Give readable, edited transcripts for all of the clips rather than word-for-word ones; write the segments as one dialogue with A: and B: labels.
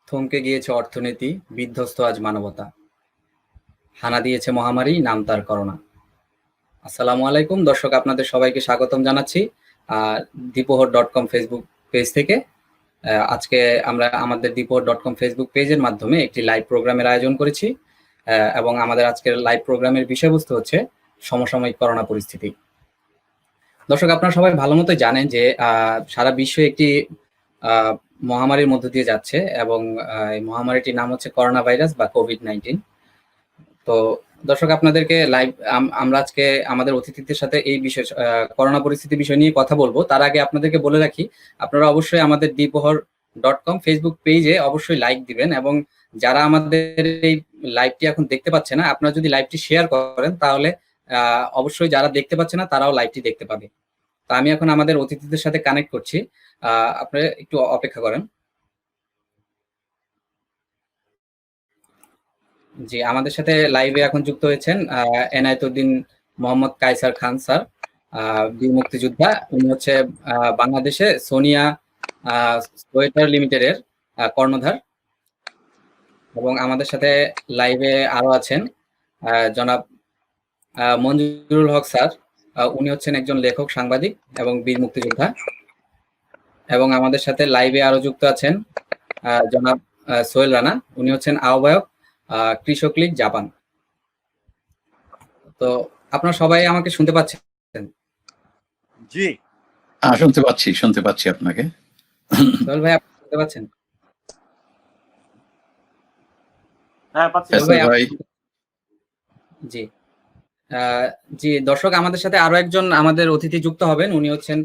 A: থমকে গিয়েছে অর্থনীতি, বিধ্বস্ত আজ মানবতা। হানা দিয়েছে মহামারী, নাম তার করোনা। আসসালামু আলাইকুম দর্শক, আপনাদের সবাইকে স্বাগতম জানাচ্ছি দ্বিপ্রহর.com ফেসবুক পেজ থেকে। আজকে আমরা আমাদের দ্বিপ্রহর.com ফেসবুক পেজের মাধ্যমে একটি লাইভ প্রোগ্রামের আয়োজন করেছি এবং আমাদের আজকের লাইভ প্রোগ্রামের বিষয়বস্তু হচ্ছে সমসাময়িক করোনা পরিস্থিতি। দর্শক, আপনারা সবাই ভালো মতো জানেন যে সারা বিশ্ব একটি মহামারীর মধ্য দিয়ে যাচ্ছে এবং এই মহামারীটির নাম হচ্ছে করোনা ভাইরাস বা কোভিড-19। তো দর্শক, আপনাদেরকে লাইভ আমরা আজকে আমাদের অতিথিদের সাথে এই বিষয় করোনা পরিস্থিতি বিষয় নিয়ে কথা বলবো। তার আগে আপনাদেরকে বলে রাখি, আপনারা অবশ্যই আমাদের দ্বিপ্রহর.com ফেসবুক পেজে অবশ্যই লাইক দিবেন এবং যারা আমাদের এই লাইভটি এখন দেখতে পাচ্ছে না, আপনারা যদি লাইভটি শেয়ার করেন তাহলে অবশ্যই যারা দেখতে পাচ্ছে না তারাও লাইভটি দেখতে পাবে। তো আমি এখন আমাদের অতিথিদের সাথে কানেক্ট করছি, আপনারা একটু অপেক্ষা করেন। জি, আমাদের সাথে লাইভে এখন যুক্ত হয়েছেন এনায়েতুদ্দিন মোহাম্মদ কায়সার খান স্যার, বীর মুক্তিযোদ্ধা। উনি হচ্ছে বাংলাদেশে সোনিয়া সোয়েটার লিমিটেডের কর্ণধার। এবং আমাদের সাথে লাইভে আরো আছেন জনাব মঞ্জুরুল হক স্যার। উনি হচ্ছেন একজন লেখক, সাংবাদিক এবং বীর মুক্তিযোদ্ধা। এবং আমাদের সাথে লাইভে আরো যুক্ত আছেন জনাব সোহেল রানা। উনি হচ্ছেন আহ্বায়ক কৃষক লীগ জাপান। তো আপনারা সবাই আমাকে শুনতে পাচ্ছেন?
B: জি,
C: শুনতে পাচ্ছি আপনাকে।
A: সোহেল ভাই, আপনি শুনতে পাচ্ছেন?
B: হ্যাঁ পাচ্ছি
C: ভাই।
A: জি জি দর্শক, আমাদের সাথে আরো একজন আমাদের অতিথি যুক্ত হবেন। উনি হচ্ছেন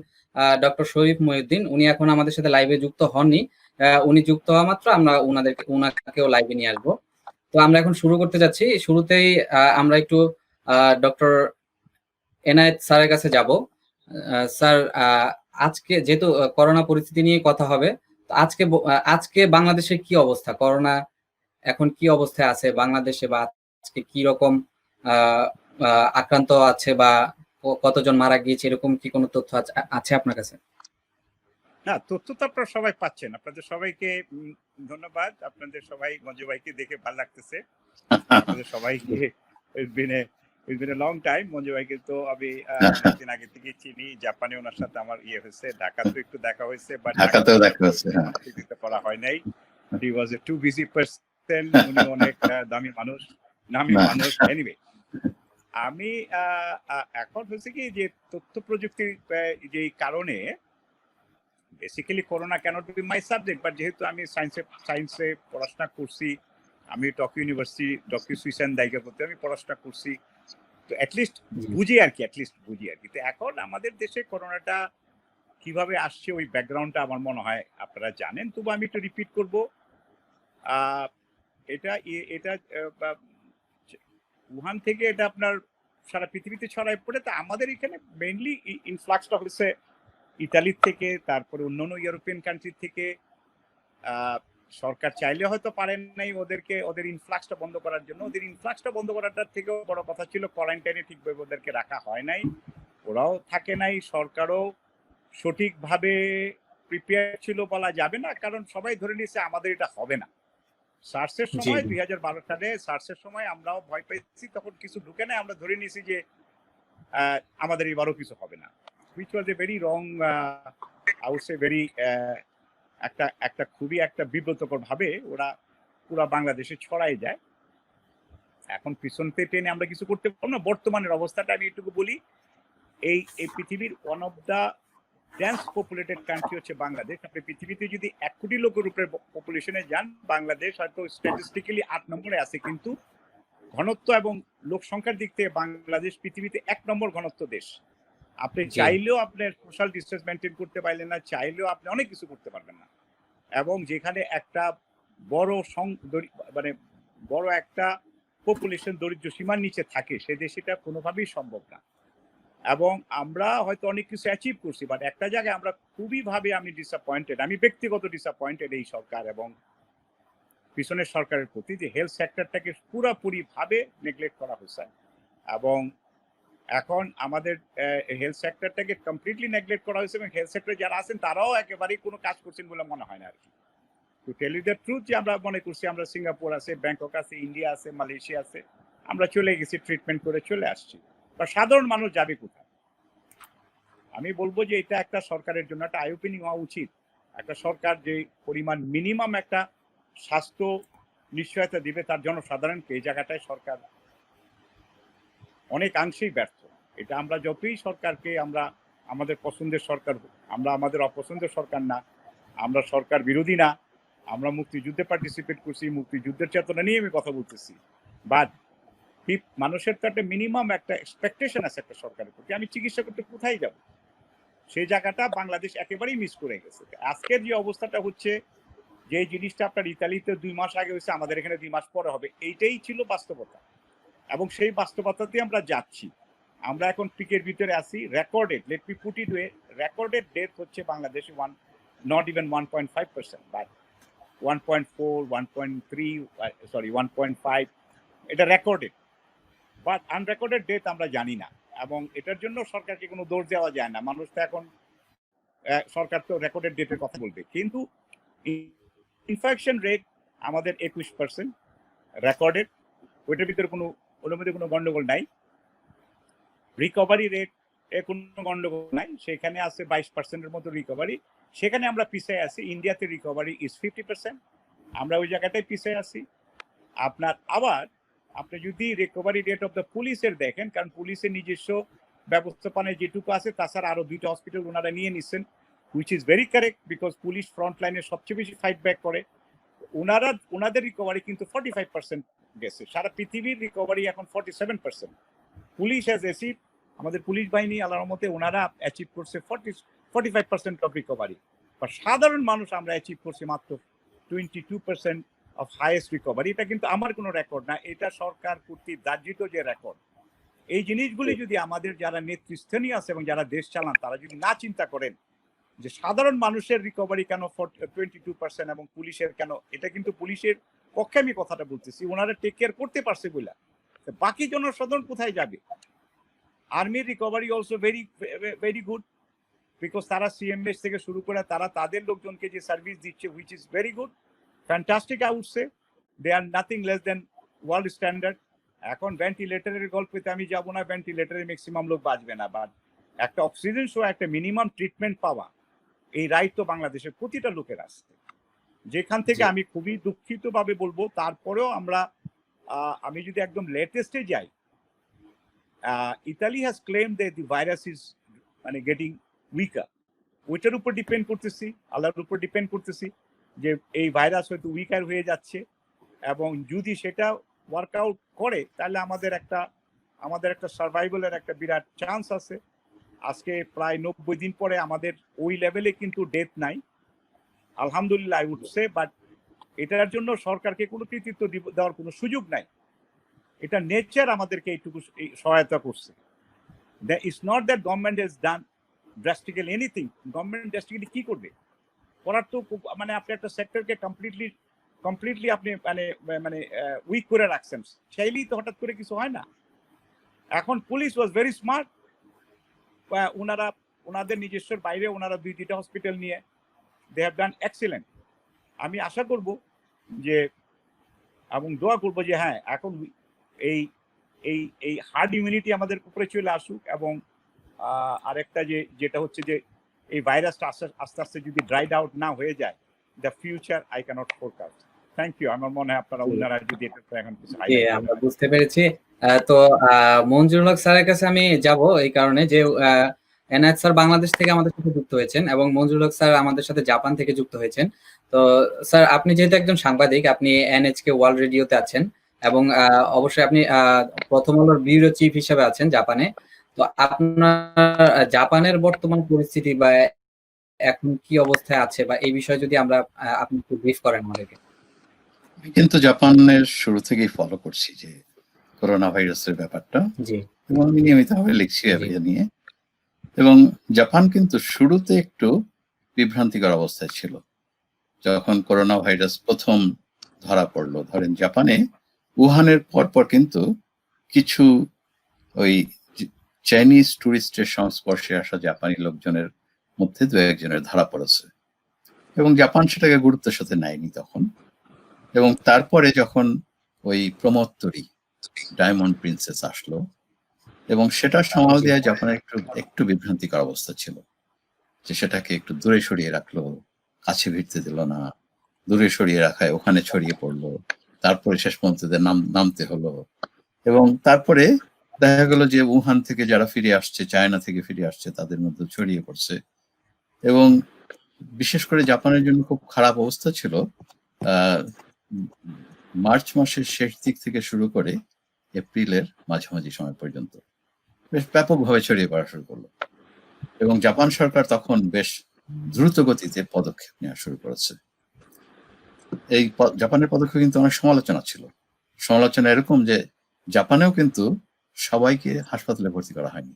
A: ডক্টর শরীফ মহিউদ্দিন। উনি এখন আমাদের সাথে লাইভে যুক্ত হননি। উনি যুক্ত হওয়া মাত্র আমরা ওনাকেও লাইভে নিয়ে আসবো। তো আমরা এখন শুরু করতে যাচ্ছি। শুরুতেই আমরা একটু ডক্টর এনায়েত স্যারের কাছে যাব। স্যার, আজকে যেহেতু করোনা পরিস্থিতি নিয়ে কথা হবে, আজকে বাংলাদেশের কি অবস্থা? করোনা এখন কি অবস্থায় আছে বাংলাদেশে, বা আজকে কি রকম আক্রান্ত আছে বা কতজন মারা গিয়েছে, এরকম কি কোনো তথ্য আছে আপনার কাছে?
B: না, তথ্য তো আপনারা সবাই পাচ্ছেন। আপনাদের সবাইকে ধন্যবাদ। আপনাদের সবাই মঞ্জু ভাইকে দেখে ভালো লাগতেছে। আপনাদের সবাইকে it's been a long time। Manju ভাইকে তো আমি অনেকদিন আগে থেকে চিনি। জাপানে ওনার সাথে আমার হয়েছে, ঢাকাতে একটু দেখা হয়েছে, বাট
C: ঢাকাতেও দেখা হয়েছে।
B: দিতে করা হয় নাই। He was a too busy person। উনি অনেক দামি মানুষ, নামি মানুষ। এনিওয়ে, আমি এখন হচ্ছে কি যে তথ্য প্রযুক্তির যে কারণে basically corona cannot be my subject, but যেহেতু আমি সায়েন্সে পড়াশোনা করছি, আমি টোকিও ইউনিভার্সিটি টোকিও সুইসান দায়িকা করতে আমি পড়াশোনা করছি, তো অ্যাটলিস্ট বুঝি আর কি। তো এখন আমাদের দেশে করোনাটা কিভাবে আসছে ওই ব্যাকগ্রাউন্ডটা আমার মনে হয় আপনারা জানেন, তবু আমি একটু রিপিট করবো। এটা উহান থেকে এটা আপনার সারা পৃথিবীতে ছড়ায় পড়ে। তো আমাদের এখানে মেইনলি ইনফ্লাক্সটা হচ্ছে ইতালির থেকে, তারপরে অন্যান্য ইউরোপিয়ান কান্ট্রি থেকে। সরকার চাইলে হয়তো পারেন নাই ওদের ইনফ্লাক্সটা বন্ধ করার জন্য। ওদের ইনফ্লাক্সটা বন্ধ করাটার থেকেও বড় কথা ছিল কোয়ারেন্টাইনে ঠিকভাবে ওদেরকে রাখা হয় নাই, ওরাও থাকে নাই, সরকারও সঠিকভাবে প্রিপেয়ার ছিল বলা যাবে না, কারণ সবাই ধরে নিয়েছে আমাদের এটা হবে না। সার্সের সময় 2012 সালে সার্সের সময় আমরাও ভয় পেয়েছি, তখন কিছু ঢুকে নাই, আমরা ধরে নিয়েছি যে আমাদের এবারও কিছু হবে না, which was a very wrong, I would say very একটা খুবই একটা বিব্রতকর ভাবে ওরা পুরা বাংলাদেশে ছড়াই যায়। এখন পিছনতে টেনে আমরা কিছু করতে পারবো না। বর্তমানের অবস্থাটা আমি একটু বলি, এই পৃথিবীর one of the dense populated country হচ্ছে বাংলাদেশ। আপনি পৃথিবীতে যদি 1 কোটি লোকের উপরে পপুলেশনে যান, বাংলাদেশ হয়তো স্ট্যাটিস্টিক্যালি 8 নম্বরে আছে, কিন্তু ঘনত্ব এবং লোক সংখ্যার দিক থেকে বাংলাদেশ পৃথিবীতে 1 নম্বর ঘনত্ব দেশ। আপনি চাইলেও আপনার সোশ্যাল ডিস্টেন্স মেনটেন করতে পারলেন না, চাইলেও আপনি অনেক কিছু করতে পারবেন না। এবং যেখানে একটা বড় একটা পপুলেশন দরিদ্র সীমার নিচে থাকে, সে দেশে এটা কোনোভাবেই সম্ভব না। এবং আমরা হয়তো অনেক কিছু অ্যাচিভ করছি, বাট একটা জায়গায় আমরা খুবই ভাবে আমি ডিসঅ্যাপয়েন্টেড, আমি ব্যক্তিগত ডিসঅ্যাপয়েন্টেড এই সরকার এবং পিছনের সরকারের প্রতি, যে হেলথ সেক্টরটাকে পুরোপুরি ভাবে নেগলেক্ট করা হয়েছে। এবং এখন আমাদের হেলথ সেক্টরটাকে কমপ্লিটলি নেগলেক্ট করা হয়েছে, এবং হেলথ সেক্টরে যারা আছেন তারাও একেবারেই কোনো কাজ করছেন বলে মনে হয় না আর কি। To tell you the truth, যে আমরা মনে করছি আমরা সিঙ্গাপুর আছে, ব্যাংকক আছে, ইন্ডিয়া আছে, মালয়েশিয়া আছে, আমরা চলে গেছি, ট্রিটমেন্ট করে চলে আসছি। বা সাধারণ মানুষ যাবে কোথায়? আমি বলবো যে এটা একটা সরকারের জন্য একটা আই ওপেনিং হওয়া উচিত। একটা সরকার যে পরিমাণ মিনিমাম একটা স্বাস্থ্য নিশ্চয়তা দিবে তার জনসাধারণকে, এই জায়গাটায় সরকার অনেকাংশেই ব্যর্থ। এটা আমরা যতই সরকারকে আমরা আমাদের পছন্দের সরকার, আমরা আমাদের অপছন্দের সরকার না, আমরা সরকার বিরোধী না, আমরা মুক্তিযুদ্ধে পার্টিসিপেট করছি, মুক্তিযুদ্ধের চেতনা নিয়ে আমি কথা বলতেছি, বাট মানুষের তো একটা মিনিমাম একটা এক্সপেকটেশন আছে একটা সরকারের প্রতি। আমি চিকিৎসা করতে কোথায় যাব? সেই জায়গাটা বাংলাদেশ একেবারেই মিস করে গেছে। আজকের যে অবস্থাটা হচ্ছে, যে জিনিসটা আপনার ইতালিতে 2 মাস আগে হয়েছে, আমাদের এখানে 2 মাস পরে হবে, এইটাই ছিল বাস্তবতা, এবং সেই বাস্তবতাতে আমরা যাচ্ছি। আমরা এখন পিকের ভিতরে আছি। Recorded, let me put it way, recorded death হচ্ছে বাংলাদেশে নট ইভেন 1.5%, বাট 1.4, 1.3, সরি 1.5, এটা রেকর্ডেড। বাট আনরেকর্ডেড ডেথ আমরা জানি না, এবং এটার জন্য সরকারকে কোনো দোষ দেওয়া যায় না। মানুষ তো এখন, সরকার তো রেকর্ডেড ডেটের কথা বলবে, কিন্তু ইনফেকশন রেট আমাদের 21% রেকর্ডেড, ওইটার ভিতরে ওটার মধ্যে কোনো গন্ডগোল নাই। রিকভারি রেট কোনো গন্ডগোল নাই, সেখানে আছে 22%-এর মতো রিকভারি, সেখানে আমরা পিছিয়ে আছি। ইন্ডিয়াতে রিকভারি ইজ 50%, আমরা ওই জায়গাটায় পিছিয়ে আছি। আপনার আবার আপনি যদি রিকভারি রেট অফ দ্য পুলিশের দেখেন, কারণ পুলিশের নিজস্ব ব্যবস্থাপনায় যেটুকু আছে, তাছাড়া আরো 2টা হসপিটাল ওনারা নিয়ে নিচ্ছেন, which is very correct, because police front লাইনে সবচেয়ে বেশি ফাইট ব্যাক করে। ওনাদের রিকভারি কিন্তু 45% গেছে। সারা পৃথিবীর রিকভারি এখন 47%। পুলিশ হ্যাজ অ্যাচিভ, আমাদের পুলিশ বাহিনী আল্লাহর রহমতে ওনারা অ্যাচিভ করছে 45% অফ রিকভারি। বা সাধারণ মানুষ আমরা অ্যাচিভ করছি মাত্র 22% অফ হাইয়েস্ট রিকভারি। এটা কিন্তু আমার কোনো রেকর্ড না, এটা সরকার কর্তৃক দার্জিত যে রেকর্ড। এই জিনিসগুলি যদি আমাদের যারা নেতৃস্থানীয় আছে এবং যারা দেশ চালান, তারা যদি না চিন্তা করেন যে সাধারণ মানুষের রিকভারি কেন 22% এবং পুলিশের কেন, এটা কিন্তু পুলিশের পক্ষে আমি কথাটা বলতেছি, ওনারা টেক কেয়ার করতে পারছে বলে। বাকি জনসাধারণ কোথায় যাবে? আর্মির recovery also very very good, because তারা সিএমএস থেকে শুরু করে তারা তাদের লোকজনকে যে সার্ভিস দিচ্ছে, which is very good, fantastic, I would say. They are nothing less than world standard. এখন ভেন্টিলেটারের গল্পতে আমি যাব না, ভেন্টিলেটারে ম্যাক্সিমাম লোক বাঁচবে না, বাট একটা অক্সিজেন সহ একটা মিনিমাম ট্রিটমেন্ট পাওয়া, এই রাইট তো বাংলাদেশের প্রতিটা লোকের আসছে। যেখান থেকে আমি খুবই দুঃখিত ভাবে বলবো, তারপরেও আমরা, আমি যদি একদম লেটেস্টে যাই, Italy has claim that the virus is মানে গেটিং উইকার। ওইটার উপর ডিপেন্ড করতেছি, আল্লাহর উপর ডিপেন্ড করতেছি যে এই ভাইরাস হয়তো উইকার হয়ে যাচ্ছে, এবং যদি সেটা ওয়ার্কআউট করে তাহলে আমাদের একটা সার্ভাইভালের একটা বিরাট চান্স আছে। আজকে প্রায় 90 দিন পরে আমাদের ওই লেভেলে কিন্তু ডেথ নাই, আলহামদুলিল্লাহ আই উড সে। বাট এটার জন্য সরকারকে কোনো কৃতিত্ব দেওয়ার কোনো সুযোগ নাই, এটা নেচার আমাদেরকে এইটুকু সহায়তা করছে। It's not that government has done drastically anything. Government drastically কি করবে? করার তো মানে আপনি একটা সেক্টরকে কমপ্লিটলি আপনি মানে উইক করে রাখছেন, চাইলেই তো হঠাৎ করে কিছু হয় না। এখন পুলিশ ওয়াজ ভেরি স্মার্ট, ওনাদের নিজস্বর বাইরে ওনারা 2-3টা হসপিটাল নিয়ে দে হ্যাভ ডান এক্সিলেন্ট। আমি আশা করব যে, এবং দোয়া করবো যে হ্যাঁ, এখন এই এই এই হার্ড ইমিউনিটি আমাদের উপরে চলে আসুক, এবং আরেকটা যেটা হচ্ছে যে এই ভাইরাসটা আস্তে আস্তে যদি ড্রাইড আউট না হয়ে যায়, the future I cannot forecast. Thank you. আমার মনে হয় আপনারা অন্যরা যদি এটা এখন কিছু
A: আমরা বুঝতে পেরেছি। তো মঞ্জুরুল হক স্যারের কাছে আমি যাব এই কারণে যে এনএচ স্যার বাংলাদেশ থেকে আমাদের সাথে যুক্ত হয়েছেন, এবং মঞ্জুরুল হক স্যার আমাদের সাথে জাপান থেকে যুক্ত হয়েছেন। তো স্যার, আপনি যেহেতু একজন সাংবাদিক, আপনি এনএচকে ওয়ার্ল্ড রেডিওতে আছেন, এবং অবশ্যই আপনি প্রথম আলোর ব্যুরো চিফ হিসেবে আছেন জাপানে। তো আপনার জাপানের বর্তমান পরিস্থিতি বা এখন কি অবস্থায় আছে, বা এই বিষয়ে যদি আপনি একটু ব্রিফ করেন আমাদেরকে।
C: আমি কিন্তু জাপানের শুরু থেকেই ফলো করছি যে করোনা ভাইরাসের ব্যাপারটা, এবং আমি নিয়মিতভাবে লিখছি এটা নিয়ে। এবং জাপান কিন্তু শুরুতে একটু বিভ্রান্তিকর অবস্থায় ছিল যখন করোনা ভাইরাস প্রথম ধরা পড়লো। ধরেন জাপানে উহানের পর কিন্তু কিছু ওই চাইনিজ টুরিস্টের সংস্পর্শে আসা জাপানি লোকজনের মধ্যে 2-1 জনের ধরা পড়েছে। এবং জাপান সেটাকে গুরুত্বের সাথে নেয়নি তখন। এবং তারপরে যখন ওই প্রমোত্তরী ডায়মন্ড প্রিন্সেস আসলো এবং সেটা সামাল দেওয়া জাপানের একটু বিভ্রান্তিকর অবস্থা ছিল, যে সেটাকে একটু দূরে সরিয়ে রাখলো, কাছে ভিড়তে দিল না, দূরে সরিয়ে রাখায় ওখানে ছড়িয়ে পড়লো, তারপরে শেষ পর্যন্ত নামতে হলো। এবং তারপরে দেখা গেল যে উহান থেকে যারা ফিরে আসছে, চায়না থেকে ফিরে আসছে, তাদের মধ্যে ছড়িয়ে পড়ছে। এবং বিশেষ করে জাপানের জন্য খুব খারাপ অবস্থা ছিল মার্চ মাসের শেষ দিক থেকে শুরু করে এপ্রিলের মাঝামাঝি সময় পর্যন্ত বেশ ব্যাপকভাবে ছড়িয়ে পড়া শুরু করলো। এবং জাপান সরকার তখন বেশ দ্রুত গতিতে পদক্ষেপ নেওয়া শুরু করেছে। এই জাপানের পদক্ষেপ কিন্তু অনেক সমালোচনা ছিল। সমালোচনা এরকম যে জাপানেও কিন্তু সবাইকে হাসপাতালে ভর্তি করা হয়নি,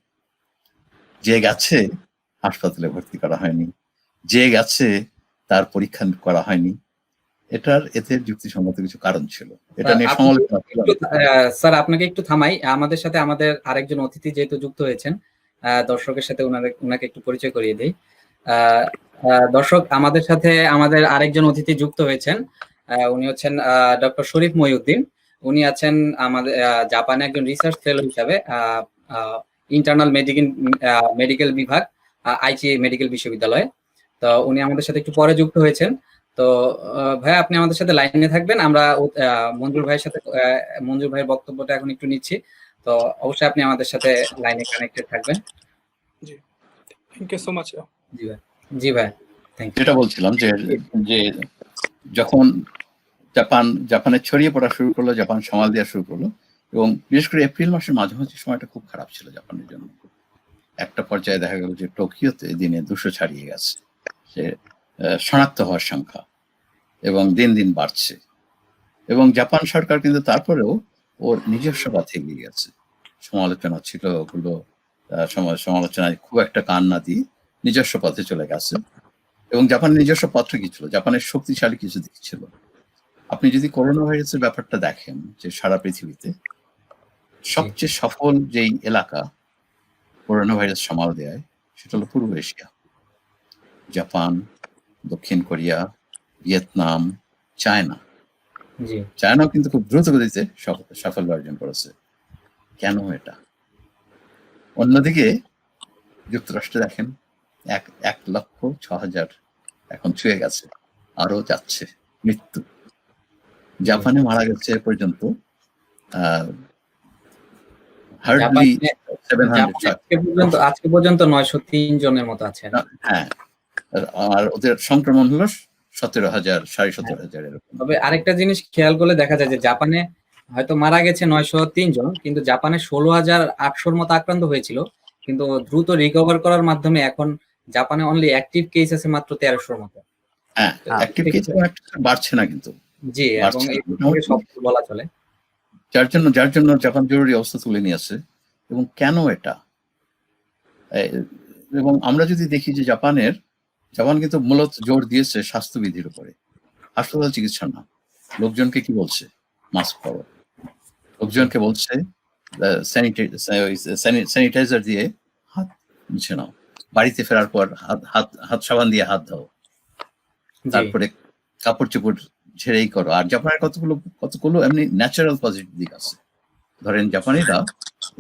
C: যে গেছে হাসপাতালে ভর্তি করা হয়নি, যে গেছে তার পরীক্ষা করা হয়নি। এতে যুক্তিসঙ্গত কিছু কারণ ছিল, এটা নিয়ে সমালোচনা ছিল।
A: স্যার আপনাকে একটু থামাই, আমাদের সাথে আমাদের আরেকজন অতিথি যেহেতু যুক্ত হয়েছেন, দর্শকের সাথে ওনাকে একটু পরিচয় করিয়ে দেই। দর্শক, আমাদের সাথে আমাদের আরেকজন অতিথি যুক্ত হয়েছেন, উনি হচ্ছেন ডক্টর শরীফ মহিউদ্দিন। উনি আছেন আমাদের জাপানে একজন রিসার্চ ফেলো হিসাবে, ইন্টারনাল মেডিকেল বিভাগ, আইচি মেডিকেল বিশ্ববিদ্যালয়ে। তো উনি আমাদের সাথে একটু পরে যুক্ত হয়েছেন। তো ভাই, আপনি আমাদের সাথে লাইনে থাকবেন, আমরা মঞ্জুর ভাইয়ের বক্তব্যটা এখন একটু নিচ্ছি। তো অবশ্যই আপনি আমাদের সাথে লাইনে কানেক্টেড থাকবেন।
D: জি, থ্যাংক ইউ সো মাচ।
A: জি ভাই, থ্যাংক ইউ।
C: যেটা বলছিলাম যে যখন জাপানে ছড়িয়ে পড়া শুরু করলো, জাপান সামাল দেওয়া শুরু করলো, এবং বিশেষ করে এপ্রিল মাসের মাঝামাঝি সময়টা খুব খারাপ ছিল জাপানের জন্য। একটা পর্যায়ে দেখা গেল যে টোকিওতে দিনে 200 ছাড়িয়ে গেছে সে শনাক্ত হওয়ার সংখ্যা, এবং দিন দিন বাড়ছে। এবং জাপান সরকার কিন্তু তারপরেও ওর নিজস্ব পথে এগিয়ে গেছে। সমালোচনা ছিল, ওগুলো সমালোচনায় খুব একটা কান না দিয়ে নিজস্ব পথে চলে গেছে। এবং জাপানের নিজস্ব পথটা কি ছিল? জাপানের শক্তিশালী কিছু দিক ছিল। আপনি যদি করোনা ভাইরাসের ব্যাপারটা দেখেন, যে সারা পৃথিবীতে সবচেয়ে সফল যেই এলাকা করোনা ভাইরাস সামাল দেয়, সেটা হলো পূর্ব এশিয়া। জাপান, দক্ষিণ কোরিয়া, ভিয়েতনাম, চায়নাও কিন্তু খুব দ্রুত গতিতে সাফল্য অর্জন করেছে। কেন এটা? অন্যদিকে যুক্তরাষ্ট্রে দেখেন 1,06,000 এখন ছুঁয়ে গেছে, আরো যাচ্ছে মৃত্যু। জাপানে মারা গেছে এ পর্যন্ত
A: আজকে পর্যন্ত 903 জনের মতো আছেন।
C: হ্যাঁ, আর ওদের সংক্রমণ হলো 17,000, 17,500 এরকম।
A: তবে আরেকটা জিনিস খেয়াল করলে দেখা যায় যে জাপানে হয়তো মারা গেছে 903 জন, কিন্তু জাপানে 16,800 মতো আক্রান্ত হয়েছিল, কিন্তু দ্রুত রিকভার করার মাধ্যমে এখন জাপানে অনলি অ্যাক্টিভ কেস আছে মাত্র 1300 মতো।
C: হ্যাঁ, অ্যাক্টিভ কেস বাড়ছে না কিন্তু।
A: জি, এবং এই সব বলা চলে।
C: যার জন্য জাপান জরুরি অবস্থা তুলে নিয়েছে। এবং কেন এটা? এবং আমরা যদি দেখি যে জাপান কিন্তু মূলত জোর দিয়েছে স্বাস্থ্যবিধির উপরে, হাসপাতাল চিকিৎসা না। লোকজনকে কি বলছে? মাস্ক পরো। লোকজনকে বলছে স্যানিটাইজার দিয়ে হাত মুছে নাও, বাড়িতে ফেরার পর হাত সাবান দিয়ে হাত দাও, তারপরে কাপড় চোপড় ঝেড়েই করো। আর জাপানের কতগুলো এমনি ন্যাচারাল পজিটিভ দিক আছে। ধরেন জাপানিরা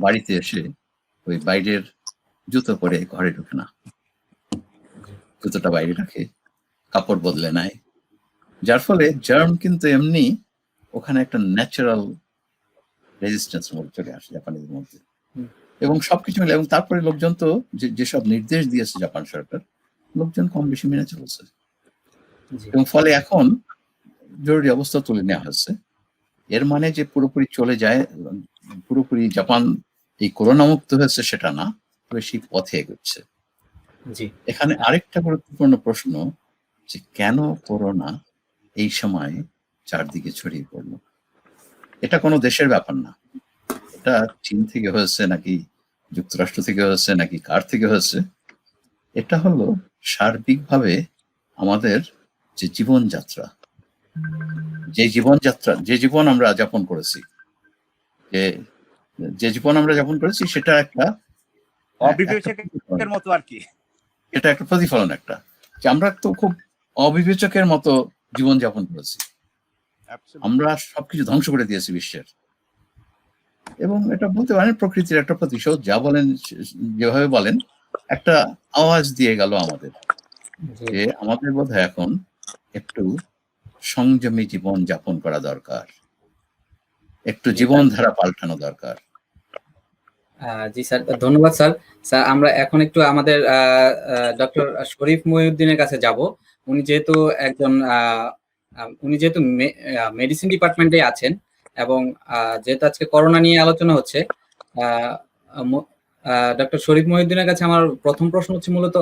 C: বাড়িতে এসে ওই বাইরের জুতো পরে ঘরে ঢুকে না, জুতোটা বাইরে রাখে, কাপড় বদলে নেয়, যার ফলে জার্ম কিন্তু এমনি ওখানে একটা ন্যাচারাল রেজিস্ট্যান্স চলে আসে জাপানিদের মধ্যে। এবং সবকিছু মিলে, এবং তারপরে লোকজন তো যেসব নির্দেশ দিয়েছে জাপান সরকার, লোকজন কম বেশি মেনে চলেছে। এবং ফলে এখন জরুরি অবস্থা তুলে নেওয়া হয়েছে। এর মানে যে পুরোপুরি চলে যায়, পুরোপুরি জাপান এই করোনা মুক্ত হয়েছে সেটা না, তবে সেই পথে এগোচ্ছে। এখানে আরেকটা গুরুত্বপূর্ণ প্রশ্ন, যে কেন করোনা এই সময় চারদিকে ছড়িয়ে পড়লো? এটা কোনো দেশের ব্যাপার না। এটা চীন থেকে হয়েছে নাকি যুক্তরাষ্ট্র থেকে হয়েছে নাকি কার থেকে হয়েছে, এটা হলো সার্বিকভাবে আমাদের যে জীবনযাত্রা, যে জীবন আমরা যাপন করেছি, সেটা একটা
B: অবিবেচকের মতো আর কি।
C: এটা একটা প্রতিফলন, যে আমরা তো খুব অবিবেচকের মতো জীবনযাপন করেছি।
B: Absolutely.
C: আমরা সবকিছু ধ্বংস করে দিয়েছি বিশ্বের, এবং এটা বলতে পারেন প্রকৃতির একটা প্রতিশোধ। যা বলেন, যেভাবে বলেন, একটা আওয়াজ দিয়ে গেল আমাদের, যে আমাদের বোধহয় এখন একটু সংযমী জীবন যাপন করা দরকার, একটু জীবনধারা পাল্টানো দরকার।
A: জি স্যার, ধন্যবাদ স্যার। স্যার, আমরা এখন একটু আমাদের ডক্টর শরীফ মহিউদ্দিনের কাছে যাব। উনি যেহেতু একজন মেডিসিন ডিপার্টমেন্টে আছেন, এবং যেহেতু আজকে করোনা নিয়ে আলোচনা হচ্ছে, ডক্টর শরীফ মহিউদ্দিনের কাছে আমার প্রথম প্রশ্ন হচ্ছে মূলত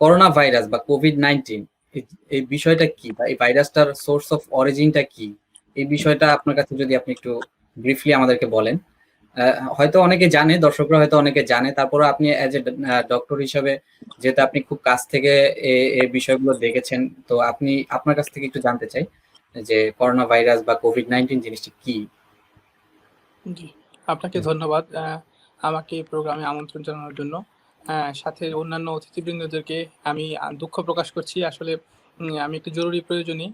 A: করোনা ভাইরাস বা কোভিড-19 এই বিষয়টা কি, বা এই ভাইরাসটার সোর্স অফ অরিজিনটা কি, এই বিষয়টা আপনার কাছে যদি আপনি একটু ব্রিফলি আমাদেরকে বলেন। হয়তো অনেকে জানে, দর্শকরা হয়তো অনেকে জানে, তারপরে আপনি অ্যাজ এ ডক্টর হিসেবে, যেহেতু আপনি খুব কাছ থেকে এই বিষয়গুলো দেখেছেন, তো আপনি আপনার কাছ থেকে একটু জানতে চাই যে করোনা ভাইরাস বা কোভিড-19 জিনিসটা কি।
D: জি, আপনাকে ধন্যবাদ আমাকে এই প্রোগ্রামে আমন্ত্রণ জানানোর জন্য। সাথে অন্যান্য অতিথিবৃন্দদেরকে আমি দুঃখ প্রকাশ করছি। আসলে আমি একটু জরুরি প্রয়োজনে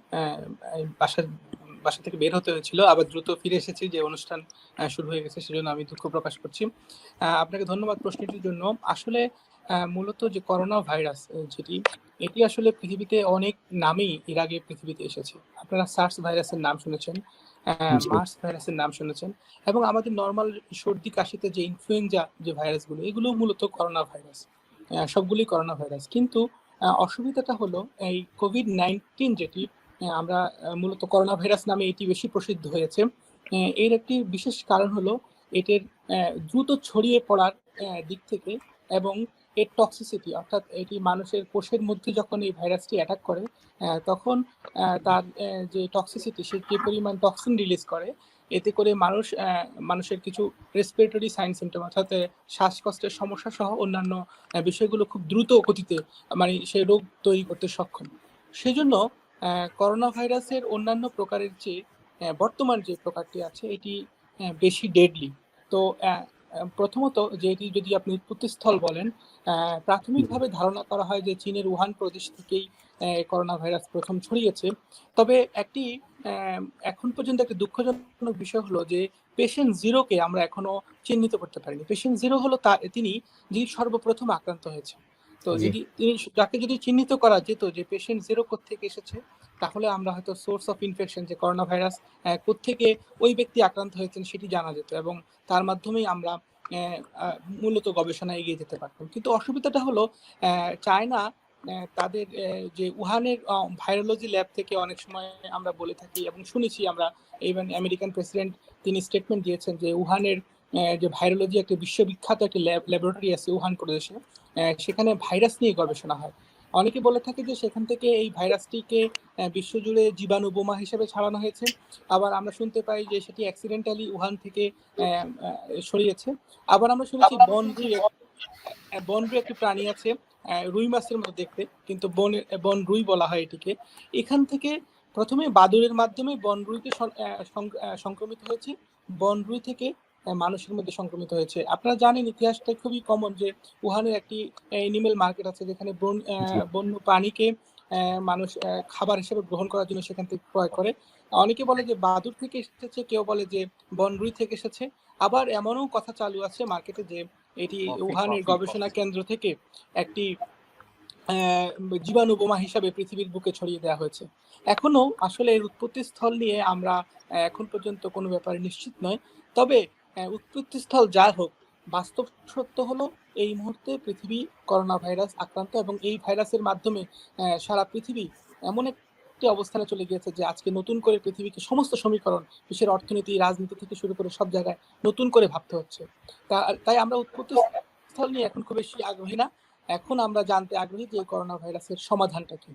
D: বাসা থেকে বের হতে হয়েছিল, আবার দ্রুত ফিরে এসেছি, যে অনুষ্ঠান শুরু হয়ে গেছে, সেজন্য আমি দুঃখ প্রকাশ করছি। আপনাকে ধন্যবাদ প্রশ্নটির জন্য। আসলে মূলত যে করোনা ভাইরাস এটি আসলে পৃথিবীতে অনেক নামেই এর আগে পৃথিবীতে এসেছে। আপনারা সার্স ভাইরাসের নাম শুনেছেন, মার্স ভাইরাসের নাম শুনেছেন, এবং আমাদের নর্মাল সর্দি কাশিতে যে ইনফ্লুয়েঞ্জা যে ভাইরাসগুলো, এগুলো মূলত করোনা ভাইরাস, সবগুলোই করোনা ভাইরাস। কিন্তু অসুবিধাটা হলো এই কোভিড-19 যেটি আমরা মূলত করোনা ভাইরাস নামে এটি বেশি প্রসিদ্ধ হয়েছে। এর একটি বিশেষ কারণ হলো এটির দ্রুত ছড়িয়ে পড়ার দিক থেকে, এবং এর টক্সিসিটি, অর্থাৎ এটি মানুষের কোষের মধ্যে যখন এই ভাইরাসটি অ্যাটাক করে, তখন তার যে টক্সিসিটি, সে যে পরিমাণ টক্সিন রিলিজ করে, এতে করে মানুষের কিছু রেসপিরেটরি সাইন সিমটম, অর্থাৎ শ্বাসকষ্টের সমস্যা সহ অন্যান্য বিষয়গুলো খুব দ্রুত গতিতে মানে সেই রোগ তৈরি করতে সক্ষম। সেজন্য করোনা ভাইরাসের অন্যান্য প্রকারের চেয়ে বর্তমান যে প্রকারটি আছে এটি বেশি ডেডলি। তো প্রথমত যে এটি যদি আপনি উৎপত্তিস্থল বলেন, প্রাথমিকভাবে ধারণা করা হয় যে চীনের উহান প্রদেশ থেকেই করোনা ভাইরাস প্রথম ছড়িয়েছে। তবে একটি এখন পর্যন্ত একটা দুঃখজনক বিষয় হলো যে পেশেন্ট জিরোকে আমরা এখনো চিহ্নিত করতে পারিনি। পেশেন্ট জিরো হলো যিনি সর্বপ্রথম আক্রান্ত হয়েছে। তো যাকে যদি চিহ্নিত করা যেত যে পেশেন্ট জিরো কোত্থেকে এসেছে, তাহলে আমরা হয়তো সোর্স অফ ইনফেকশন, যে করোনা ভাইরাস কোত্থেকে ওই ব্যক্তি আক্রান্ত হয়েছেন, সেটি জানা যেত, এবং তার মাধ্যমেই আমরা মূলত গবেষণা এগিয়ে যেতে পারতাম। কিন্তু অসুবিধাটা হলো চায়না তাদের যে উহানের ভাইরোলজি ল্যাব থেকে অনেক সময় আমরা বলে থাকি এবং শুনেছি আমরা, ইভেন আমেরিকান প্রেসিডেন্ট তিনি স্টেটমেন্ট দিয়েছেন যে উহানের যে ভাইরোলজি একটা বিশ্ববিখ্যাত একটি ল্যাবরেটরি আছে উহান প্রদেশে, সেখানে ভাইরাস নিয়ে গবেষণা হয়। অনেকে বলে থাকে যে সেখান থেকে এই ভাইরাসটিকে বিশ্বজুড়ে জীবাণু বোমা হিসেবে ছাড়ানো হয়েছে। আবার আমরা শুনতে পাই যে সেটি অ্যাক্সিডেন্টালি উহান থেকে ছড়িয়েছে। আবার আমরা শুনেছি বনরুই একটি প্রাণী আছে, রুই মাছের মতো দেখতে, কিন্তু বনরুই বলা হয় এটিকে। এখান থেকে প্রথমে বাদুড়ের মাধ্যমে বনরুইতে সংক্রমিত হয়েছে, বনরুই থেকে মানুষের মধ্যে সংক্রমিত হয়েছে। আপনারা জানেন ইতিহাসটা খুবই কমন যে উহানের একটি এনিমেল মার্কেট আছে, যেখানে বন্য প্রাণীকে মানুষ খাবার হিসেবে গ্রহণ করার জন্য সেখান থেকে ক্রয় করে। অনেকে বলে যে বাদুর থেকে এসেছে, কেউ বলে যে বনরুই থেকে এসেছে। আবার এমনও কথা চালু আছে মার্কেটে যে এটি উহানের গবেষণা কেন্দ্র থেকে একটি জীবাণু বোমা হিসাবে পৃথিবীর বুকে ছড়িয়ে দেওয়া হয়েছে। এখনো আসলে এর উৎপত্তি স্থল নিয়ে আমরা এখন পর্যন্ত কোনো ব্যাপারে নিশ্চিত নয়। তবে উৎপত্তি স্থল যা হোক, বাস্তব সত্য হলো এই মুহূর্তে পৃথিবী করোনা ভাইরাস আক্রান্ত, এবং এই ভাইরাসের মাধ্যমে সারা পৃথিবী এমন একটি অবস্থানে চলে গিয়েছে যে আজকে নতুন করে পৃথিবীকে সমস্ত সমীকরণ, বিশ্বের অর্থনীতি, রাজনীতি থেকে শুরু করে সব জায়গায় নতুন করে ভাবতে হচ্ছে। তাই আমরা উৎপত্তি স্থল নিয়ে এখন খুব বেশি আগ্রহী না। এখন আমরা জানতে আগ্রহী যে করোনা ভাইরাসের সমাধানটা কি।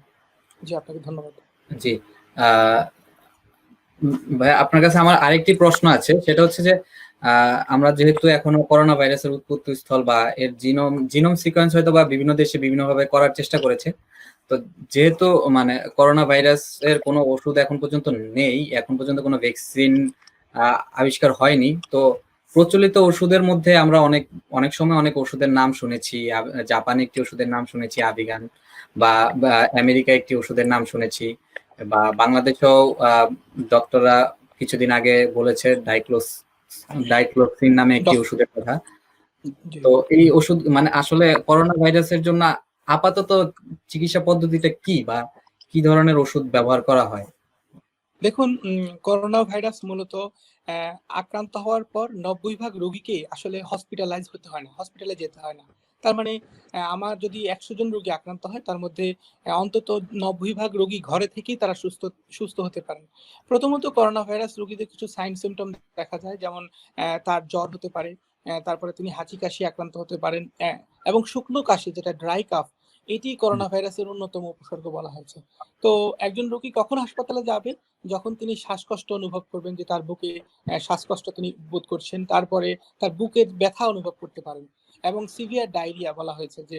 D: জি, আপনাকে ধন্যবাদ।
A: জি, ভাই আপনার কাছে আমার আরেকটি প্রশ্ন আছে, সেটা হচ্ছে যে আমরা যেহেতু এখনো করোনা ভাইরাসের উৎপত্তি স্থল বা এর জিনোম সিকোয়েন্স হয়তো বা বিভিন্ন দেশে বিভিন্নভাবে করার চেষ্টা করেছে, তো যেহেতু মানে করোনা ভাইরাসের কোনো ওষুধ এখন পর্যন্ত নেই, এখন পর্যন্ত কোনো ভ্যাকসিন আবিষ্কার হয়নি, তো প্রচলিত ওষুধের মধ্যে আমরা অনেক সময় অনেক ওষুধের নাম শুনেছি। জাপানে একটি ওষুধের নাম শুনেছি আভিগান, বা আমেরিকা একটি ওষুধের নাম শুনেছি, বা বাংলাদেশেও ডক্টররা কিছুদিন আগে বলেছে ডাইক্লোক্সিন নামে একটি ওষুধের কথা। তো এই ওষুধ মানে আসলে করোনা ভাইরাসের জন্য আপাতত চিকিৎসা পদ্ধতিটা কি, বা কি ধরনের ওষুধ ব্যবহার করা হয়?
D: দেখুন, করোনা ভাইরাস মূলত আক্রান্ত হওয়ার পর 90% রোগীকে আসলে হসপিটালাইজ হতে হয় না, হসপিটালে যেতে হয় না। তার মানে আমার যদি 100 জন রোগী আক্রান্ত হয়, তার মধ্যে অন্তত 90% রোগী ঘরে থেকেই তারা সুস্থ হতে পারেন। প্রথমত করোনা ভাইরাস রোগীদের কিছু সাইন সিমটম দেখা যায়, যেমন তার জ্বর হতে পারে, তারপরে তিনি হাঁচি কাশি আক্রান্ত হতে পারেন, এবং শুকনো কাশি, যেটা ড্রাই কাফ, এটি করোনা ভাইরাসের অন্যতম উপসর্গ বলা হয়েছে। তো একজন রোগী কখন হাসপাতালে যাবে? যখন তিনি শ্বাসকষ্ট অনুভব করবেন, যে তার বুকে শ্বাসকষ্ট তিনি বোধ করছেন, তারপরে তার বুকের ব্যথা অনুভব করতে পারেন, এবং সিভিয়ার ডায়রিয়া বলা হয়েছে, যে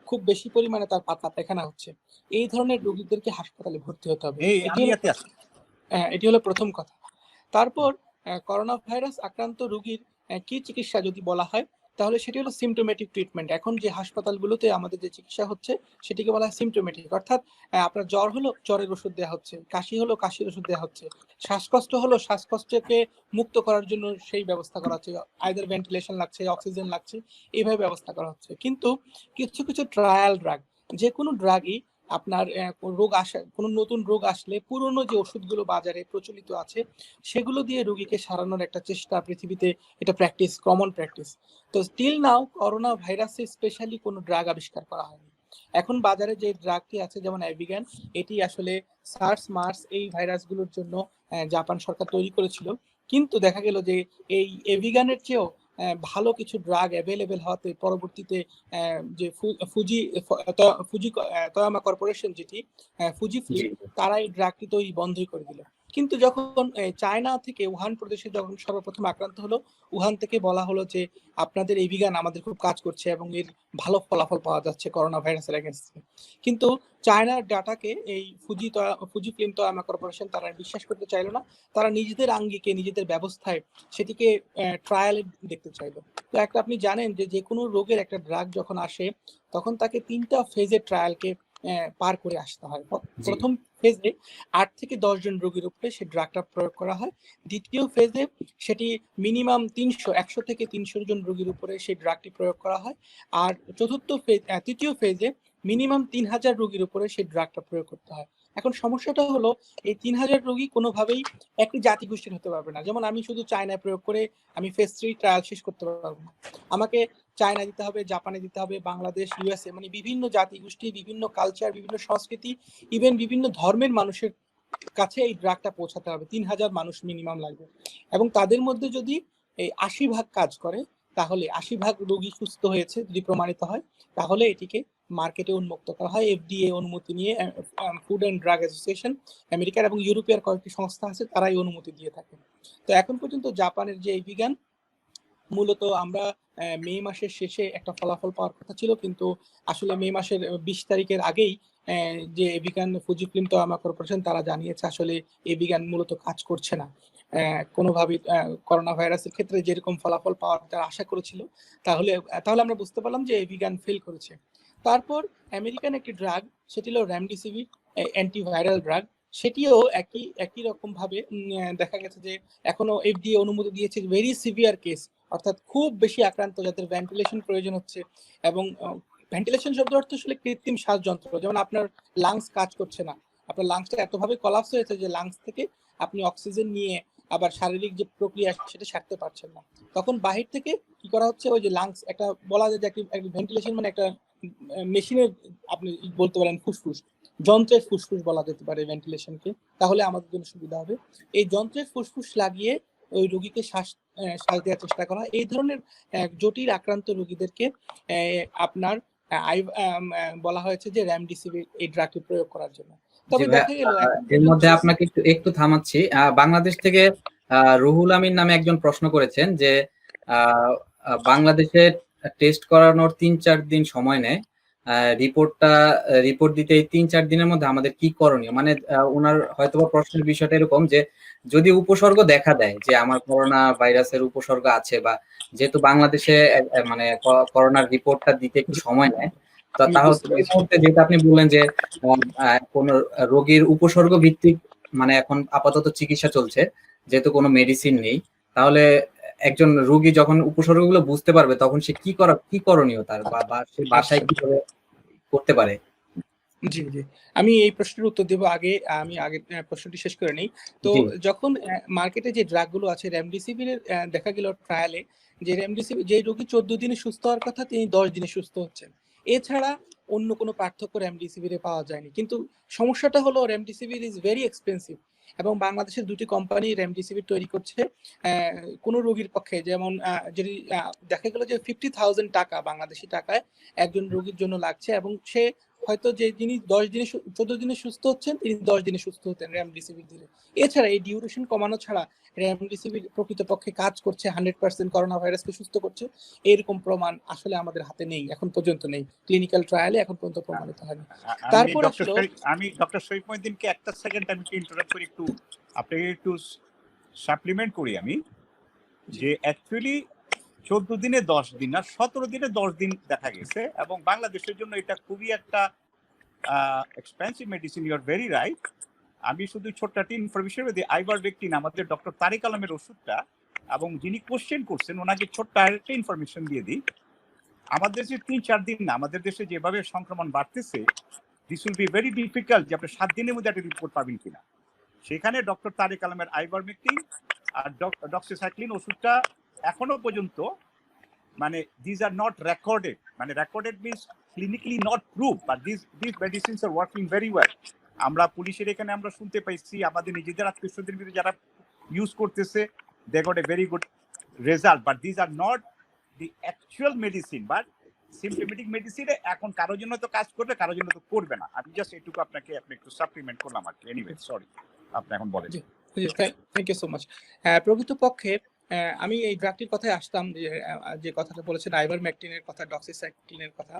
D: খুব বেশি পরিমাণে তার পাতলা পায়খানা হচ্ছে। এই ধরনের রোগীদেরকে হাসপাতালে ভর্তি হতে হবে। এটি হলো প্রথম কথা। তারপর করোনা ভাইরাস আক্রান্ত রোগীর কি চিকিৎসা যদি বলা হয়, তাহলে সেটি হলো সিমটোমেটিক ট্রিটমেন্ট। এখন যে হাসপাতালগুলোতে আমাদের যে চিকিৎসা হচ্ছে, সেটিকে বলা হয় সিমটোমেটিক, অর্থাৎ আপনার জ্বর হলো জ্বরের ওষুধ দেওয়া হচ্ছে, কাশি হলো কাশির ওষুধ দেওয়া হচ্ছে, শ্বাসকষ্ট হলো শ্বাসকষ্টকে মুক্ত করার জন্য সেই ব্যবস্থা করা হচ্ছে, আইদার ভেন্টিলেশন লাগছে, অক্সিজেন লাগছে, এইভাবে ব্যবস্থা করা হচ্ছে। কিন্তু কিছু কিছু ট্রায়াল ড্রাগ, যে কোনো ড্রাগই আপনার কোনো নতুন রোগ আসলে পুরনো যে ওষুধগুলো বাজারে প্রচলিত আছে, সেগুলো দিয়ে রোগীকে সারানোর একটা চেষ্টা পৃথিবীতে, এটা প্র্যাকটিস, কমন প্র্যাকটিস। তো স্টিল নাও করোনা ভাইরাসে স্পেশালি কোনো ড্রাগ আবিষ্কার করা হয়নি। এখন বাজারে যে ড্রাগটি আছে, যেমন অ্যাভিগান, এটি আসলে সার্স, মার্স এই ভাইরাসগুলোর জন্য জাপান সরকার তৈরি করেছিল। কিন্তু দেখা গেল যে এই এভিগানের চেয়েও ভালো কিছু ড্রাগ অ্যাভেলেবেল হওয়াতে পরবর্তীতে যে ফুজি তোয়ামা কর্পোরেশন, যেটি ফুজি ফিল্ম, তারা এই ড্রাগটি তৈরি বন্ধই করে দিল। কিন্তু যখন চায়না থেকে উহান প্রদেশে যখন সর্বপ্রথম আক্রান্ত হলো, উহান থেকে বলা হলো যে আপনাদের এই বিজ্ঞান আমাদের খুব কাজ করছে এবং এর ভালো ফলাফল পাওয়া যাচ্ছে করোনা ভাইরাসের এগেইনস্টে। কিন্তু চায়নার ডাটাকে এই ফুজি ফিল্ম তোয়ামা কর্পোরেশন তারা বিশ্বাস করতে চাইলো না। তারা নিজেদের আঙ্গিকে, নিজেদের ব্যবস্থায় সেটিকে ট্রায়ালে দেখতে চাইলো। তো আপনি জানেন যে কোনো রোগের একটা ড্রাগ যখন আসে, তখন তাকে 3টা ফেজে ট্রায়ালকে পার করে আসতে হয়। প্রথম ফেজে 8 থেকে 10 জন রোগীর উপরে সেই ড্রাগটা প্রয়োগ করা হয়। দ্বিতীয় ফেজে সেটি মিনিমাম 100 থেকে 300 জন রোগীর উপরে সেই ড্রাগটি প্রয়োগ করা হয়। আর তৃতীয় ফেজে মিনিমাম 3000 রোগীর উপরে সেই ড্রাগটা প্রয়োগ করতে হয়। এখন সমস্যাটা হলো, এই 3000 রোগী কোনোভাবেই একটি জাতিগোষ্ঠীর হতে পারবে না। যেমন আমি শুধু চায়নায় প্রয়োগ করে আমি ফেজ 3 ট্রায়াল শেষ করতে পারবো না। আমাকে চায়না দিতে হবে, জাপানে দিতে হবে, বাংলাদেশ, ইউএসএ, মানে বিভিন্ন জাতিগোষ্ঠী, বিভিন্ন কালচার, বিভিন্ন সংস্কৃতি, ইভেন বিভিন্ন ধর্মের মানুষের কাছে এই ড্রাগটা পৌঁছাতে হবে। 3000 মানুষ মিনিমাম লাগবে, এবং তাদের মধ্যে যদি এই 80% কাজ করে, তাহলে 80% রোগী সুস্থ হয়েছে যদি প্রমাণিত হয়, তাহলে এটিকে মার্কেটে উন্মুক্ত করা হয়। এফডিএ অনুমতি নিয়ে, ফুড অ্যান্ড ড্রাগ অ্যাসোসিয়েশন আমেরিকার এবং ইউরোপের কয়েকটি সংস্থা আছে, তারাই অনুমতি দিয়ে থাকে। তো এখন পর্যন্ত জাপানের যে এই বিজ্ঞান, মূলত আমরা মে মাসের শেষে একটা ফলাফল পাওয়ার কথা ছিল, কিন্তু আসলে মে মাসের 20 তারিখের আগেই যে এভিগান ফুজি ফিল্ম তোয়ামা কর্পোরেশন তারা জানিয়েছে আসলে এভিগান মূলত কাজ করছে না কোনোভাবেই। করোনা ভাইরাসের ক্ষেত্রে যেরকম ফলাফল পাওয়ার তারা আশা করেছিল, তাহলে আমরা বুঝতে পারলাম যে এভিগান ফেল করেছে। তারপর আমেরিকান একটি ড্রাগ, সেটি হলো রেমডেসিভির, অ্যান্টিভাইরাল ড্রাগ, সেটিও একই রকম ভাবে দেখা গেছে যে এখনো এফডিএ অনুমতি দিয়েছে ভেরি সিভিয়ার কেস, অর্থাৎ খুব বেশি আক্রান্ত, যাদের ভেন্টিলেশন প্রয়োজন হচ্ছে। এবং ভেন্টিলেশন শব্দ অর্থ আসলে কৃত্রিম শ্বাস যন্ত্র। যেমন আপনার লাংস কাজ করছে না, আপনার লাংসটা এতভাবে কলাপস হয়েছে যে লাংস থেকে আপনি অক্সিজেন নিয়ে আবার শারীরিক যে প্রক্রিয়া সেটা সারতে পারছেন না, তখন বাহির থেকে কি করা হচ্ছে, ওই যে লাংস, একটা বলা যায় যে একটা ভেন্টিলেশন মানে একটা মেশিনের, আপনি বলতে পারেন ফুসফুস, যন্ত্রের ফুসফুস বলা যেতে পারে ভেন্টিলেশনকে, তাহলে আমাদের জন্য সুবিধা হবে। এই যন্ত্রের ফুসফুস লাগিয়ে ওই রোগীকে শ্বাস দেওয়ার চেষ্টা করা। এই ধরনের জটিল আক্রান্ত রোগীদেরকে আপনার বলা হয়েছে যে রেমডেসিভির এই ড্রাগটি প্রয়োগ করার জন্য। তবে দেখা গেল
A: এর মধ্যে আপনাকে একটু থামাচ্ছি। বাংলাদেশ থেকে রুহুল আমিন নামে একজন প্রশ্ন করেছেন যে বাংলাদেশে টেস্ট করানোর 3-4 দিন সময় নেয়, রিপোর্ট দিতে 3-4 দিনের মধ্যে আমাদের কি করণীয়? মানে ওনার হয়তোবা প্রশ্নের বিষয়টা এরকম যে যদি উপসর্গ দেখা দেয় যে আমার করোনা ভাইরাসের উপসর্গ আছে, বা যেহেতু বাংলাদেশে মানে করোনার রিপোর্টটা দিতে একটু সময় নেয়, তো তাহলে এই মুহূর্তে যেহেতু আপনি বললেন যে কোন রোগীর উপসর্গ ভিত্তিক মানে এখন আপাতত চিকিৎসা চলছে, যেহেতু কোনো মেডিসিন নেই, তাহলে একজন রোগী যখন উপসর্গগুলো বুঝতে পারবে তখন সে কি করণীয় তার, বা সে বাসায় কিভাবে করতে পারে?
D: জি জি, আমি এই প্রশ্নের উত্তর দেব আগে, আমি আগে প্রশ্নটি শেষ করে নেই। তো যখন মার্কেটে যে ড্রাগগুলো আছে, রেমডেসিভিরের দেখা গেল ট্রায়ালে যে রেমডেসিভির যে রোগী 14 দিনে সুস্থ হওয়ার কথা তিনি 10 দিনে সুস্থ হচ্ছেন। এছাড়া অন্য কোনো পার্থক্য রেমডেসিভিরে পাওয়া যায়নি। কিন্তু সমস্যাটা হলো রেমডেসিভির ইজ ভেরি এক্সপেন্সিভ, এবং বাংলাদেশের দুটি কোম্পানি রেমডেসিভির তৈরি করছে। কোনো রোগীর পক্ষে যেমন যদি দেখা গেল যে 50,000 টাকা বাংলাদেশি টাকায় একজন রোগীর জন্য লাগছে, এবং সে হয়তো যে যিনি 14 দিনে সুস্থ হচ্ছেন তিনি 10 দিনে সুস্থ হতেন রেমডেসিভির দিলে। এছাড়া এই ডিউরেশন কমানো ছাড়া রেমডেসিভির প্রকৃতপক্ষে কাজ করছে 100% করোনা ভাইরাসকে সুস্থ করছে, এরকম প্রমাণ আসলে আমাদের হাতে নেই, এখন পর্যন্ত নেই, ক্লিনিক্যাল ট্রায়ালে এখন পর্যন্ত প্রমাণিত হয়নি। তারপর
B: আমি ডক্টর শরীফ মহিউদ্দিনকে একটা সেকেন্ড আমি ইন্টারাপ্ট করি, একটু আপনাকে একটু সাপ্লিমেন্ট করি আমি, যে অ্যাকচুয়ালি 14 দিনে 10 দিন না, 17 দিনে 10 দিন দেখা গেছে, এবং বাংলাদেশের জন্য এটা খুবই একটা expensive medicine. You are very right. আমি শুধু ছোট্ট একটা ইনফরমেশন দিই, আইভারমেকটিন আমাদের ডক্টর তারেক আলমের ওষুধটা, এবং যিনি কোশ্চেন করছেন ওনাকে ছোট্ট একটা ইনফরমেশন দিয়ে দিই। আমাদের দেশে 3-4 দিন না, আমাদের দেশে যেভাবে সংক্রমণ বাড়তেছে, this will be very difficult যে আপনি 7 দিনের মধ্যে একটা রিপোর্ট পাবেন কিনা। সেখানে ডক্টর তারেক আলমের আইভারমেকটিন আর ডক্সিসাইক্লিন ওষুধটা এখনো পর্যন্ত মানে দিস আর নট রেকর্ডেড, মানে recorded means clinically not prove, but this medicines are working very well. আমরা পুলিশের এখানে আমরা শুনতে পাইছি, আমাদের নিজেদের আত্মীয়স্বজনের ভিতরে যারা ইউজ করতেছে, they got a very good result, but this are not the actual medicine, but symptomatic মেডিসিনে এখন কারোর জন্য তো কাজ করবে, কারোর জন্য তো করবে না। আমি জাস্ট এটুকু আপনি একটু সাপ্লিমেন্ট করলাম আর কি। এনিওয়ে সরি, আপনি এখন বলেন।
D: Thank you so much. প্রকৃতপক্ষে আমি এই ড্রাগটির কথায় আসতাম, যে কথাটা বলেছেন আইভারমেকটিনের কথা, ডক্সিসাইক্লিনের কথা।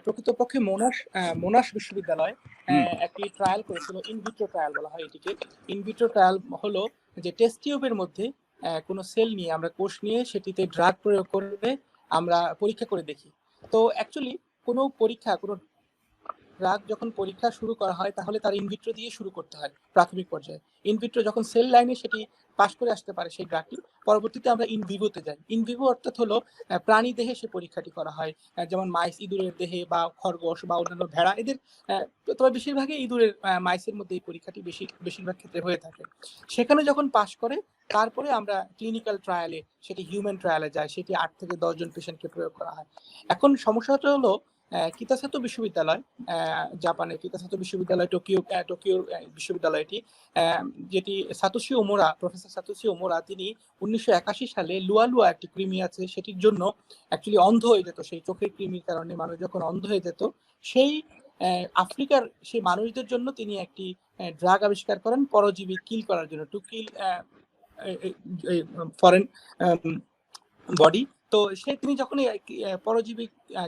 D: প্রকৃতপক্ষে মোনাশ বিশ্ববিদ্যালয় একটি ট্রায়াল করেছিল, ইনভিট্রো ট্রায়াল বলা হয় এটিকে। ইনভিট্রো ট্রায়াল হলো যে টেস্ট টিউবের মধ্যে কোনো সেল নিয়ে, আমরা কোষ নিয়ে সেটিতে ড্রাগ প্রয়োগ করে আমরা পরীক্ষা করে দেখি। তো অ্যাকচুয়ালি কোনো ড্রাগ যখন পরীক্ষা শুরু করা হয় তাহলে তার ইনভিট্রো দিয়ে শুরু করতে হয় প্রাথমিক পর্যায়ে। ইনভিট্রো যখন সেল লাইনে সেটি পাস করে আসতে পারে সেই ড্রাগটি, পরবর্তীতে আমরা ইনভিভোতে যাই। ইনভিভো অর্থাৎ হলো প্রাণী দেহে সে পরীক্ষাটি করা হয়, যেমন মাইস, ইঁদুরের দেহে, বা খরগোশ বা অন্যান্য ভেড়া, এদের তবে বেশিরভাগই ইঁদুরের মাইসের মধ্যে এই পরীক্ষাটি বেশিরভাগ ক্ষেত্রে হয়ে থাকে। সেখানে যখন পাস করে তারপরে আমরা ক্লিনিক্যাল ট্রায়ালে, সেটি হিউম্যান ট্রায়ালে যায়, সেটি 8 থেকে 10 জন পেশেন্টকে প্রয়োগ করা হয়। এখন সমস্যাটা হলো কিতাসাতো বিশ্ববিদ্যালয়, জাপানের কিতাসাতো বিশ্ববিদ্যালয়, টোকিও বিশ্ববিদ্যালয়টি, যেটি প্রফেসর সাতোশি ওমোরা, তিনি 1981 সালে লুয়া একটি কৃমি আছে সেটির জন্য অ্যাকচুয়ালি অন্ধ হয়ে যেত, সেই চোখের কৃমির কারণে মানুষ যখন অন্ধ হয়ে যেত, সেই আফ্রিকার সেই মানুষদের জন্য তিনি একটি ড্রাগ আবিষ্কার করেন পরজীবী কিল করার জন্য, টু কিল ফরেন বডি। তো তিনি যখন পরজীবী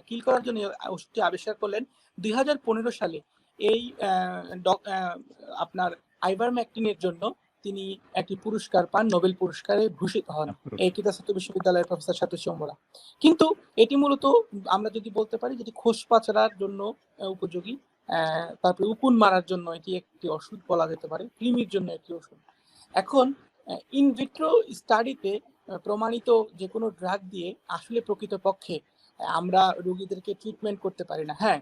D: কিল করার জন্য ওষুধটি আবিষ্কার করলেন 2015 সালে, এই আপনার আইভারমেকটিনের জন্য তিনি একটি পুরস্কার পান, নোবেল পুরস্কারে ভূষিত হন এই কিতাসাতো বিশ্ববিদ্যালয়ের প্রফেসর সাতোশি ওমোরা। কিন্তু এটি মূলত আমরা যদি বলতে পারি যেটি খোসপাচড়ার জন্য উপযোগী, তারপরে উকুন মারার জন্য এটি একটি ওষুধ বলা যেতে পারে, কৃমির জন্য একটি ওষুধ। এখন ইনভিট্রো স্টাডিতে প্রমাণিত যে কোনো ড্রাগ দিয়ে আসলে প্রকৃতপক্ষে আমরা রোগীদেরকে ট্রিটমেন্ট করতে পারি না। হ্যাঁ,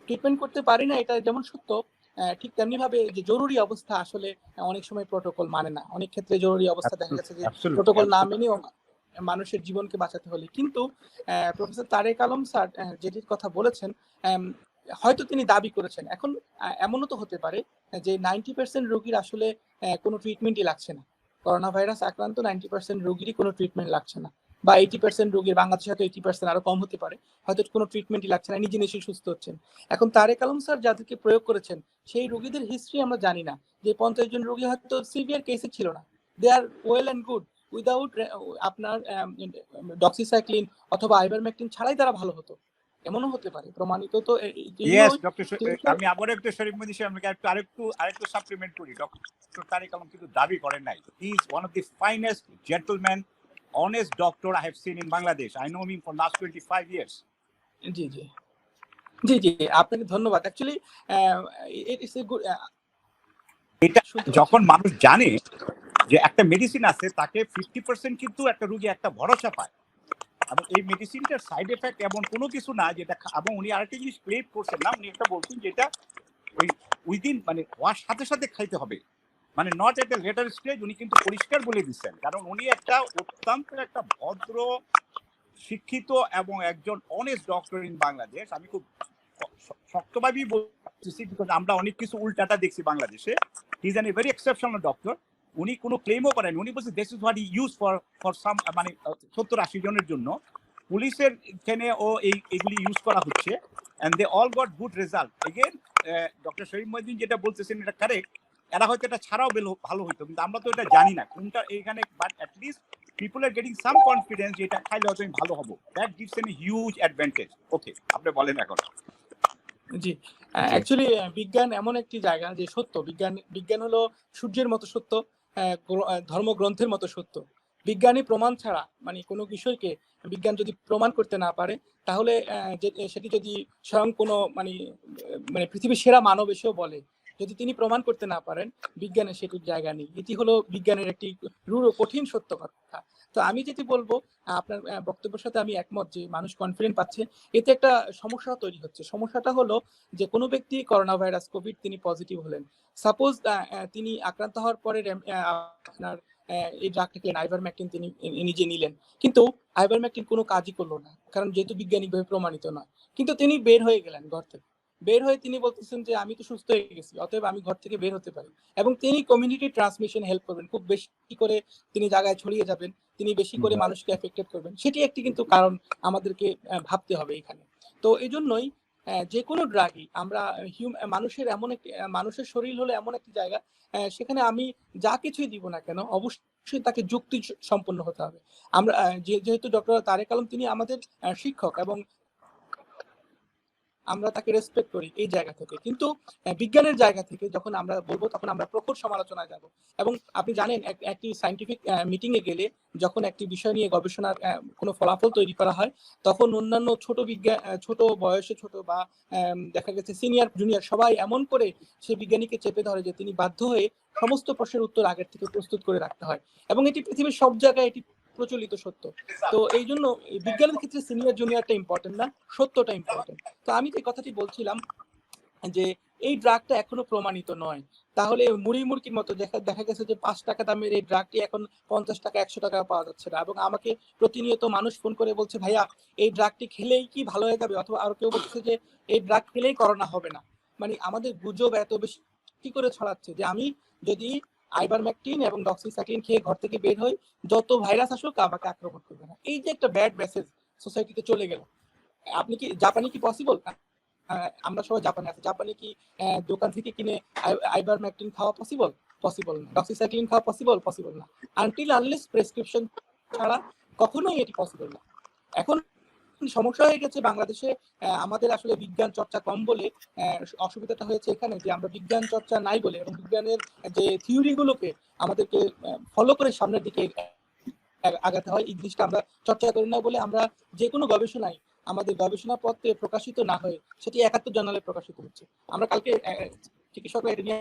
D: ট্রিটমেন্ট করতে পারি না, এটা যেমন সত্য, ঠিক তেমনি ভাবে যে জরুরি অবস্থা আসলে অনেক সময় প্রোটোকল মানে না। অনেক ক্ষেত্রে জরুরি অবস্থা দেখা গেছে যে প্রোটোকল না মেনেও মানুষের জীবনকে বাঁচাতে হলে। কিন্তু প্রফেসর তারেক আলম স্যার যেটির কথা বলেছেন, হয়তো তিনি দাবি করেছেন, এখন এমনও তো হতে পারে যে 90% রোগীর আসলে কোনো ট্রিটমেন্টই লাগছে না, করোনা ভাইরাস আক্রান্ত 90% রোগীরই কোনো ট্রিটমেন্ট লাগছে না, বা 80% রোগীর, বাংলাদেশে হয়তো 80% আরো কম হতে পারে, হয়তো কোনো ট্রিটমেন্টই লাগছে না, নিজে সুস্থ হচ্ছেন। এখন তারেক আলম স্যার যাদেরকে প্রয়োগ করেছেন সেই রোগীদের হিস্ট্রি আমরা জানি না, যে 50 জন রোগী হয়তো সিভিয়ার কেসে ছিল না, দে are well and good, without আপনার ডক্সিসাইক্লিন অথবা আইভারমেকটিন ছাড়াই তারা ভালো হতো। এমনও হতে পারে, প্রমাণিত তো
B: ইয়েস ডক্টর, আমি আবার একটু শরীফ মোদী সাহেবকে আরেকটু সাপ্লিমেন্ট করি। ডক্টর তারেক আলম কিন্তু দাবি করেন নাই। He is one of the finest gentleman, honest doctor I have seen in Bangladesh. I know him for last 25 years.
D: জি জি জি জি আপনাকে ধন্যবাদ। Actually it's a good.
B: এটা যখন মানুষ জানে যে একটা মেডিসিন আছে, তাকে 50% কিন্তু একটা রোগী একটা ভরসা পায়, এবং এই মেডিসিনটার সাইড এফেক্ট এমন কোনো কিছু না যেটা, এবং উনি আরেকটা জিনিস ক্লেম করছেন না, উনি একটা বলছেন যেটা ওই উইদিন মানে হওয়ার সাথে সাথে খাইতে হবে, মানে not at a letter stage. উনি কিন্তু পরিষ্কার বলে দিচ্ছেন, কারণ উনি একটা অত্যন্ত একটা ভদ্র, শিক্ষিত এবং একজন অনেস্ট ডক্টর ইন বাংলাদেশ। আমি খুব শক্তভাবেই বলতেছি, বিকজ আমরা অনেক কিছু উল্টাটা দেখছি বাংলাদেশে। He is an a very exceptional doctor. উনি কোনো ক্লেমও করেন, উনি বলছেন this is what he use for some, মানে 70-80 জনের জন্য পুলিশের এখানে ও এইগুলি ইউজ করা হচ্ছে, and they all got good result. Again doctor Sharif Mohiuddin যেটা বলতেছেন এটা কারেক্ট, এরা হয়তো এটা ছাড়াও ভালো হইতো, কিন্তু আমরা তো এটা জানি না কোনটা এইখানে, but at least people are getting some confidence যে এটা খাইলে হয়তো আমি ভালো হবো। that gives them a huge advantage. ওকে, আপনি বলেন এখন।
D: জি অ্যাকচুয়ালি বিজ্ঞান এমন একটি জায়গা যে সত্য, বিজ্ঞান হলো সূর্যের মতো সত্য, ধর্মগ্রন্থের মতো সত্য। বিজ্ঞানী প্রমাণ ছাড়া, মানে কোনো বিষয়কে বিজ্ঞান যদি প্রমাণ করতে না পারে, তাহলে সেটি যদি স্বয়ং কোনো মানে পৃথিবীর সেরা মানব এসেও বলে, যদি তিনি প্রমাণ করতে না পারেন, বিজ্ঞানের সেটির জায়গা নেই। এটি হলো বিজ্ঞানের একটি রূঢ় কঠিন সত্য কথা। তো আমি যেটি বলবো, আপনার বক্তব্যের সাথে আমি একমত যে মানুষ কনফিডেন্ট পাচ্ছে, এতে একটা সমস্যা তৈরি হচ্ছে। সমস্যাটা হলো যে কোনো ব্যক্তি করোনা ভাইরাস কোভিড তিনি পজিটিভ হলেন, সাপোজ তিনি আক্রান্ত হওয়ার পরে আপনার এই ড্রাগটা খেলেন, আইভারমেকটিন তিনি নিজে নিলেন, কিন্তু আইভারমেকটিন কোনো কাজই করলো না, কারণ যেহেতু বৈজ্ঞানিকভাবে প্রমাণিত নয়। কিন্তু তিনি বের হয়ে গেলেন ঘর থেকে, বের হয়ে তিনি বলতেছেন যে আমি তো সুস্থ হয়ে গেছি, অতএব আমি ঘর থেকে বের হতে পারি, এবং তিনি কমিউনিটি ট্রান্সমিশন হেল্প করবেন, খুব বেশি করে তিনি জায়গায় ছড়িয়ে যাবেন, তিনি বেশি করে মানুষকে এফেক্টেড করবেন। সেটি একটি কিন্তু কারণ আমাদেরকে ভাবতে হবে এখানে। তো এই জন্যই যে কোনো ড্রাগই আমরা মানুষের এমন একটি, মানুষের শরীর হলো এমন একটি জায়গা, সেখানে আমি যা কিছুই দিব না কেন অবশ্যই তাকে যুক্তি সম্পন্ন হতে হবে। আমরা যেহেতু ডক্টর তারেক আলম তিনি আমাদের শিক্ষক, এবং আমরা তাকে রেসপেক্ট করি এই জায়গা থেকে, কিন্তু বিজ্ঞানের জায়গা থেকে যখন আমরা বলবো, তখন আমরা প্রখর সমালোচনায় যাব। এবং আপনি জানেন একটি সায়েন্টিফিক মিটিং এ গেলে, যখন একটি বিষয় নিয়ে গবেষণার কোনো ফলাফল তৈরি করা হয়, তখন অন্যান্য ছোট বয়সে ছোট বা দেখা গেছে সিনিয়র জুনিয়র সবাই এমন করে সেই বিজ্ঞানীকে চেপে ধরে যে তিনি বাধ্য হয়ে সমস্ত প্রশ্নের উত্তর আগের থেকে প্রস্তুত করে রাখতে হয়, এবং এটি পৃথিবীর সব জায়গায় এটি প্রচলিত সত্য। তো এই জন্য বিজ্ঞানের ক্ষেত্রে সিনিয়র জুনিয়রটা ইম্পর্টেন্ট না, সত্যটা ইম্পর্টেন্ট। তো আমি যে কথাটি বলছিলাম যে এই ড্রাগটা এখনো প্রমাণিত নয়, তাহলে মুড়ি মুরগির মতো দেখা গেছে যে 5 টাকা দামের এই ড্রাগটি এখন 50 টাকা 100 টাকা পাওয়া যাচ্ছে না, এবং আমাকে প্রতিনিয়ত মানুষ ফোন করে বলছে ভাইয়া এই ড্রাগটি খেলেই কি ভালো হয়ে যাবে, অথবা আর কেউ বলছে যে এই ড্রাগ খেলেই করোনা হবে না। মানে আমাদের গুজব এত বেশি করে ছড়াচ্ছে যে আমি যদি আইভারমেকটিন এবং ডক্সিসাইক্লিন খেয়ে ঘর থেকে বের হই, যত ভাইরাস আসুক আমাকে আক্রমণ করবে না। এই যে একটা ব্যাড মেসেজ সোসাইটিতে চলে গেল। আপনি কি জাপানি কি পসিবল? আমরা সবাই জাপানে আছি, জাপানে কি দোকান থেকে কিনে আইভারমেকটিন খাওয়া পসিবল? পসিবল না। ডক্সিসাইক্লিন খাওয়া পসিবল না। আনটিল আনলেস প্রেসক্রিপশন ছাড়া কখনোই এটি পসিবল না। এখন সমস্যা হয়ে গেছে বাংলাদেশে, আমাদের আসলে বিজ্ঞান চর্চা কম বলে অসুবিধাটা হয়েছে এখানে, যে আমরা বিজ্ঞান চর্চা নাই বলে, এবং বিজ্ঞানের যে থিওরি গুলোকে আমাদেরকে ফলো করে সামনের দিকে আগাতে হয়, এই জিনিসটা আমরা চর্চা করি না বলে আমরা যে কোনো গবেষণায় আমাদের গবেষণাপত্রে প্রকাশিত না হয়ে সেটি 71 জার্নালে প্রকাশিত হচ্ছে। আমরা কালকে চিকিৎসকরা এটা নিয়ে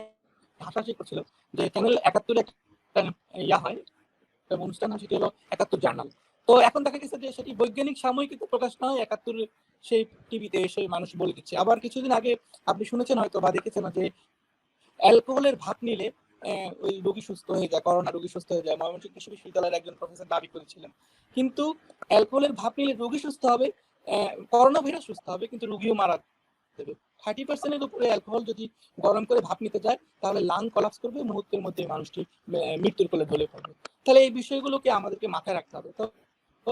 D: হাসাহাসি করছিল যে চ্যানেল 71 একটা হয় অনুষ্ঠান হয়, সেটি হলো 71 জার্নাল। তো এখন দেখা গেছে যে সেটি বৈজ্ঞানিক সাময়িকীতে প্রকাশ না হয় 71 সেই টিভিতে এসে মানুষ বলে দিচ্ছে। আবার কিছুদিন আগে আপনি শুনেছেন হয়তো বা দেখেছেন যে অ্যালকোহলের ভাপ নিলে ওই রোগী সুস্থ হয়ে যায়, করোনা রোগী সুস্থ হয়ে যায়, ময়মনসিংহ কৃষি বিশ্ববিদ্যালয়ের একজন প্রফেসর দাবি করেছিলেন। কিন্তু অ্যালকোহলের ভাপ নিলে রোগী সুস্থ হবে, করোনা ভাইরাস সুস্থ হবে, কিন্তু রোগীও মারা যাবে। 30% উপরে অ্যালকোহল যদি গরম করে ভাপ নিতে যায়, তাহলে লাং কলাপস করবে, মুহূর্তের মধ্যে মানুষটি মৃত্যুর কোলে ঢলে পড়বে। তাহলে এই বিষয়গুলোকে আমাদেরকে মাথায় রাখতে হবে। তো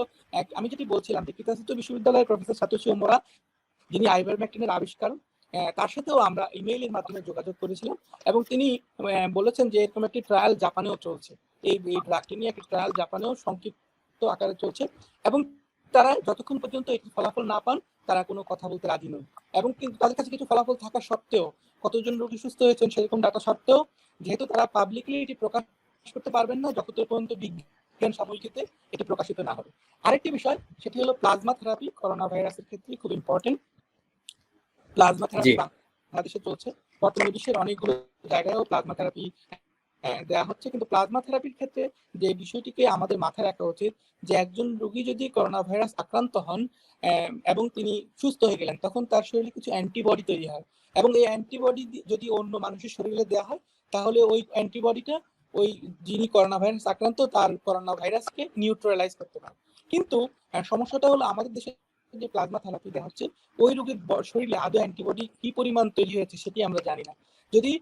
D: আমি যেটি বলছিলাম যে কৃতজ্ঞ বিশ্ববিদ্যালয়ের প্রফেসর সাতোশি ওমোরা, যিনি আইভারমেকটিনের আবিষ্কার, তার সাথেও আমরা ইমেইলের মাধ্যমে যোগাযোগ করেছিলাম, এবং তিনি বলেছেন যে এরকম একটি ট্রায়াল জাপানেও চলছে, এই ড্রাগটি নিয়ে একটি ট্রায়াল জাপানেও সংক্ষিপ্ত আকারে চলছে, এবং তারা যতক্ষণ পর্যন্ত এটি ফলাফল না পান তারা কোনো কথা বলতে রাজি নয়। এবং কিন্তু তাদের কাছে কিছু ফলাফল থাকা সত্ত্বেও, কতজন রোগী সুস্থ হয়েছেন সেরকম ডাটা সত্ত্বেও, যেহেতু তারা পাবলিকলি এটি প্রকাশ করতে পারবেন না যতদূর পর্যন্ত বিজ্ঞান সাময়িকীতে এটি প্রকাশিত না হবে। আরেকটি বিষয়, সেটি হলো প্লাজমা থেরাপি। করোনা ভাইরাসের ক্ষেত্রে খুব ইম্পর্টেন্ট। প্লাজমা থেরাপি বাংলাদেশে চলছে, বর্তমানে বিশ্বের অনেকগুলো জায়গায়ও প্লাজমা থেরাপি দেওয়া হচ্ছে। কিন্তু প্লাজমা থেরাপির ক্ষেত্রে যে বিষয়টিকে আমাদের মাথায় রাখা উচিত, যে একজন রোগী যদি করোনা ভাইরাস আক্রান্ত হন এবং তিনি সুস্থ হয়ে গেলেন, তখন তার শরীরে কিছু অ্যান্টিবডি তৈরি হয়, এবং এই অ্যান্টিবডি যদি অন্য মানুষের শরীরে দেওয়া হয়, তাহলে ওই অ্যান্টিবডিটা ওই যিনি করোনা ভাইরাস আক্রান্ত তার করোনা ভাইরাসকে নিউট্রালাইজ করতে পারে। কিন্তু সমস্যাটা হলো, আমাদের দেশে যে প্লাজমা থেরাপি দেওয়া হচ্ছে, ওই রোগীর শরীরে আদৌ অ্যান্টিবডি কি পরিমাণ তৈরি হয়েছে সেটি আমরা জানি না। যদি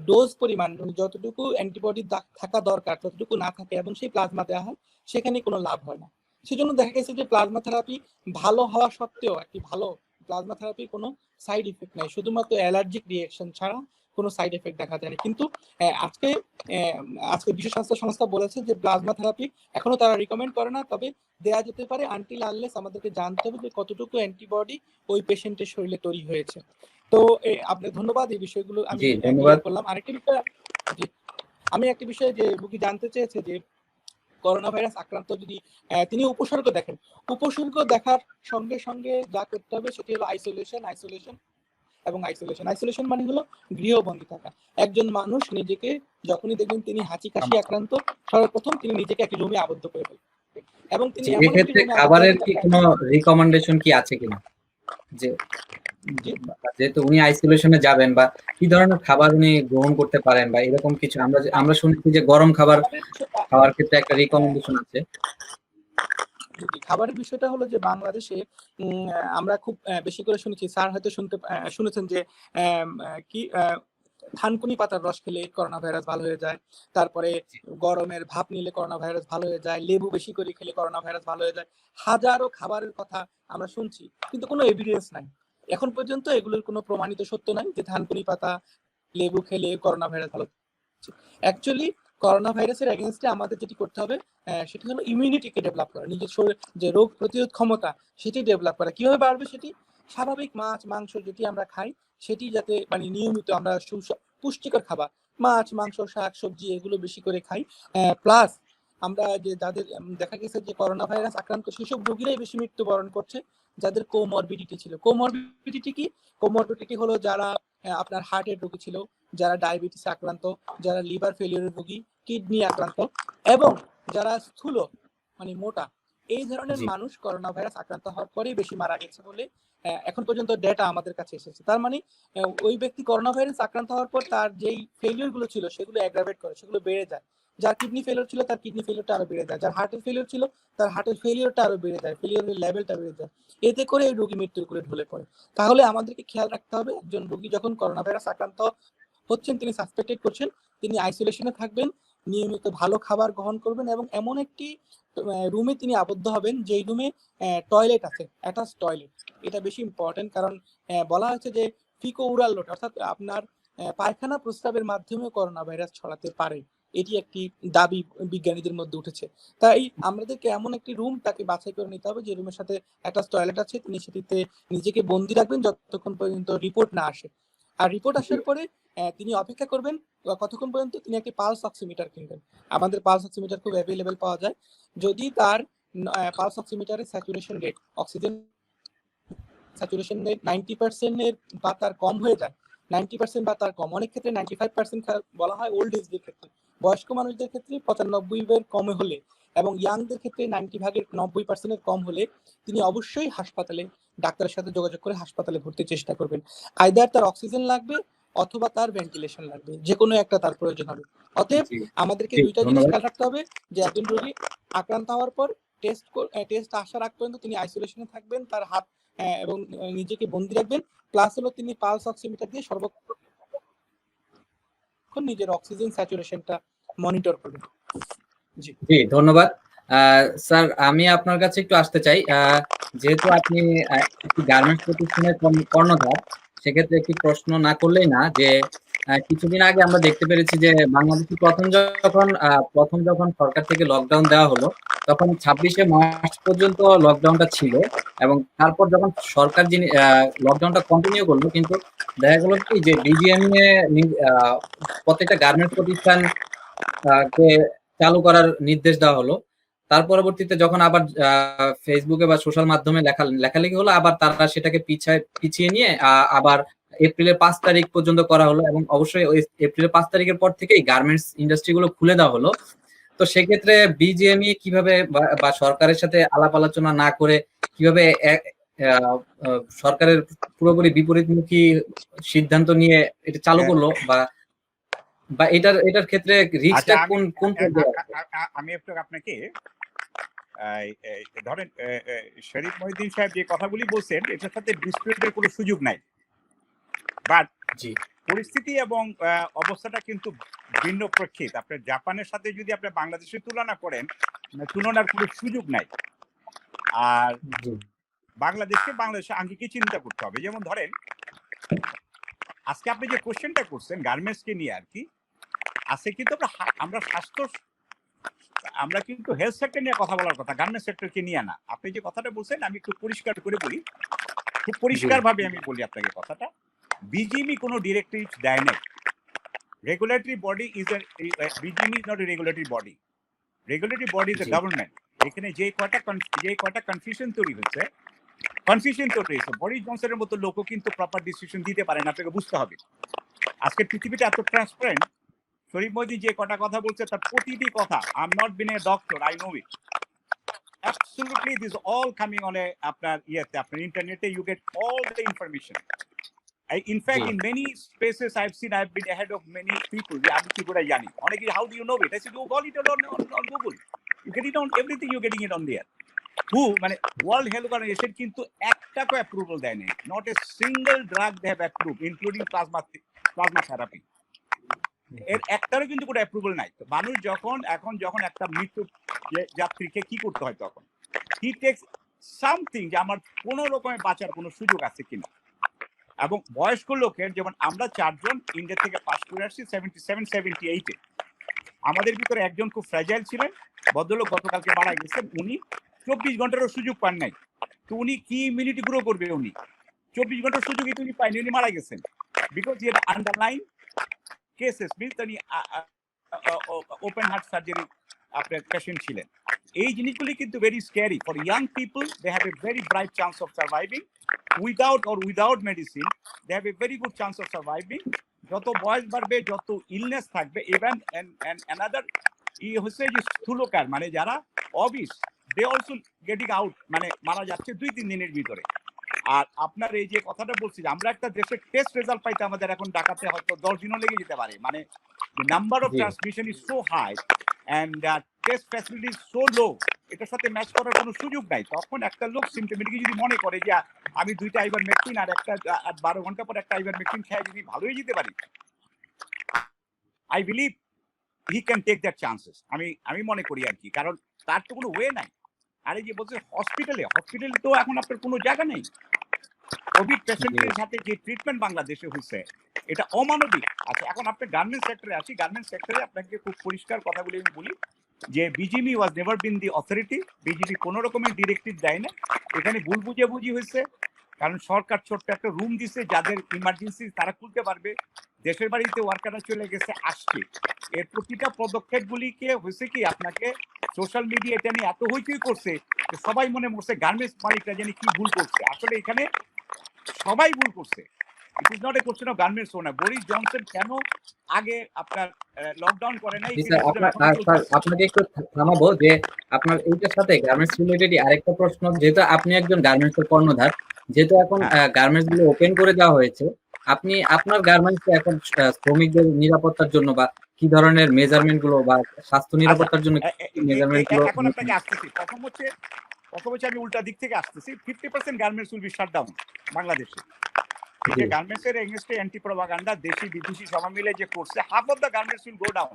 D: ডোজ পরিমাণ, যতটুকু অ্যান্টিবডি থাকা দরকার ততটুকু না থাকে এবং সেই প্লাজমা দেওয়া হয়, সেখানে কোনো লাভ হয় না। সেজন্য দেখা গেছে যে প্লাজমা থেরাপি ভালো হওয়া সত্ত্বেও, একটি ভালো প্লাজমা থেরাপির কোনো সাইড ইফেক্ট নাই, শুধুমাত্র অ্যালার্জিক রিয়েকশন ছাড়া কোনো সাইড এফেক্ট দেখা যায় না। কিন্তু আজকে বিশ্ব স্বাস্থ্য সংস্থা বলেছে যে প্লাজমা থেরাপি এখনো তারা রিকমেন্ড করে না, তবে দেয়া যেতে পারে আনটিল আনলেস আমাদেরকে জানতে হবে যে কতটুকু অ্যান্টিবডি ওই পেশেন্টের শরীরে তৈরি হয়েছে। তো আপনাকে ধন্যবাদ, এই বিষয়গুলো আমি করলাম। আরেকটি বিষয়, আমি একটি বিষয় যে রোগী জানতে চেয়েছে যে করোনা ভাইরাস আক্রান্ত যদি তিনি উপসর্গ দেখেন, উপসর্গ দেখার সঙ্গে সঙ্গে যা করতে হবে সেটি হলো আইসোলেশন এবং আইসোলেশন মানে হলো গৃহবন্দী থাকা। একজন মানুষ নিজেকে যখনই দেখবেন তিনি হাঁচি কাশি আক্রান্ত, সর্বপ্রথম তিনি নিজেকে একটি রুমে আবদ্ধ করে ফেলবেন। এবং তিনি
A: এক্ষেত্রে খাবারের কি কোনো রিকমেন্ডেশন কি আছে কিনা, যে যেহেতু উনি আইসোলেশনে যাবেন, বা কি ধরনের খাবার উনি গ্রহণ করতে পারেন, বা এরকম কিছু? আমরা শুনছি যে গরম খাবার খাওয়ার ক্ষেত্রে একটা রিকমেন্ডেশন আছে।
D: খাবারের বিষয়টা হলো যে বাংলাদেশে আমরা খুব বেশি করে শুনেছি, স্যার হয়তো শুনেছেন যে কি থানকুনি পাতার রস খেলে করোনা ভাইরাস ভালো হয়ে যায়, তারপরে গরমের ভাপ নিলে করোনা ভাইরাস ভালো হয়ে যায়, লেবু বেশি করে খেলে করোনা ভাইরাস ভালো হয়ে যায়। হাজারো খাবারের কথা আমরা শুনছি, কিন্তু কোনো এভিডেন্স নাই এখন পর্যন্ত, এগুলোর কোনো প্রমাণিত সত্য নাই যে থানকুনি পাতা, লেবু খেলে করোনা ভাইরাস ভালো। অ্যাকচুয়ালি করোনা ভাইরাসের এগেইনস্টে আমাদের যেটি করতে হবে সেটি হলো ইমিউনিটিকে ডেভেলপ করা, নিজের শরীরে যে রোগ প্রতিরোধ ক্ষমতা সেটি ডেভেলপ করা। কিভাবে বাড়বে সেটি? স্বাভাবিক মাছ মাংস যেটি আমরা খাই সেটি যাতে মানে নিয়মিত আমরা পুষ্টিকর খাবার, মাছ মাংস শাক সবজি এগুলো বেশি করে খাই। প্লাস আমরা যে যাদের দেখা গেছে যে করোনা ভাইরাস আক্রান্ত সেসব রোগীরাই বেশি মৃত্যুবরণ করছে যাদের কোমরবিডিটি ছিল। কোমরবিডিটি কি? কোমরবিডিটি হলো যারা আপনার হার্টের রোগী ছিল, যারা ডায়াবেটিস আক্রান্ত, যারা লিভার ফেলিওরের রোগী, কিডনি আক্রান্ত, এবং যারা স্থূল মানে মোটা, এই ধরনের মানুষ করোনা ভাইরাস আক্রান্ত হওয়ার পরেই বেশি মারা গেছে বলে এখন পর্যন্ত ডেটা আমাদের কাছে এসেছে। তার মানে ওই ব্যক্তি করোনা ভাইরাস আক্রান্ত হওয়ার পর তার যেই ফেলিওর গুলো ছিল সেগুলো অ্যাগ্রাভেট করে, সেগুলো বেড়ে যায়। যার কিডনি ফেলিওর ছিল তার কিডনি ফেলিওরটা আরো বেড়ে যায়, যার হার্টের ফেলিওর ছিল তার হার্টের ফেলিওরটা আরো বেড়ে যায়, ফেলিওরের লেভেলটা বেড়ে যায়। এতে করে এই রোগী মৃত্যুর করে ঢলে পড়ে। তাহলে আমাদেরকে খেয়াল রাখতে হবে, একজন রোগী যখন করোনা ভাইরাস আক্রান্ত হচ্ছেন, তিনি সাসপেক্টেড করছেন, তিনি আইসোলেশনে থাকবেন, নিয়মিত ভালো খাবার গ্রহণ করবেন, এবং এমন একটি রুমে তিনি আবদ্ধ হবেন যেই রুমে টয়লেট আছে, অ্যাটাচ টয়লেট। এটা বেশি ইম্পর্টেন্ট, কারণ বলা হয়েছে যে ফিকো উরাল লোড, অর্থাৎ আপনার পায়খানা প্রস্রাবের মাধ্যমে করোনা ভাইরাস ছড়াতে পারে, এটি একটি দাবি বিজ্ঞানীদের মধ্যে উঠেছে। তাই আমাদেরকে এমন একটি রুম তাকে বাছাই করে নিতে হবে যে রুমের সাথে অ্যাটাচ টয়লেট আছে, তিনি সেটিতে নিজেকে বন্দি রাখবেন যতক্ষণ পর্যন্ত রিপোর্ট না আসে। আর রিপোর্ট আসার পরে তিনি অপেক্ষা করবেন কতক্ষণ পর্যন্ত? তিনি একটি পালস অক্সিমিটার কিনবেন। আমাদের পালস অক্সিমিটার খুব অ্যাভেলেবেল পাওয়া যায়। যদি তার পালস অক্সিমিটারের saturation rate, oxygen saturation rate 90% এর বা তার কম হয়ে যায়, 90% বা তার কম, অনেক ক্ষেত্রে 95% বলা হয় ওল্ড এজদের ক্ষেত্রে, বয়স্ক মানুষদের ক্ষেত্রে 95 এর কমে হলে, এবং ইয়াংদের ক্ষেত্রে 90% কম হলে তিনি অবশ্যই হাসপাতালে ডাক্তারের সাথে যোগাযোগ করে হাসপাতালে ভর্তির চেষ্টা করবেন। আইদার তার অক্সিজেন লাগবে অথবা তার ভেন্টিলেশন লাগবে, যে কোনো একটা তার প্রয়োজন হবে। অতএব আমাদেরকে দুইটা জিনিস খেয়াল রাখতে হবে, যে একজন রোগী আক্রান্ত হওয়ার পর টেস্ট আসার আগ পর্যন্ত তিনি আইসোলেশনে থাকবেন, তার হাত এবং নিজেকে বন্দি রাখবেন, প্লাস হলো তিনি পালস অক্সিমিটার দিয়ে সর্বক্ষণ নিজের অক্সিজেন স্যাচুরেশনটা মনিটর করবেন।
A: জি ধন্যবাদ স্যার। আমি আপনার কাছে একটু আসতে চাই, যেহেতু আপনি একটি গার্মেন্টস প্রতিষ্ঠানের কর্ণধার, সেক্ষেত্রে একটি প্রশ্ন না করলেই না যে কিছুদিন আগে আমরা দেখতে পেরেছি যে বাংলাদেশে প্রথম যখন সরকার থেকে লকডাউন দেওয়া হলো তখন 26শে মার্চ পর্যন্ত লকডাউনটা ছিল এবং তারপর যখন সরকার যিনি লকডাউনটা কন্টিনিউ করলো কিন্তু দেখা গেল কি যে বিজিএমইএ প্রত্যেকটা গার্মেন্টস প্রতিষ্ঠান কে চালু করার নির্দেশ দেওয়া হলো। তার পরবর্তীতে যখন আবার ফেসবুকে বা সোশ্যাল মাধ্যমে লেখালেখি হলো আবার তারা সেটাকে পিছিয়ে নিয়ে আবার এপ্রিলের 5 তারিখ পর্যন্ত করা হলো এবং অবশ্যই ওই এপ্রিলের 5 তারিখের পর থেকেই গার্মেন্টস ইন্ডাস্ট্রি গুলো খুলে দেওয়া হলো। তো সেক্ষেত্রে বিজিএমই কিভাবে বা সরকারের সাথে আলাপ আলোচনা না করে কিভাবে সরকারের পুরোপুরি বিপরীতমুখী সিদ্ধান্ত নিয়ে এটা চালু করলো বা এটার ক্ষেত্রে রিস্কটা কোন
B: আমি একটু আপনাকে ধরেন শরীফ মহিউদ্দিন সাহেব যে কথাগুলি বলছেন এটার সাথে ডিসপিউটের কোনো সুযোগ নাই, বাট পরিস্থিতি এবং অবস্থাটা কিন্তু ভিন্ন প্রেক্ষিত। আপনার জাপানের সাথে যদি আপনি বাংলাদেশের তুলনা করেন তুলনার কোনো সুযোগ নাই। আর বাংলাদেশে আঙ্গিকে চিন্তা করতে হবে। যেমন ধরেন আজকে আপনি যে কোশ্চেনটা করছেন গার্মেন্টসকে নিয়ে আর কি আছে, কিন্তু আমরা কিন্তু হেলথ সেক্টর নিয়ে কথা বলার কথা, গার্মেন্টস সেক্টরকে নিয়ে না। আপনি যে কথাটা বলছেন আমি একটু পরিষ্কার করে বলি, খুব পরিষ্কার ভাবে আমি বলি আপনাকে কথাটা। বিজিএমই কোনো ডিরেক্টিভ দেয় নাই। Regulatory body is BGME is not a regulatory body. Regulatory body is a government. এখানে যে কয়টা কনফিউশন তৈরি হয়েছে বরিস জনসনের মতো লোকও কিন্তু প্রপার ডিসিশন দিতে পারে না, আপনাকে বুঝতে হবে। আজকে পৃথিবীটা এত ট্রান্সপারেন্ট, শরীফ মহিউদ্দিন যে কটা কথা বলছে তার প্রতিটি কথা, I am not been a doctor, I know it absolutely, this is all coming on আপনার ইন্টারনেটে, you get all the information. In fact, in many spaces I've been ahead of many people. আমি কি করে জানি অনেকে, how do you know it? I said, you got it on Google, you get it on everything, you're getting it on there. মানে world health organization কিন্তু একটাকে approval দেয়নি, not a single drug they have approved including plasma therapy. এর একটারও কিন্তু কোনো approval নাই। তো মানুষ যখন একটা মৃত্যু যাত্রীকে কি করতে হয় তখন হি টেক্স সামথিং যে আমার কোনো রকমের বাঁচার কোনো সুযোগ আছে কিনা। এবং বয়স্ক লোকের যেমন আমরা 4 জন ইন্ডিয়া থেকে পাস করে আসছি 77-78-এ, আমাদের ভিতরে একজন খুব ফ্র্যাজাইল ছিলেন, ভদ্রলোক গতকালকে মারা গেছেন, উনি 24 ঘন্টারও সুযোগ পান নাই। তো উনি কি ইমিউনিটি গ্রো করবে? উনি 24 ঘন্টার সুযোগই উনি পায়নি, উনি মারা গেছেন because he had underline cases, means উনি ওপেন হার্ট সার্জারি আপনার পেশেন্ট ছিলেন। এই জিনিসগুলি কিন্তু very scary for young people. They have a very bright chance of surviving without medicine, they have a very good chance of surviving. যত বয়স বাড়বে, যত ইলনেস থাকবে, ইভেন অ্যানাদার হচ্ছে যে স্থূলকার মানে যারা অবিস, দে অলসো গেটিং আউট, মানে মারা যাচ্ছে 2-3 দিনের ভিতরে। আর আপনার এই যে কথাটা বলছি, আমরা একটা দেশের টেস্ট রেজাল্ট পাইতে আমাদের এখন ঢাকাতে হয়তো 10 দিনও লেগে যেতে পারে, মানে number of transmission is so high and test facility is so low, এটার সাথে ম্যাচ করার কোনো সুযোগ নাই। তখন একটা লোক সিমটমেটিক যদি মনে করে যে আমি 2টা আইভারমেকটিন আর 12 ঘন্টা পর একটা আইভারমেকটিন খেয়ে যদি ভালো হয়ে যেতে পারি, I believe he can take that chances. আমি মনে করি আর কি, কারণ তার তো কোনো ওয়ে নাই। আর এই যে বলছে হসপিটালে তো এখন আপনার কোনো জায়গা নেই। কোভিড পেশেন্টের সাথে যে ট্রিটমেন্ট বাংলাদেশে হচ্ছে এটা অমানবিক। আচ্ছা, এখন আপনি গার্মেন্টস সেক্টরে আসি। গার্মেন্টস সেক্টরে আপনাকে খুব পরিষ্কার কথাগুলি আমি বলি যে BGME was never been the authority. BGB কোনো রকমের ডিরেক্টিভ দেয় না, এখানে ভুল বুঝাবুঝি হয়েছে। কারণ সরকার ছোট্ট একটা রুম দিছে, যাদের ইমার্জেন্সি তারা খুলতে পারবে। দেশের বাড়িতে ওয়ার্কাররা চলে গেছে, আসছে। এর প্রতিটা পদক্ষেপগুলিকে হয়েছে কি আপনাকে সোশ্যাল মিডিয়া এটা নিয়ে এত হইচই করছে যে সবাই মনে করছে গার্মেন্টস মালিকরা জানি কি ভুল করছে। আসলে এখানে সবাই ভুল করছে। It is not a question of garments owner. Boris Johnson কেন আগে আপনার লকডাউন করে নাই?
A: আপনাকে একটু থামাবো যে আপনার এইটার সাথে গার্মেন্টস রিলেটেড আরেকটা প্রশ্ন, যেহেতু আপনি একজন গার্মেন্টস এর কর্ণধার, যেহেতু এখন গার্মেন্টস গুলো ওপেন করে দেওয়া হয়েছে, আপনি আপনার গার্মেন্টস এখন শ্রমিকদের নিরাপত্তার জন্য বা কি ধরনের মেজারমেন্ট গুলো বা স্বাস্থ্য নিরাপত্তার জন্য মেজারমেন্ট গুলো?
B: এখন আপনাকে আসতেছি, প্রথম হচ্ছে আমি উল্টা দিক থেকে আসতেছি। 50% garments will be shut down বাংলাদেশে। যে গার্মেন্টস এর এগেইনস্টে অ্যান্টি প্রপাগান্ডা দেশি বিদেশি সবাই মিলে যে করছে, half of the garments will go down.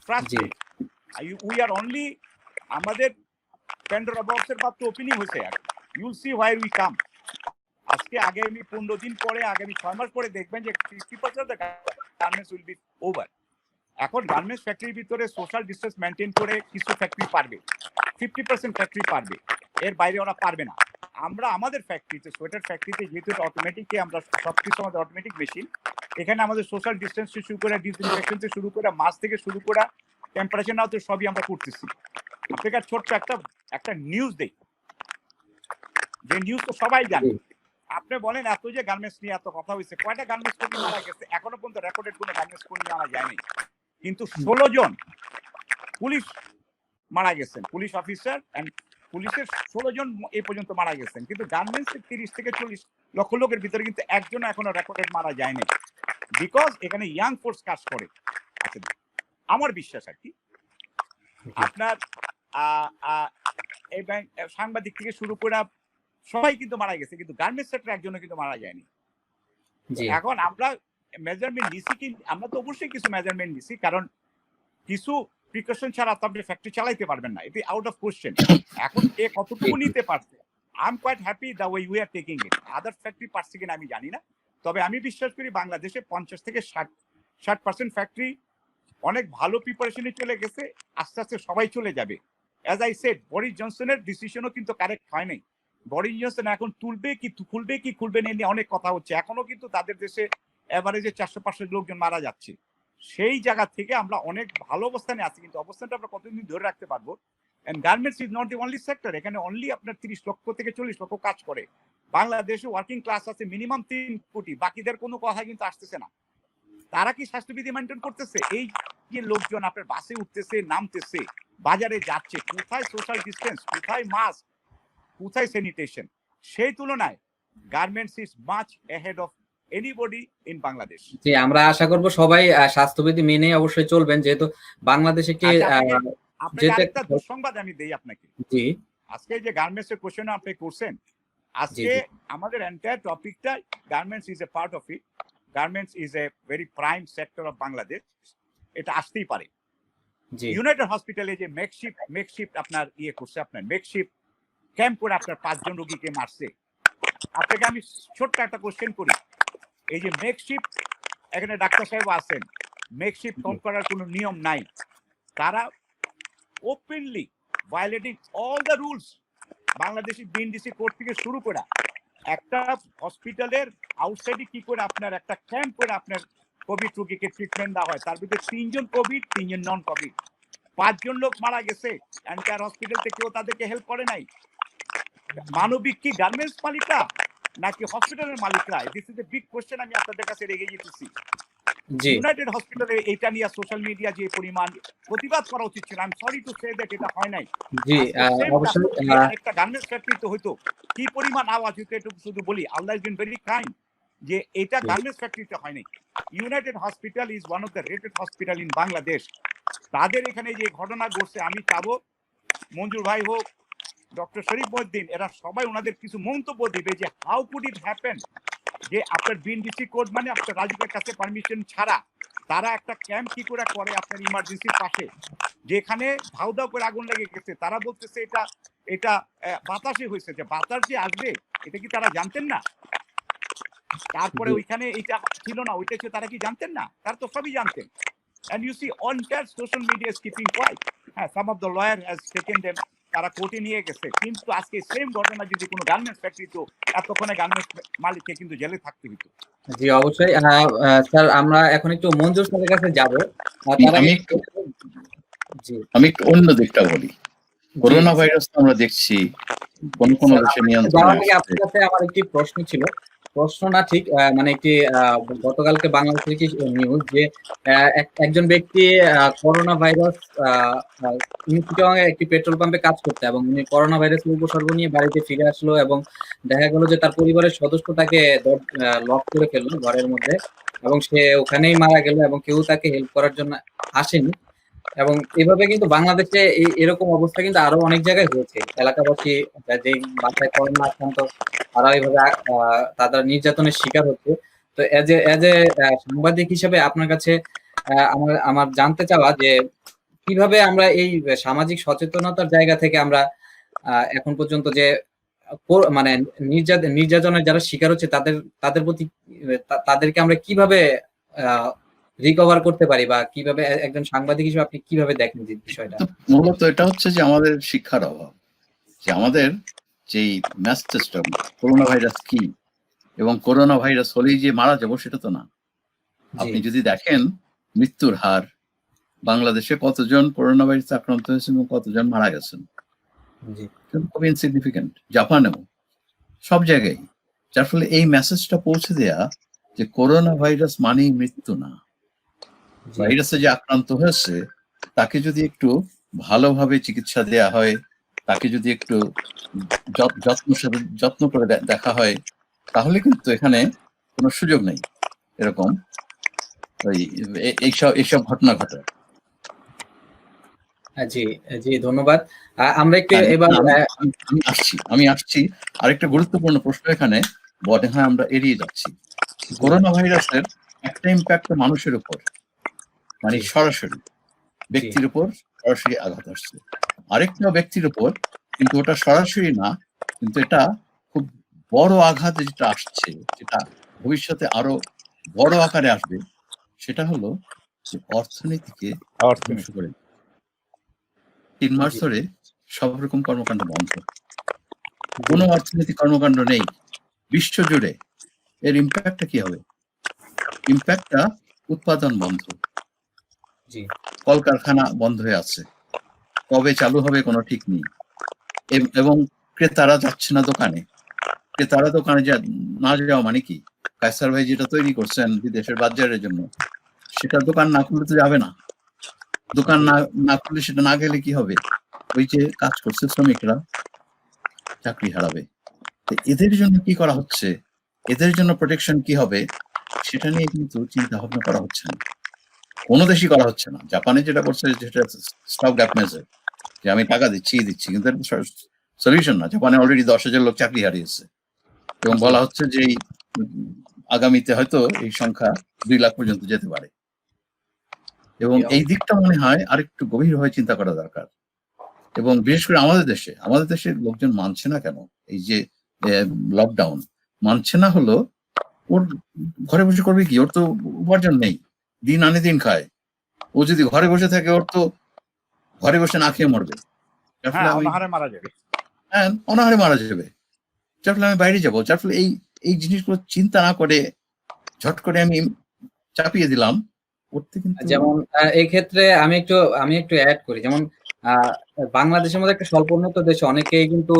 B: Trust me, we are only, আমাদের প্যান্ডোরা বক্সের মাত্র ওপেনিং হয়েছে। আর you will see where we come. আজকে আগামী 15 দিন পরে, আগামী 6 মাস পরে দেখবেন যে 50% গার্মেন্টস উইল বি ওভার। এখন গার্মেন্টস ফ্যাক্টরির ভিতরে সোশ্যাল ডিস্টেন্স মেনটেন করে কিছু ফ্যাক্টরি পারবে, 50% ফ্যাক্টরি পারবে, এর বাইরে ওরা পারবে না। আমরা আমাদের ফ্যাক্টরিতে, সোয়েটার ফ্যাক্টরিতে যেহেতু অটোমেটিকলি আমরা সবকিছু আমাদের অটোমেটিক মেশিন, এখানে আমাদের সোশ্যাল ডিস্টেন্স থেকে শুরু করে, ডিসইনফেকশন থেকে শুরু করে, মাস্ক থেকে শুরু করে, টেম্পারেচার নাও তো সবই আমরা করতেছি। আপনাকে ছোট্ট একটা নিউজ দেই, যে নিউজ তো সবাই জানে। আপনি বলেন এত যে গার্মেন্টস নিয়ে এত কথা হয়েছে, কয়টা গার্মেন্টস কর্মী মারা গেছে? এখনো পর্যন্ত রেকর্ডেড কোনো গার্মেন্টস কর্মী মারা যায়নি, কিন্তু 16 জন পুলিশ মারা গেছেন, পুলিশ অফিসার এন্ড পুলিশের 16 জন এই পর্যন্ত মারা গেছেন। কিন্তু গার্মেন্টসের 30 থেকে 40 লক্ষ লোকের ভিতরে কিন্তু একজন এখনো রেকর্ডেড মারা যায়নি, বিকজ এখানে ইয়াং ফোর্স কাজ করে। আচ্ছা, আমার বিশ্বাস আর কি আপনার এই সাংবাদিক থেকে শুরু করে সবাই কিন্তু মারা গেছে, কিন্তু গার্মেন্টস সেক্টর একজনও কিন্তু মারা যায়নি। এখন আমরা মেজারমেন্ট নিছি কি? আমরা তো অবশ্যই কিছু মেজারমেন্ট নিছি, কারণ কিছু প্রিকশন ছাড়া তো আপনি ফ্যাক্টরি চালাইতে পারবেন না, এটি আউট অফ কোশ্চেন। এখন এ কতটুকু নিতে পারছে, I am quite happy the way we are taking it. Other factory পারছে কিনা আমি জানি না, তবে আমি বিশ্বাস করি বাংলাদেশে 50 থেকে 60% ফ্যাক্টরি অনেক ভালো প্রিপারেশনে চলে গেছে, আস্তে আস্তে সবাই চলে যাবে। অ্যাজ আই সেড, বরিস জনসনের ডিসিশনও কিন্তু কারেক্ট হয় নাই। বরিস জনসন এখন তুলবে কি খুলবে না নিয়ে অনেক কথা হচ্ছে, এখনো কিন্তু তাদের দেশে এভারেজে 400-500 লোকজন মারা যাচ্ছে। সেই জায়গা থেকে আমরা অনেক ভালো অবস্থানে আছি, কিন্তু অবস্থানটা আমরা কতদিন ধরে রাখতে পারবো? And garments is not the only sector, এখানে অনলি আপনার 30 লক্ষ থেকে 40 লক্ষ কাজ করে। বাংলাদেশে ওয়ার্কিং ক্লাস আছে মিনিমাম 3 কোটি, বাকিদের কোনো কথা কিন্তু আসতেছে না। তারা কি স্বাস্থ্যবিধি মেনটেন করতেছে? এই যে লোকজন আপনার বাসে উঠতেছে, নামতেছে, বাজারে যাচ্ছে, কোথায় সোশ্যাল ডিস্টেন্স, কোথায় মাস্ক, কোথায় স্যানিটেশন? সেই তুলনায় garments is much ahead of anybody in Bangladesh.
A: জি, আমরা আশা করব সবাই স্বাস্থ্যবিধি মেনে অবশ্যই চলবেন, যেহেতু বাংলাদেশে কি
B: আরেকটা দুঃসংবাদ আমি দেই আপনাকে।
A: জি,
B: আজকে যে গার্মেন্টস এর কোশ্চেন আপনি করছেন, আজকে আমাদের এন্টায়ার টপিকটা garments is a part of it. Garments is a very prime sector of Bangladesh, এটা আসতেই পারে। ইউনাইটেড হসপিটালে যে মেকশিফট আপনার ইয়ে করছে, আপনার মেকশিফট ক্যাম্প করে আপনার 5 জন রোগীকে মারছে। আপনাকে আমি ছোট্ট একটা কোশ্চেন করি, এই যে মেকশিফট, এখানে ডাক্তার সাহেব আছেন, মেকশিফট কাউন্ট করার কোনো নিয়ম নাই, তারা openly violating all the rules. Bangladeshi বিএনডিসি court থেকে শুরু করে একটা হসপিটালের আউটসাইডে কি করে আপনার একটা ক্যাম্প করে আপনার কোভিড রোগীকে ট্রিটমেন্ট দেওয়া হয়, তার ভিতরে 3 জন কোভিড, 3 জন নন কোভিড, 5 জন লোক মারা গেছে, এন্টায়ার হসপিটাল থেকে কেউ তাদেরকে হেল্প করে নাই। মানবিক কি গার্মেন্টস মালিকরা নাকি হসপিটালের মালিকরা? This is a big question, আমি আপনাদের কাছে রেখে যেতেছি। ইউনাইটেড হসপিটালে এটা নিয়ে সোশ্যাল মিডিয়া যে পরিমাণ প্রতিবাদ করা উচিত ছিল, I am sorry to say that এটা হয় নাই।
A: জি, অবশ্যই
B: একটা গার্মেন্টস ফ্যাক্টরি তো হয়তো কি পরিমাণ আওয়াজ হইতো, একটু শুধু বলি, আল্লাহ ইজ বিন ভেরি কাইন্ড যে এটা গার্মেন্টস ফ্যাক্টরিতে হয় নাই। United hospital is one of the rated hospital in Bangladesh. তাদের এখানে যে ঘটনা ঘটছে, আমি চাবো মঞ্জুর ভাই হোক, ডক্টর শরীফ মহিউদ্দিন, এরা সবাই ওনাদের কিছু মন্তব্য দিবে যে হাউ কুড ইট হ্যাপেন, যে আপনার বিএনডিসি কোড মানে আপনার রাজুকের কাছে পারমিশন ছাড়া তারা একটা ক্যাম্প কি করে আপনার ইমার্জেন্সির পাশে, যেখানে ধাউ ধাউ করে আগুন লেগে গেছে। তারা বলতেছে এটা বাতাসে হয়েছে, যে বাতাস যে আসবে এটা কি তারা জানতেন না? তারপরে ওইখানে এটা ছিল না, ওইটা ছিল, তারা কি জানতেন না? তারা তো সবই জানতেন। And you see on that social media is keeping quiet. Some of the lawyer has taken them, তারা কোর্টে নিয়ে গেছে, কিন্তু আজকে সেম ঘটনা যদি কোনো গার্মেন্টস ফ্যাক্টরি, তো এতক্ষণে গার্মেন্টস মালিককে কিন্তু জেলে থাকতে হতো।
A: জি, অবশ্যই স্যার, আমরা এখন একটু মঞ্জুর স্যারের কাছে যাব।
C: আমি একটু অন্য দিকটা বলি। করোনা ভাইরাস আমরা দেখছি কোন কোন দেশে নিয়ন্ত্রণে আছে।
A: আপনার কাছে আমার একটি প্রশ্ন ছিল, প্রশ্ন না ঠিক, মানে একটি গতকালকে বাংলাদেশের কি নিউজ যে একজন ব্যক্তি করোনা ভাইরাস একটি পেট্রোল পাম্পে কাজ করতে, এবং উনি করোনা ভাইরাসের উপসর্গ নিয়ে বাড়িতে ফিরে আসলো, এবং দেখা গেল যে তার পরিবারের সদস্য তাকে লক করে ফেললো ঘরের মধ্যে, এবং সে ওখানেই মারা গেল, এবং কেউ তাকে হেল্প করার জন্য আসেনি। এবং এভাবে কিন্তু বাংলাদেশে এরকম অবস্থা কিন্তু আরো অনেক জায়গায় হয়েছে। এলাকাবাসী যে বাসায় করোনা আক্রান্ত, তারা এইভাবে তাদের নির্যাতনের শিকার হচ্ছে। তো এজ এ সাংবাদিক হিসেবে আপনার কাছে আমার জানতে চাওয়া যে কিভাবে আমরা এই সামাজিক সচেতনতার জায়গা থেকে আমরা এখন পর্যন্ত যে মানে নির্যাতনের যারা শিকার হচ্ছে তাদের প্রতি তাদেরকে আমরা কিভাবে রিকভার করতে পারি, বা কিভাবে একজন সাংবাদিক হিসেবে আপনি কিভাবে দেখেন যে বিষয়টা?
C: মূলত এটা হচ্ছে যে আমাদের শিক্ষার অভাব, যে আমাদের যেই ম্যাথ সিস্টেম করোনা ভাইরাস কি এবং করোনা ভাইরাস হলেই যে মারা যাবো সেটা তো না। আপনি যদি দেখেন মৃত্যুর হার, বাংলাদেশে কতজন করোনা ভাইরাসে আক্রান্ত হয়েছেন এবং কতজন মারা গেছেন, খুব ইনসিগনিফিকেন্ট। জাপানেও সব জায়গায়। যার ফলে এই মেসেজটা পৌঁছে দেয়া যে করোনা ভাইরাস মানেই মৃত্যু না, ভাইরাসে যে আক্রান্ত হয়েছে তাকে যদি একটু ভালোভাবে চিকিৎসা দেয়া হয়, তাকে যদি একটু যত্ন করে দেখা হয়, তাহলে কিন্তু এখানে কোনো সুযোগ নেই এরকম এইসব ঘটনা ঘটে।
A: জি জি, ধন্যবাদ। আমরা একটু এবার
C: আমি আসছি আরেকটা গুরুত্বপূর্ণ প্রশ্ন এখানে বলে, হ্যাঁ আমরা এড়িয়ে যাচ্ছি। করোনা ভাইরাসের একটা ইম্প্যাক্ট মানুষের উপর, মানে সরাসরি ব্যক্তির উপর সরাসরি আঘাত আসছে, আরেকটা ব্যক্তির উপর কিন্তু ওটা সরাসরি না, কিন্তু এটা খুব বড় আঘাত যেটা আসছে, যেটা ভবিষ্যতে আরো বড় আকারে আসবে, সেটা হলো যে অর্থনীতিকে ধ্বংস করে। 3 মাস ধরে সব রকম কর্মকাণ্ড বন্ধ, কোনো অর্থনৈতিক কর্মকাণ্ড নেই বিশ্ব জুড়ে। এর ইম্প্যাক্টটা কি হবে? ইম্প্যাক্টটা উৎপাদন বন্ধ, কলকারখানা বন্ধ হয়ে আছে, কবে চালু হবে কোনো ঠিক নেই, এবং ক্রেতারা যাচ্ছে না দোকানে। ক্রেতারা দোকানে না যাওয়া মানে কি, কায়সার ভাই যেটা তৈরি করছেন বিদেশের বাজারের জন্য, সেটা দোকান না খুললে তো যাবে না। দোকান না খুললে সেটা না গেলে কি হবে? ওই যে কাজ করছে শ্রমিকরা চাকরি হারাবে। এদের জন্য কি করা হচ্ছে, এদের জন্য প্রোটেকশন কি হবে, সেটা নিয়ে কিন্তু চিন্তা ভাবনা করা হচ্ছে না, কোনো দেশই করা হচ্ছে না। জাপানে যেটা করছে যেটা স্টপ গ্যাপ মেজার, যে আমি টাকা দিচ্ছি, কিন্তু সলিউশন না। জাপানে অলরেডি 10,000 লোক চাকরি হারিয়েছে এবং বলা হচ্ছে যে আগামীতে হয়তো এই সংখ্যা 2 লাখ পর্যন্ত যেতে পারে। এবং এই দিকটা মনে হয় আরেকটু গভীরভাবে চিন্তা করা দরকার। এবং বিশেষ করে আমাদের দেশের লোকজন মানছে না কেন এই যে লকডাউন মানছে না, হলো ওর ঘরে বসে করবে কি, ওর তো উপার্জন নেই, দিন আনে দিন খায়। ও যদি ঘরে বসে থাকে ওর তো ঘরে বসে না খেয়ে মরবে,
B: অনাহারে মারা যাবে।
C: হ্যাঁ, অনাহারে মারা যাবে। যার ফলে আমি বাইরে যাবো। যার ফলে এই জিনিসগুলো চিন্তা না করে ঝট করে আমি চাপিয়ে দিলাম।
A: যেমন এই ক্ষেত্রে আমি একটু অ্যাড করি, যেমন বাংলাদেশের মধ্যে একটা স্বল্প উন্নত দেশে অনেকেই কিন্তু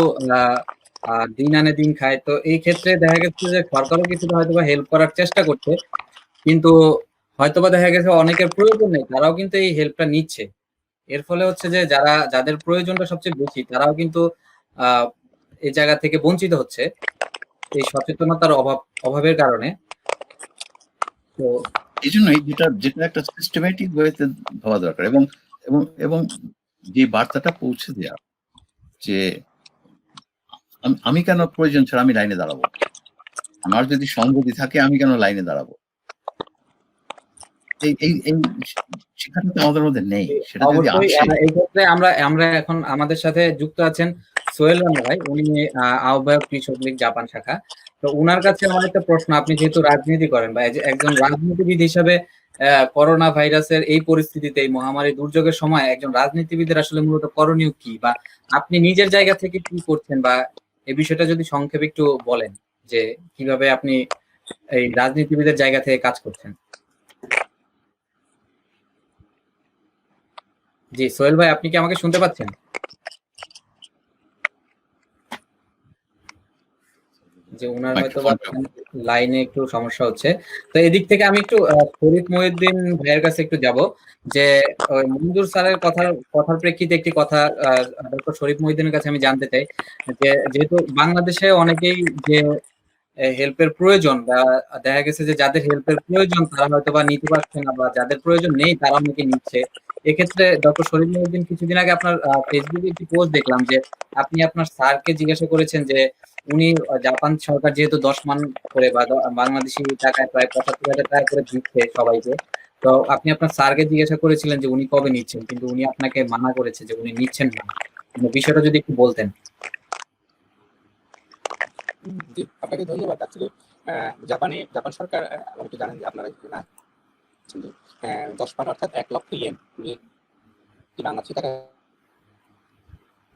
A: দিন আনে দিন খায়। তো এই ক্ষেত্রে দেখা গেছে যে সরকারও কিছুটা হয়তোবা হেল্প করার চেষ্টা করছে, কিন্তু হয়তোবা দেখা গেছে অনেকের প্রয়োজন নেই, তারাও কিন্তু এই হেল্পটা নিচ্ছে। এর ফলে হচ্ছে যে যাদের প্রয়োজনটা সবচেয়ে বেশি তারাও কিন্তু এই জায়গা থেকে বঞ্চিত হচ্ছে এই সচেতনতার অভাবের কারণে। তো
C: এই জন্যই যেটা একটা সিস্টেমেটিক ওয়েতে ভাবা দরকার, এবং এবং এবং যে বার্তাটা পৌঁছে দেওয়া যে আমি কেন প্রয়োজন ছাড়া আমি লাইনে দাঁড়াবো, আমার যদি সংগতি থাকে আমি কেন লাইনে দাঁড়াবো, এই শিক্ষাটা তো আমাদের মধ্যে নেই। সেটা যদি আসে,
A: এই ক্ষেত্রে আমরা এখন আমাদের সাথে যুক্ত আছেন সোহেল রানা ভাই, উনি আহ্বায়ক কৃষক লীগ জাপান শাখা। তো উনার কাছে আমার একটা প্রশ্ন, আপনি যেহেতু রাজনীতি করেন বা একজন রাজনীতিবিদ হিসাবে করোনা ভাইরাসের এই পরিস্থিতিতে, এই মহামারী দুর্যোগের সময় একজন রাজনীতিবিদের আসলে মূলত করণীয় কি, বা আপনি নিজের জায়গা থেকে কি করছেন, বা এই বিষয়টা যদি সংক্ষেপে একটু বলেন যে কিভাবে আপনি এই রাজনীতিবিদের জায়গা থেকে কাজ করছেন। জি সোহেল ভাই, আপনি কি আমাকে শুনতে পাচ্ছেন? যে ওনার হয়তো লাইনে একটু সমস্যা হচ্ছে। তো এদিক থেকে আমি একটু ফরিদ মহিউদ্দিন ভাইয়ের কাছে একটু যাব, যে মঞ্জুর স্যারের কথার প্রেক্ষিতে একটি কথা ডক্টর শরীফ মহিউদ্দিনের কাছে আমি জানতে চাই, যে যেহেতু বাংলাদেশে অনেকেই যে হেল্পের প্রয়োজন, বা দেখা গেছে যে যাদের হেল্পের প্রয়োজন তারা হয়তো বা নিতে পারছে না, বা যাদের প্রয়োজন নেই তারা অনেকে নিচ্ছে। এক্ষেত্রে ডক্টর শরীফ মহিউদ্দিন কিছুদিন আগে আপনার ফেসবুকে একটি পোস্ট দেখলাম যে আপনি আপনার স্যারকে জিজ্ঞাসা করেছেন যে উনি জাপান সরকার যেহেতু 10 মান করে বা বাংলাদেশি টাকায় প্রায় 75,000 টাকা করে দিচ্ছে সবাইকে, তো আপনি আপনার স্যারকে জিজ্ঞাসা করেছিলেন যে উনি কবে নিচ্ছেন, কিন্তু উনি আপনাকে মানা করেছে যে উনি নিচ্ছেন না। বিষয়টা যদি একটু বলতেন।
D: জি, আপনাকে ধন্যবাদ। অ্যাকচুয়ালি জাপান সরকার আপনি তো জানেন যে আপনারা না 10 অর্থাৎ 1,00,000 ইয়েন বাংলাদেশি টাকা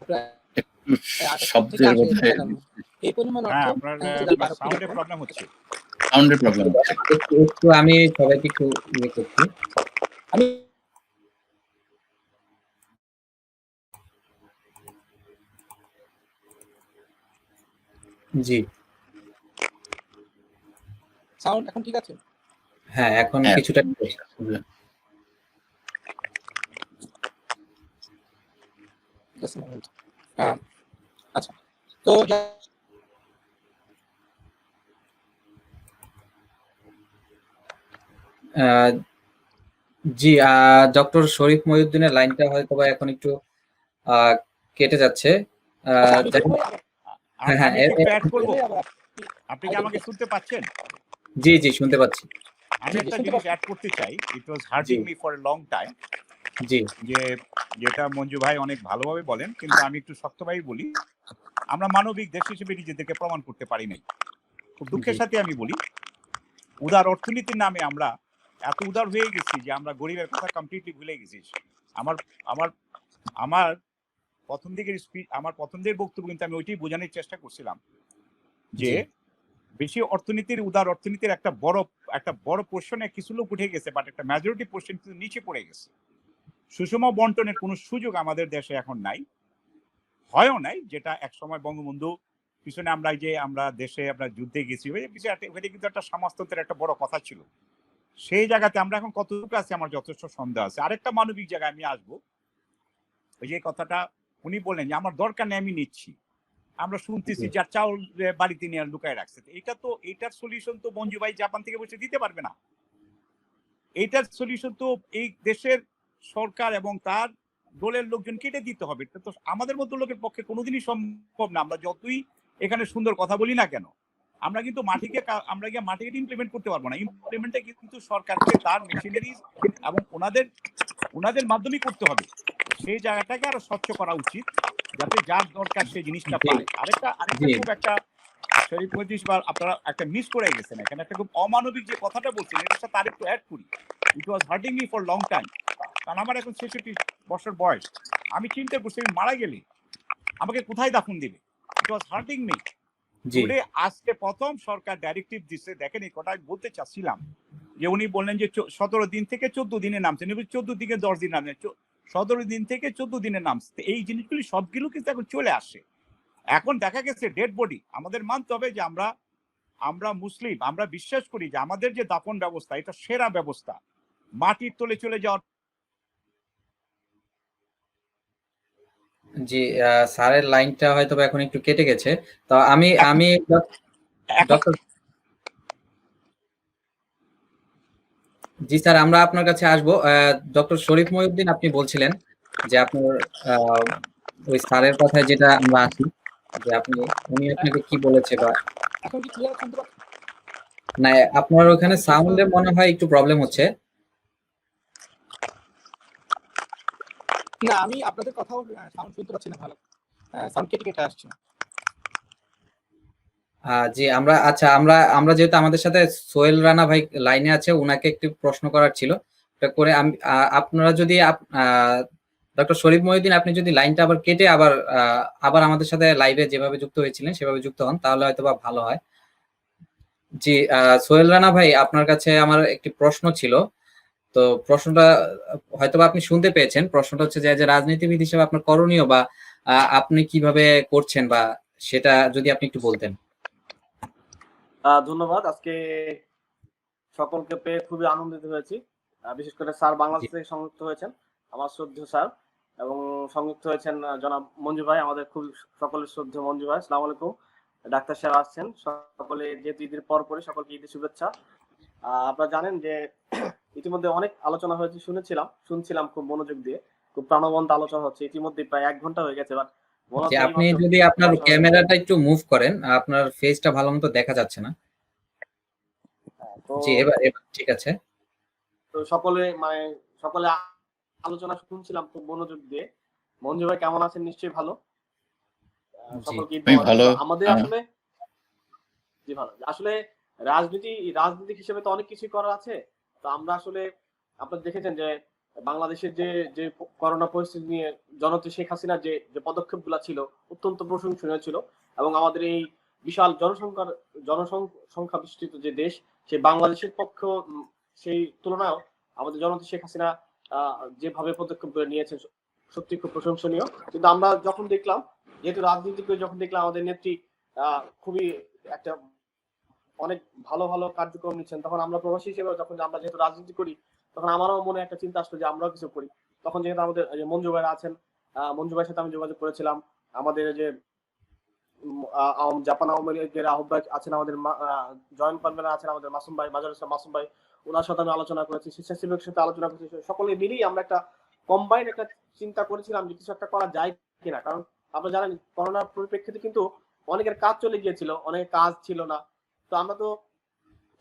D: প্রায়
C: একটু
D: 68 থেকে
C: শব্দের
D: 80
C: বোধহয়
D: টাকার মতো। এই পরিমাণ অর্থ
B: হ্যাঁ, আপনার
D: যারা ভারত থেকে
B: সাউন্ডের প্রবলেম হচ্ছে।
C: সাউন্ডের প্রবলেম হচ্ছে।
A: একটু আমি সবাইকে একটু ইয়ে করছি।
D: আমি
A: জি,
D: সাউন্ড এখন ঠিক আছে?
A: হ্যাঁ, এখন
C: হ্যাঁ,
A: কিছুটা
D: Just a moment. আচ্ছা, তো
A: আহ, জি, ডক্টর শরীফ মহিউদ্দিনের লাইনটা হয়তো বা এখন একটু কেটে যাচ্ছে।
D: আচ্ছা, আমি
A: যাই হোক,
D: বলবো
A: হ্যাঁ, হ্যাঁ,
B: আমি কি একটু অ্যাড করব? আপনি কি আমাকে শুনতে পাচ্ছেন?
A: জি, জি, শুনতে পাচ্ছি।
B: আমি একটা জিনিস অ্যাড করতে চাই। It was hurting me for a long time.
A: জি,
B: যেটা মঞ্জু ভাই অনেক ভালোভাবে বলেন, কিন্তু আমি একটু শক্তভাবে বলি। আমরা মানবিক দেশ হিসেবে নিজেদেরকে প্রমাণ করতে পারি নাই। খুব দুঃখের সাথে আমি বলি, উদার অর্থনীতির নামে আমরা এত উদার হয়ে গেছি যে আমরা গরিবের কথা কমপ্লিটলি ভুলে গেছি। আমার আমার আমার প্রথম দিকের স্পিচ, আমার প্রথম দিকের বক্তব্য কিন্তু আমি ওইটাই বোঝানোর চেষ্টা করছিলাম যে বেশি অর্থনীতির, উদার অর্থনীতির একটা বড় পোর্শনে কিছু লোক উঠে গেছে, বাট একটা মেজরিটি পোর্শন কিন্তু নিচে পড়ে গেছে। সুষম বন্টনের কোনো সুযোগ আমাদের দেশে এখন নাই, হয়ও নাই। যেটা এক সময় বঙ্গবন্ধু পিছনে আমরা দেশে আমরা যুদ্ধে গেছি, ওখানে কিন্তু একটা সমাজতন্ত্রের একটা বড় কথা ছিল। সেই জায়গাতে আমরা এখন কতটুকু আছি আমার যথেষ্ট সন্দেহ আছে। আরেকটা মানবিক জায়গায় আমি আসবো, ওই যে কথাটা উনি বললেন যে আমার দরকার নেই, আমি নিচ্ছি। আমরা শুনতেছি যার চাউল বাড়িতে নিয়ে লুকায় রাখছে। এটার সলিউশন তো মঞ্জু ভাই জাপান থেকে বসে দিতে পারবে না। এইটার সলিউশন তো এই দেশের সরকার এবং তার দলের লোকজন কেটে দিতে হবে। এটা তো আমাদের মতো লোকের পক্ষে কোনোদিনই সম্ভব না। আমরা যতই এখানে সুন্দর কথা বলি না কেন, আমরা কিন্তু মাটিকে ইমপ্লিমেন্ট করতে পারবো না। ইমপ্লিমেন্টটা কিন্তু সরকারকে তার মেশিনারি এবং ওনাদের মাধ্যমে করতে হবে। সেই জায়গাটাকে আরো স্বচ্ছ করা উচিত, যাতে যার দরকার সেই জিনিসটা পায়। আরেকটা খুব একটা শরীফ মজিস বা আপনারা একটা মিস করে গেছেন এখানে, একটা খুব অমানবিক যে কথাটা বলছেন, এটার সাথে আরেকটু অ্যাড করি। It was hurting me for long time. কারণ আমার এখন 66 বছর বয়স। আমি চিন্তা করছি আমি মারা গেলে আমাকে কোথায় দাফন দিবে। ইট ওয়াজ হার্টিং মি। টুডে আজকে প্রথম সরকার ডাইরেক্টিভ দিচ্ছে, দেখেন এই কথা আমি বলতে চাচ্ছিলাম যে উনি বললেন যে 17 দিন থেকে 14 দিনে নামছেন, 14 দিনে 10 দিন নামছেন, 17 দিন থেকে 14 দিনে নামছে। এই জিনিসগুলি সবগুলো কিন্তু এখন চলে আসে। এখন দেখা গেছে ডেড বডি, আমাদের মানতে হবে যে আমরা মুসলিম, আমরা বিশ্বাস করি যে আমাদের যে দাফন ব্যবস্থা এটা সেরা ব্যবস্থা। মাটির তলে চলে যাওয়ার
A: জি, স্যারের লাইনটা হয়তো এখন একটু কেটে গেছে। তো আমি ডক্টর জি স্যার, আমরা আপনার কাছে আসবো। ডক্টর শরীফ মহিউদ্দিন, আপনি বলছিলেন যে আপনার ওই স্যারের কথায় যেটা আমরা আসি, যে উনি আপনাকে কি বলেছে বা
D: এখন কি ক্লিয়ার শুনতে পাচ্ছেন?
A: না, আপনার ওখানে সাউন্ডে মনে হয় একটু প্রবলেম হচ্ছে।
D: না, আমি আপনাদের কথাও সাউন্ড শুনতে পাচ্ছি না ভালো। সাউন্ড কেটে কেটে আসছে।
A: জি, আমরা যেহেতু আমাদের সাথে সোহেল রানা ভাই লাইনে আছে, উনাকে একটু প্রশ্ন করার ছিল। এটা করে আমি আপনারা যদি ডক্টর শরীফ মহিউদ্দিন, আপনি যদি লাইনটা আবার কেটে আবার আমাদের সাথে লাইভে যেভাবে যুক্ত হয়েছিলেন সেভাবে যুক্ত হন, তাহলে হয়তো বা ভালো হয়। জি, সোহেল রানা ভাই, আপনার কাছে আমার একটি প্রশ্ন ছিল। তো প্রশ্নটা হয়তোবা আপনি শুনতে পেয়েছেন। প্রশ্নটা হচ্ছে যে রাজনীতিবিদ হিসেবে আপনার করণীয় বা আপনি কিভাবে করছেন, বা সেটা যদি আপনি একটু বলতেন।
E: ধন্যবাদ। আজকে সকলকে পেয়ে খুবই আনন্দিত হয়েছি। বিশেষ করে স্যার বাংলাদেশ থেকে সংযুক্ত হয়েছেন, আমার শ্রদ্ধেয় স্যার, এবং সংযুক্ত হয়েছেন জনাব মঞ্জু ভাই, আমাদের খুব সকলের শ্রদ্ধেয় মঞ্জু ভাই। আসসালামু আলাইকুম। ডাক্তার সাহেব আসছেন, সকলে যেহেতু ঈদের পরে সকলকে ঈদের শুভেচ্ছা। আপনারা জানেন যে ইতিমধ্যে অনেক আলোচনা হয়েছে, শুনছিলাম খুব মনোযোগ দিয়ে, খুব প্রাণবন্ত আলোচনা হচ্ছে। ইতিমধ্যে প্রায় 1 ঘন্টা হয়ে গেছে।
A: আপনি যদি আপনার ক্যামেরাটা একটু মুভ করেন, আপনার ফেসটা ভালো মতো দেখা যাচ্ছে না। জি, এবার ঠিক আছে।
E: তো সকলে আলোচনা শুনছিলাম খুব মনোযোগ দিয়ে। মঞ্জু ভাই কেমন আছেন? নিশ্চয়ই ভালো। সকলকে
C: ভালো।
E: আমাদের আসলে জি ভালো। আসলে রাজনীতিক হিসেবে তো অনেক কিছুই করার আছে। তো আমরা আসলে আপনারা দেখেছেন যে বাংলাদেশের যে করোনা পরিস্থিতি নিয়ে জননেত্রী শেখ হাসিনার যে পদক্ষেপগুলা ছিল অত্যন্ত প্রশংসনীয় ছিল এবং আমাদের এই বিশাল জনসংখ্যা বিস্তৃত যে দেশ সেই বাংলাদেশের পক্ষে সেই তুলনায়ও আমাদের জননেত্রী শেখ হাসিনা যেভাবে পদক্ষেপগুলো নিয়েছেন সত্যি খুব প্রশংসনীয়। কিন্তু আমরা যখন দেখলাম যেহেতু রাজনীতিকে যখন দেখলাম আমাদের নেত্রী খুবই একটা অনেক ভালো ভালো কার্যক্রম নিচ্ছেন, তখন আমরা প্রবাসী হিসেবে যখন আমরা যেহেতু রাজনীতি করি তখন আমারও মনে একটা চিন্তা আসলো যে আমরাও কিছু করি। তখন যেহেতু আমাদের যে মঞ্জু ভাইরা আছেন, মঞ্জু ভাইয়ের সাথে আমি যোগাযোগ করেছিলাম। আমাদের যে জাপান আওয়ামী লীগের আহ্বায়ক আছেন, আমাদের জয়েন্ট কনভেনর আছেন আমাদের মাসুম ভাই, মাজার ইসলাম মাসুম ভাই, ওনার সাথে আমি আলোচনা করেছি, স্বেচ্ছাসেবকের সাথে আলোচনা করেছি। সকলে মিলিয়ে আমরা একটা কম্বাইন্ড একটা চিন্তা করেছিলাম যে কিছু একটা করা যায় কিনা। কারণ আপনারা জানেন করোনার পরিপ্রেক্ষিতে কিন্তু অনেকের কাজ চলে গিয়েছিল, অনেকের কাজ ছিল না। তো আমরা তো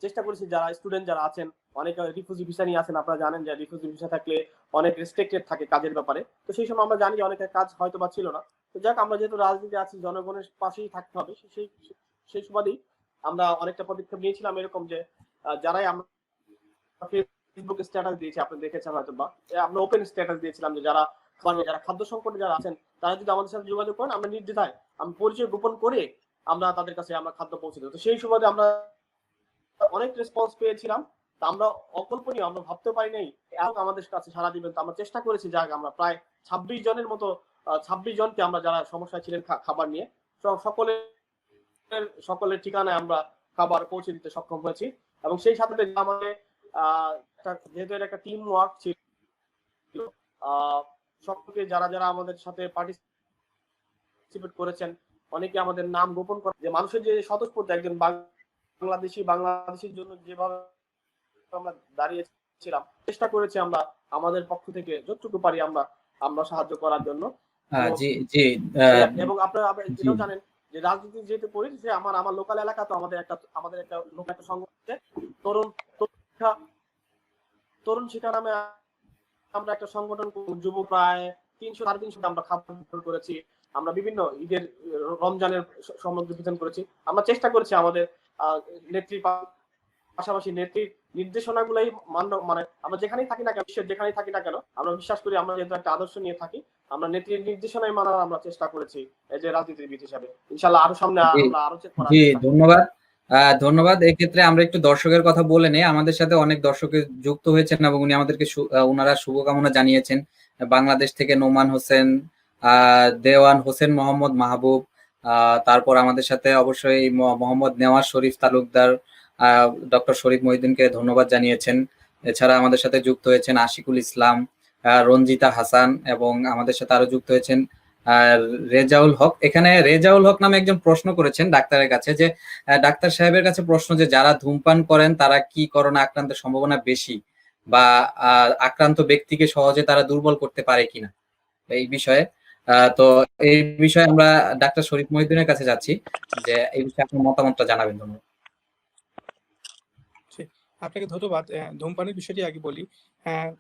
E: চেষ্টা করেছি যারা স্টুডেন্ট যারা আছেন, অনেকে রিফিউজি ভিসা নিয়ে আছেন, আপনারা জানেন যে রিফিউজি ভিসা থাকলে অনেক রেস্ট্রিক্টেড থাকে কাজের ব্যাপারে। তো সেই সময় আমরা জানি যে অনেকের কাজ হয়তো বা ছিল না। তো যাক, আমরা যেহেতু রাজনীতি আছি, জনগণের পাশেই থাকতে হবে, সেই সুবাদেই আমরা অনেকটা পদক্ষেপ নিয়েছিলাম এরকম যে যারাই আমরা ফেসবুক স্ট্যাটাস দিয়েছি, আপনি দেখেছেন হয়তো বা আমরা ওপেন স্ট্যাটাস দিয়েছিলাম যে যারা খাদ্য সংকটে যারা আছেন তারা যদি আমাদের সাথে যোগাযোগ করেন আমরা নির্দ্বিধায় আমি পরিচয় গোপন করে আমরা তাদের কাছে আমরা খাদ্য পৌঁছে দেবো। তো সেই সুবাদে আমরা অনেক রেসপন্স পেয়েছিলাম। তা আমরা অকল্পনীয়, আমরা ভাবতে পারি নাই এবং আমাদের কাছে সারা দিবেন। তো আমরা চেষ্টা করেছি যাক আমরা প্রায় 26 জনের মতো 26 জনকে আমরা যারা সমস্যায় ছিলেন খাবার নিয়ে সকলের ঠিকানায় আমরা খাবার পৌঁছে দিতে সক্ষম হয়েছি। এবং সেই সাথে আমাদের যেহেতু এটা একটা টিম ওয়ার্ক ছিল, সকলকে যারা যারা আমাদের সাথে পার্টিসিপেট করেছেন অনেকে আমাদের নাম গোপন করে, যে মানুষের যে স্বতঃস্ফূর্ত একজন বাংলাদেশির জন্য যেভাবে আমরা দাঁড়িয়েছিলাম, চেষ্টা করেছি আমরা আমাদের পক্ষ থেকে যতটুকু পারি আমরা সাহায্য করার জন্য।
A: জি জি।
E: এবং আপনারা যেটাও জানেন যে রাজনীতি যেহেতু করি, যে আমার লোকাল এলাকা, তো আমাদের একটা লোকাল একটা সংগঠন আছে তরুণ শিক্ষা নামে আমরা একটা সংগঠন যুব প্রায় 300-350 আমরা খাবার করেছি। আমরা বিভিন্ন ঈদের রমজানের সামগ্রী বিতরণ করেছি। আমরা চেষ্টা করেছি আমাদের নেত্রীর পাশাপাশি নেত্রীর নির্দেশনাগুলাই মানে আমরা যেখানেই থাকি না কেন, বিশ্বের যেখানেই থাকি না কেন, আমরা বিশ্বাস করি আমরা যেহেতু একটা আদর্শ নিয়ে থাকি, আমরা নেত্রীর নির্দেশনাই মানার আমরা চেষ্টা করেছি এই যে রাজনীতিবিদ হিসাবে। ইনশাআল্লাহ আরো সামনে আমরা আরো
A: জি ধন্যবাদ। ধন্যবাদ। এক্ষেত্রে আমরা একটু দর্শকের কথা বলে নেই। আমাদের সাথে অনেক দর্শক যুক্ত হয়েছেন এবং উনি আমাদেরকে ওনারা শুভকামনা জানিয়েছেন। বাংলাদেশ থেকে নোমান হোসেন, দেওয়ান হোসেন মোহাম্মদ মাহবুব, তারপর আমাদের সাথে অবশ্যই মোহাম্মদ নেওয়াজ শরীফ তালুকদার, ডক্টর শরীফ মহিউদ্দিনকে ধন্যবাদ জানিয়েছেন। এছাড়া আমাদের সাথে যুক্ত হয়েছেন আশিকুল ইসলাম, রঞ্জিতা হাসান এবং আমাদের সাথে আরো যুক্ত হয়েছেন রেজাউল হক। এখানে রেজাউল হক নামে একজন প্রশ্ন করেছেন ডাক্তারের কাছে, যে ডাক্তার সাহেবের কাছে প্রশ্ন যে যারা ধূমপান করেন তারা কি করোনা আক্রান্তের সম্ভাবনা বেশি, বা আক্রান্ত ব্যক্তিকে সহজে তারা দুর্বল করতে পারে কিনা এই বিষয়ে। তো এই বিষয়ে আমরা ডাক্তার শরীফ মহিউদ্দিনের কাছে যাচ্ছি, যে এই বিষয়ে আপনার মতামতটা জানাবেন। ধন্যবাদ।
D: আপনাকে ধন্যবাদ। ধূমপানের বিষয়টি আগে বলি।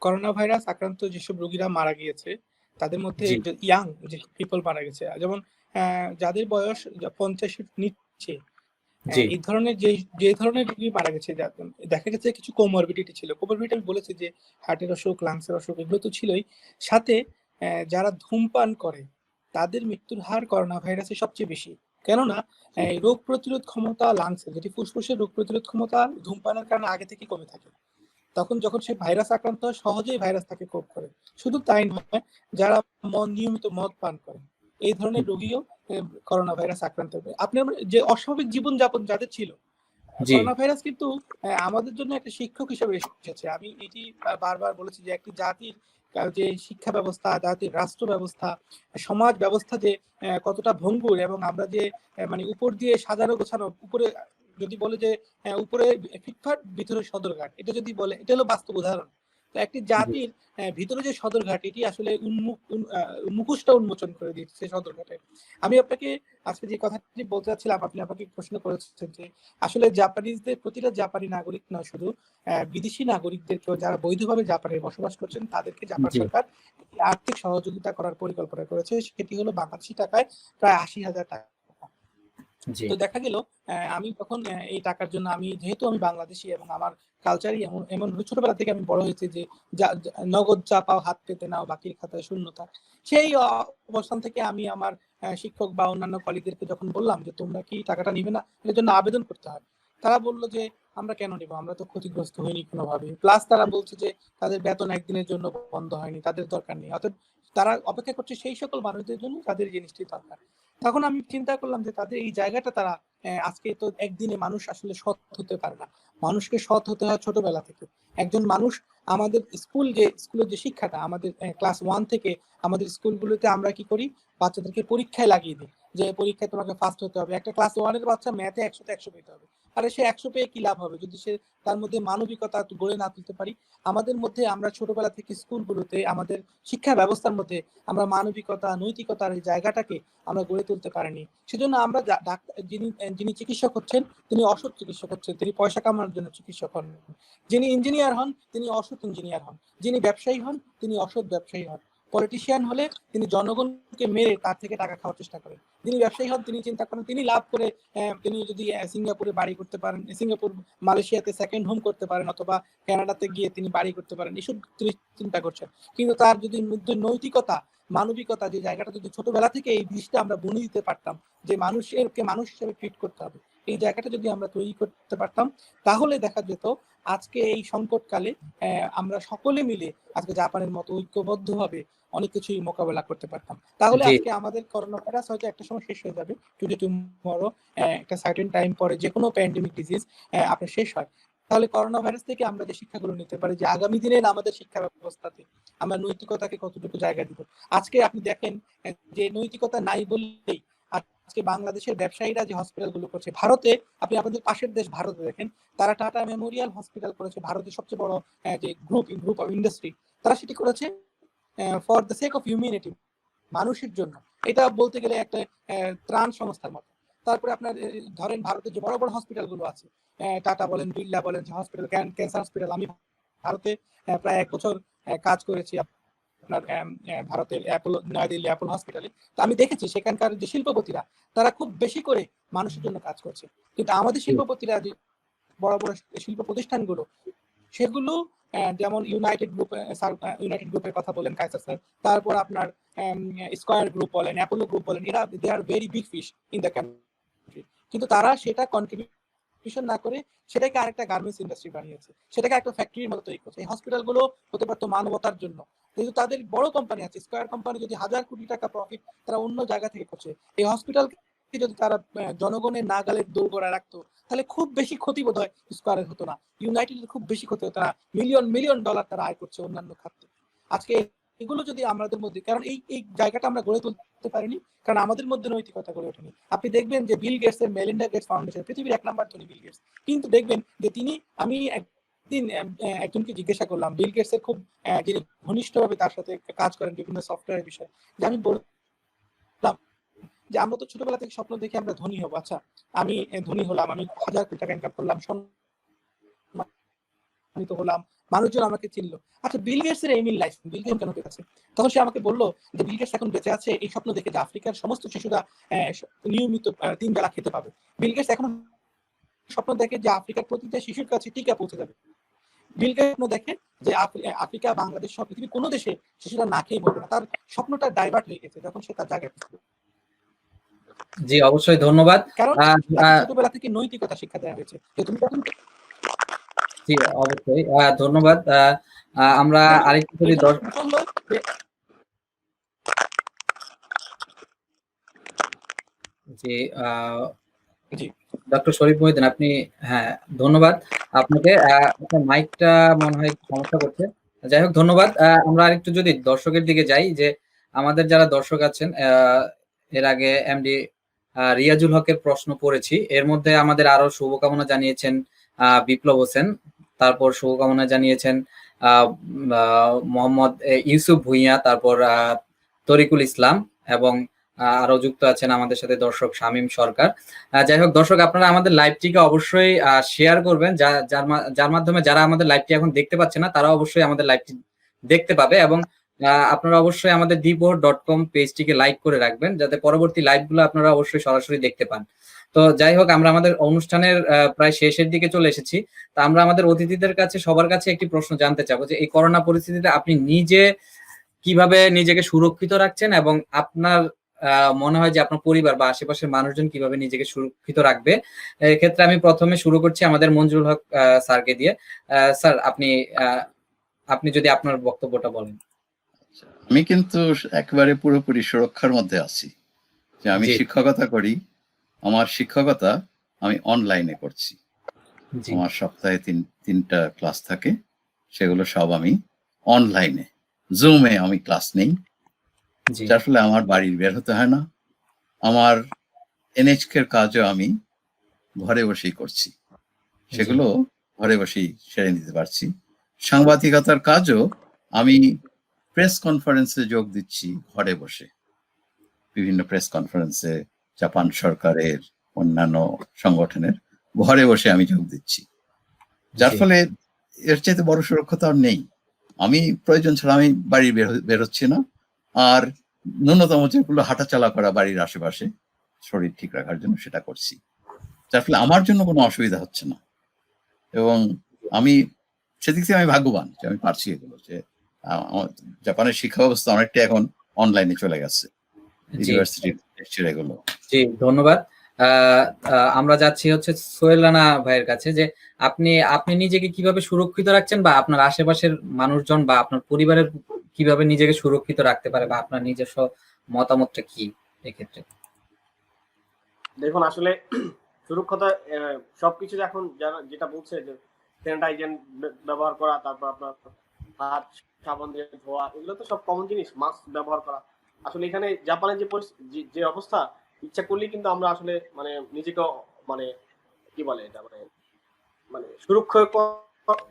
D: করোনা ভাইরাস আক্রান্ত যেসব রোগীরা মারা গিয়েছে তাদের মধ্যে ইয়াং যে পিপল মারা গেছে, যেমন যাদের বয়স 50-এর নিচে, এই ধরনের যে ধরনের রোগী মারা গেছে, দেখা গেছে কিছু কোমরবিডিটি ছিল। কোমরবিডিটি আমি বলেছি যে হার্টের অসুখ, লাংসের অসুখ, এগুলো তো ছিলই, সাথে যারা ধূমপান করে তাদের মৃত্যুর হার করোনা ভাইরাসে সবচেয়ে বেশি। কেননা রোগ প্রতিরোধ ক্ষমতা লাংসের, যেটি ফুসফুসের রোগ প্রতিরোধ ক্ষমতা ধূমপানের কারণে আগে থেকে কমে থাকে। তখন যখন সে ভাইরাস আক্রান্ত হয় সহজেই ভাইরাস তাকে কোপ করে। শুধু তাই নয়, যারা নিয়মিত মদ পান করে এই ধরনের রোগীও করোনা ভাইরাস আক্রান্ত হবে। আপনার যে অস্বাভাবিক জীবনযাপন যাদের ছিল, করোনা ভাইরাস কিন্তু আমাদের জন্য একটা শিক্ষক হিসেবে এসেছে। আমি এটি বারবার বলেছি যে একটি জাতির যে শিক্ষা ব্যবস্থা, জাতির রাষ্ট্র ব্যবস্থা, সমাজ ব্যবস্থা যে কতটা ভঙ্গুর, এবং আমরা যে মানে উপর দিয়ে সাজানো গোছানো, উপরে যদি বলে যে উপরে ফিটফাট ভিতরে সদরঘাট, এটা যদি বলে, এটা হলো বাস্তব উদাহরণ। তো একটি জাতির ভিতরে যে সদরঘাট, এটি আসলে মুখোশটা উন্মোচন করে দিচ্ছে সদরঘাটে। আমি আপনাকে আজকে যে কথাটি বলতে চাচ্ছিলাম, আপনি আমাকে প্রশ্ন করেছেন যে আসলে জাপানিজদের, প্রতিটা জাপানি নাগরিক নয়, শুধু বিদেশি নাগরিকদেরকেও যারা বৈধভাবে জাপানে বসবাস করছেন তাদেরকে জাপান সরকার আর্থিক সহযোগিতা করার পরিকল্পনা করেছে। সেটি হলো বাংলাদেশি টাকায় প্রায় 80,000 টাকা। তো দেখা গেল আমি তখন এই টাকার জন্য আমি যেহেতু আমি বাংলাদেশি এবং আমার কালচারই এমন এমন ছোটবেলা থেকে আমি বড় হয়েছি যে নগদ চা পাও হাত পেতে নাও বাকির খাতায় শূন্যতা। সেই অবস্থান থেকে আমি আমার শিক্ষক বা অন্যান্য কলিগদেরকে যখন বললাম যে তোমরা কি টাকাটা নিবে না, এর জন্য আবেদন করতে হয়। তারা বলল যে আমরা কেন নিব, আমরা তো ক্ষতিগ্রস্ত হইনি কোনোভাবে। প্লাস তারা বলছে যে তাদের বেতন একদিনের জন্য বন্ধ হয়নি, তাদের দরকার নেই। অতএব তারা অপেক্ষা করছে সেই সকল মানুষদের জন্য যাদের জিনিসটি দরকার। তখন আমি চিন্তা করলাম যে তাদের এই জায়গাটা তারা আজকে তো একদিনে মানুষ আসলে সৎ হতে পারে না, মানুষকে সৎ হতে হয় ছোটবেলা থেকে। একজন মানুষ আমাদের স্কুলের যে শিক্ষাটা আমাদের ক্লাস 1 থেকে আমাদের স্কুলগুলোতে আমরা কি করি, বাচ্চাদেরকে পরীক্ষায় লাগিয়ে দিই যে পরীক্ষায় তোমাকে ফার্স্ট হতে হবে। একটা ক্লাস 1 এর বাচ্চা ম্যাথে 100 তে 100 পেতে হবে। আরে সে 100 পেয়ে কি লাভ হবে যদি সে তার মধ্যে মানবিকতা গড়ে না তুলতে পারি। আমাদের মধ্যে আমরা ছোটবেলা থেকে স্কুলগুলোতে আমাদের শিক্ষা ব্যবস্থার মধ্যে আমরা মানবিকতা নৈতিকতার এই জায়গাটাকে আমরা গড়ে তুলতে পারিনি। সেজন্য আমরা ডাক্তার যিনি চিকিৎসক হচ্ছেন তিনি অসৎ চিকিৎসক হচ্ছেন, তিনি পয়সা কামানোর জন্য চিকিৎসক হন। যিনি ইঞ্জিনিয়ার হন তিনি অসৎ ইঞ্জিনিয়ার হন। যিনি ব্যবসায়ী হন তিনি অসৎ ব্যবসায়ী হন। পলিটিশিয়ান হলে তিনি জনগণকে মেরে তার থেকে টাকা খাওয়ার চেষ্টা করেন। যিনি ব্যবসায়ী হন তিনি চিন্তা করেন তিনি লাভ করে তিনি যদি সিঙ্গাপুরে বাড়ি করতে পারেন, সিঙ্গাপুর মালয়েশিয়াতে সেকেন্ড হোম করতে পারেন, অথবা কানাডাতে গিয়ে তিনি বাড়ি করতে পারেন, এসব তিনি চিন্তা করছেন। কিন্তু তার যদি মধ্যে নৈতিকতা মানবিকতা যে জায়গাটা যদি ছোটবেলা থেকে এই বীজটা আমরা বুনে দিতে পারতাম যে মানুষকে মানুষ হিসেবে ট্রিট করতে হবে, এই জায়গাটা যদি আমরা তৈরি করতে পারতাম, তাহলে দেখা যেত আজকে এই সংকটকালে আমরা সকলে মিলে আজকে জাপানের মতো ঐক্যবদ্ধভাবে অনেক কিছুই মোকাবেলা করতে পারতাম। তাহলে আজকে আমাদের করোনা ভাইরাস হয়তো একটা সময় শেষ হয়ে যাবে, টুডে টুমরো একটা সার্টেন টাইম পরে যে কোনো প্যান্ডেমিক ডিজিজ আপনার শেষ হয়। তাহলে করোনা ভাইরাস থেকে আমরা যে শিক্ষাগুলো নিতে পারি যে আগামী দিনের আমাদের শিক্ষা ব্যবস্থাতে আমরা নৈতিকতাকে কতটুকু জায়গা দিব। আজকে আপনি দেখেন যে নৈতিকতা নাই বললেই আজকে বাংলাদেশের ব্যবসায়ীরা যে হসপিটালগুলো করছে, ভারতে আপনি আপনাদের পাশের দেশ ভারতে দেখেন তারা টাটা মেমোরিয়াল হসপিটাল করেছে, ভারতের সবচেয়ে বড় যে গ্রুপ অফ ইন্ডাস্ট্রি, তারা সেটি করেছে for the sake of humanity, মানুষের জন্য। এটা বলতে গেলে একটা ত্রাণ সংস্থার মতো। তারপরে আপনার ধরেন ভারতের যে বড় বড় হসপিটালগুলো আছে, টাটা বলেন বিড়লা বলেন যে হসপিটাল, ক্যান্সার হসপিটাল, আমি ভারতে প্রায় 1 বছর কাজ করেছি আপনার ভারতের অ্যাপোলো, নয়াদিল্লি অ্যাপোলো হসপিটালে। তো আমি দেখেছি সেখানকার যে শিল্পপতিরা তারা খুব বেশি করে মানুষের জন্য কাজ করছে। কিন্তু আমাদের শিল্পপতিরা যে বড় বড় শিল্প প্রতিষ্ঠানগুলো সেগুলো যেমন ইউনাইটেড গ্রুপের কথা বলেন কায়সার স্যার, তারপর আপনার স্কয়ার গ্রুপ বলেন, অ্যাপোলো গ্রুপ বলেন, এরা they are very big fish in the country. কিন্তু তারা সেটা কন্ট্রিবিউশন না করে সেটাকে আরেকটা গার্মেন্টস ইন্ডাস্ট্রি বানিয়েছে, সেটাকে একটা ফ্যাক্টরির মতো তৈরি করছে। এই হসপিটালগুলো হতে পারতো মানবতার জন্য, কিন্তু তাদের বড় কোম্পানি আছে, স্কয়ার কোম্পানি যদি 1000 কোটি টাকা প্রফিট তারা অন্য জায়গা থেকে করছে, এই হসপিটাল যদি তারা জনগণের নাগালের দোরগোড়ায় রাখতো তাহলে খুব বেশি ক্ষতি বোধ হয় স্কয়ারের হতো না, ইউনাইটেডের খুব বেশি ক্ষতি হতো না। মিলিয়ন ডলার তারা আয় করছে অন্যান্য খাতে। আজকে এগুলো যদি আমাদের মধ্যে, কারণ এই জায়গাটা আমরা গড়ে তুলতে পারিনি কারণ আমাদের মধ্যে নৈতিকতা গড়ে ওঠেনি। আপনি দেখবেন যে বিল গেটস এর মেলিন্ডা গেটস ফাউন্ডেশন পৃথিবীর 1 নম্বর ধনী বিল গেটস, কিন্তু দেখবেন যে আমি একদিন একজনকে জিজ্ঞাসা করলাম বিল গেটস এর খুব যিনি ঘনিষ্ঠভাবে তার সাথে কাজ করেন বিভিন্ন সফটওয়্যারের বিষয়ে, যে আমি বললাম যে আমরা তো ছোটবেলা থেকে স্বপ্ন দেখে আমরা ধনী হবো, আচ্ছা আমি ধনী হলাম, আমি 1000 কোটি টাকা ইনকাম করলাম, সম্মানিত হলাম, মানুষজন আমাকে চিনলো, আচ্ছা বিল গেটস এর এই মিল লাইফ বিল গেটস কেন পেয়েছে? তখন সে আমাকে বললো যে বিল গেটস এখন বেঁচে আছে এই স্বপ্ন দেখে যে আফ্রিকার সমস্ত শিশুরা নিয়মিত 3 বেলা খেতে পাবে। বিল গেটস এখন স্বপ্ন দেখে যে আফ্রিকার প্রতিটা শিশুর কাছে টিকা পৌঁছে যাবে। বিল গেটস দেখে যে আফ্রিকা, বাংলাদেশ সব পৃথিবীর কোনো দেশে শিশুরা না খেয়ে মরবে না। তার স্বপ্নটা ডাইভার্ট হয়ে গেছে যখন সে তার জায়গায়।
A: জি অবশ্যই, ধন্যবাদ।
D: কারণ ছোটবেলা থেকে নৈতিকতা শিক্ষা দেওয়া হয়েছে।
A: জি অবশ্যই ধন্যবাদ। আমরা আরেকটু যদি জি ডক্টর শরীফ মহিউদ্দিন আপনি, হ্যাঁ ধন্যবাদ আপনাকে। আপনার মাইকটা মনে হয় সমস্যা করছে, যাই হোক ধন্যবাদ। আমরা আরেকটু যদি দর্শকের দিকে যাই, যে আমাদের যারা দর্শক আছেন, এর আগে এমডি রিয়াজুল হকের প্রশ্ন পড়েছি, এর মধ্যে আমাদের আরো শুভকামনা জানিয়েছেন বিপ্লব হোসেন, তারপর শুভকামনা জানিয়েছেন মোহাম্মদ ইউসুফ ভুঁইয়া, তারপর তরিকুল ইসলাম, এবং আরো যুক্ত আছেন আমাদের সাথে দর্শক শামীম সরকার। যাই হোক দর্শক, আপনারা আমাদের লাইভটিকে অবশ্যই শেয়ার করবেন, যার মাধ্যমে যারা আমাদের লাইভটি এখন দেখতে পাচ্ছে না তারা অবশ্যই আমাদের লাইভটি দেখতে পাবে, এবং আপনারা অবশ্যই আমাদের dipohor.com পেজটিকে লাইক করে রাখবেন, যাতে পরবর্তী লাইভগুলো আপনারা অবশ্যই সরাসরি দেখতে পান। তো যাই হোক, আমরা আমাদের অনুষ্ঠানের প্রায় শেষের দিকে চলে এসেছি। তা আমরা আমাদের অতিথিদের কাছে সবার কাছে একটি প্রশ্ন জানতে চাবো যে এই করোনা পরিস্থিতিতে আপনি নিজে কিভাবে নিজেকে সুরক্ষিত রাখছেন, এবং আপনার মনে হয় যে আপনার পরিবার বা আশেপাশের মানুষজন কিভাবে নিজেকে সুরক্ষিত রাখবে। এক্ষেত্রে আমি প্রথমে শুরু করছি আমাদের মঞ্জুরুল হক স্যারকে দিয়ে। স্যার, আপনি যদি আপনার বক্তব্যটা বলেন।
C: আমি কিন্তু একেবারে পুরোপুরি সুরক্ষার মধ্যে আছি, যে আমি শিক্ষকতা করি। আমার শিক্ষকতা আমি অনলাইনে করছি। আমার সপ্তাহে তিনটা ক্লাস থাকে, সেগুলো সব আমি অনলাইনে জুমে আমি ক্লাস নেই, যার ফলে আমার বাড়ির বের হতে হয় না। আমার NHK এর কাজও আমি ঘরে বসেই করছি, সেগুলো ঘরে বসেই সেরে নিতে পারছি। সাংবাদিকতার কাজও আমি প্রেস কনফারেন্সে যোগ দিচ্ছি ঘরে বসে, বিভিন্ন প্রেস কনফারেন্সে জাপান সরকারের, অন্যান্য সংগঠনের, ঘরে বসে আমি যোগ দিচ্ছি। যার ফলে এর চাইতে বড় সুরক্ষা তো আর নেই। আমি প্রয়োজন ছাড়া আমি বাড়ির বেরোচ্ছি না। আর ন্যূনতম যেগুলো হাঁটাচলা করা বাড়ির আশেপাশে শরীর ঠিক রাখার জন্য, সেটা করছি। যার ফলে আমার জন্য কোনো অসুবিধা হচ্ছে না, এবং আমি সেদিক থেকে আমি ভাগ্যবান যে আমি পারছি এগুলো। যে জাপানের শিক্ষা ব্যবস্থা অনেকটা এখন অনলাইনে চলে গেছে, ইউনিভার্সিটির লেকচার এগুলো।
A: জি, ধন্যবাদ। আমরা যাচ্ছি হচ্ছে সোহেল রানা ভাইয়ের কাছে, যে আপনি নিজেকে কিভাবে সুরক্ষিত রাখছেন, বা আপনার আশেপাশের মানুষজন বা আপনার পরিবারের কিভাবে নিজেকে সুরক্ষিত রাখতে পারে, বা আপনার নিজস্ব মতামতটা কি এক্ষেত্রে?
E: দেখুন, আসলে সুরক্ষতা সবকিছু এখন যেটা বলছে যে স্যানিটাইজার ব্যবহার করা, তারপর আপনার হাত সাবান দিয়ে ধোয়া, এগুলো তো সব কমন জিনিস। মাস্ক ব্যবহার করা, আসলে এখানে জাপানের যে অবস্থা, ইচ্ছা করলেই কিন্তু আমরা আসলে মানে নিজেকে মানে কি বলে এটা মানে সুরক্ষা,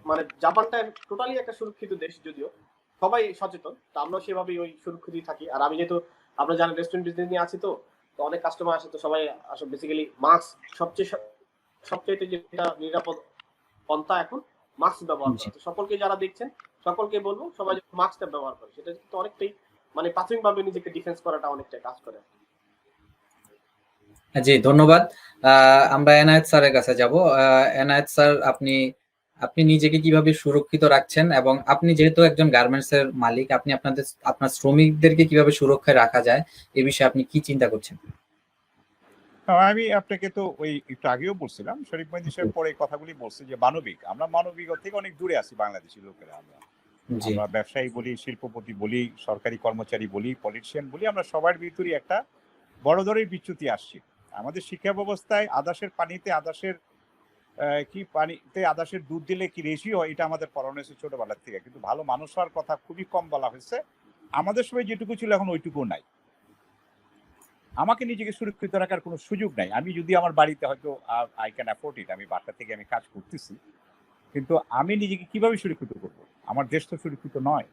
E: মানে জাপানটা টোটালি একটা সুরক্ষিত দেশ, যদিও সবাই সচেতন, তা আমরা সেভাবেই ওই সুরক্ষিতই থাকি। আর আমি যেহেতু আমরা জানি রেস্টুরেন্ট বিজনেস নিয়ে আছি, তো অনেক কাস্টমার আসে, তো সবাই আসলে বেসিক্যালি মাস্ক সবচেয়ে যেটা নিরাপদ পন্থা এখন মাস্ক ব্যবহার করা। সকলকে যারা দেখছেন সকলকে বলবো সবাই মাস্কটা ব্যবহার করে, সেটা কিন্তু অনেকটাই মানে প্রাথমিকভাবে নিজেকে ডিফেন্স করাটা অনেকটাই কাজ করে।
A: জি, ধন্যবাদ। আমরা এনায়েত স্যারের কাছে যাব। এনায়েত স্যার, আপনি নিজেকে কিভাবে সুরক্ষিত রাখছেন, এবং আপনি যেহেতু একজন গার্মেন্টস এর মালিক, আপনি আপনার শ্রমিকদেরকে কিভাবে সুরক্ষায় রাখা যায় এই বিষয়ে আপনি কি চিন্তা করছেন?
B: আমি আপনাকে তো ওই একটু আগেও বলছিলাম, শরীফ মেহেদী সাহেব পরে কথাগুলি বলছে যে আমরা মানবিকতা থেকে অনেক দূরে আছি বাংলাদেশি লোকেরা। আমরা ব্যবসায়ী বলি, শিল্পপতি বলি, সরকারি কর্মচারী বলি, পলিটিশিয়ান বলি, আমরা সবার ভিতরে একটা বড় ধরনের বিচ্যুতি আসছে। আমাদের শিক্ষা ব্যবস্থায় আদাসের পানিতে আদাসের দুধ দিলে কি রেশিও, এটা আমাদের পড়ানো হয়েছে ছোটবেলার থেকে, কিন্তু ভালো মানুষ হওয়ার কথা খুবই কম বলা হয়েছে। আমাদের সময় যেটুকু ছিল এখন ওইটুকু নাই। আমাকে নিজেকে সুরক্ষিত রাখার কোনো সুযোগ নাই। আমি যদি আমার বাড়িতে হয়তো আই ক্যান অ্যাফোর্ড ইট, আমি বাসা থেকে আমি কাজ করতেছি, কিন্তু আমি নিজেকে কিভাবে সুরক্ষিত করব? আমার দেশ তো সুরক্ষিত নয়।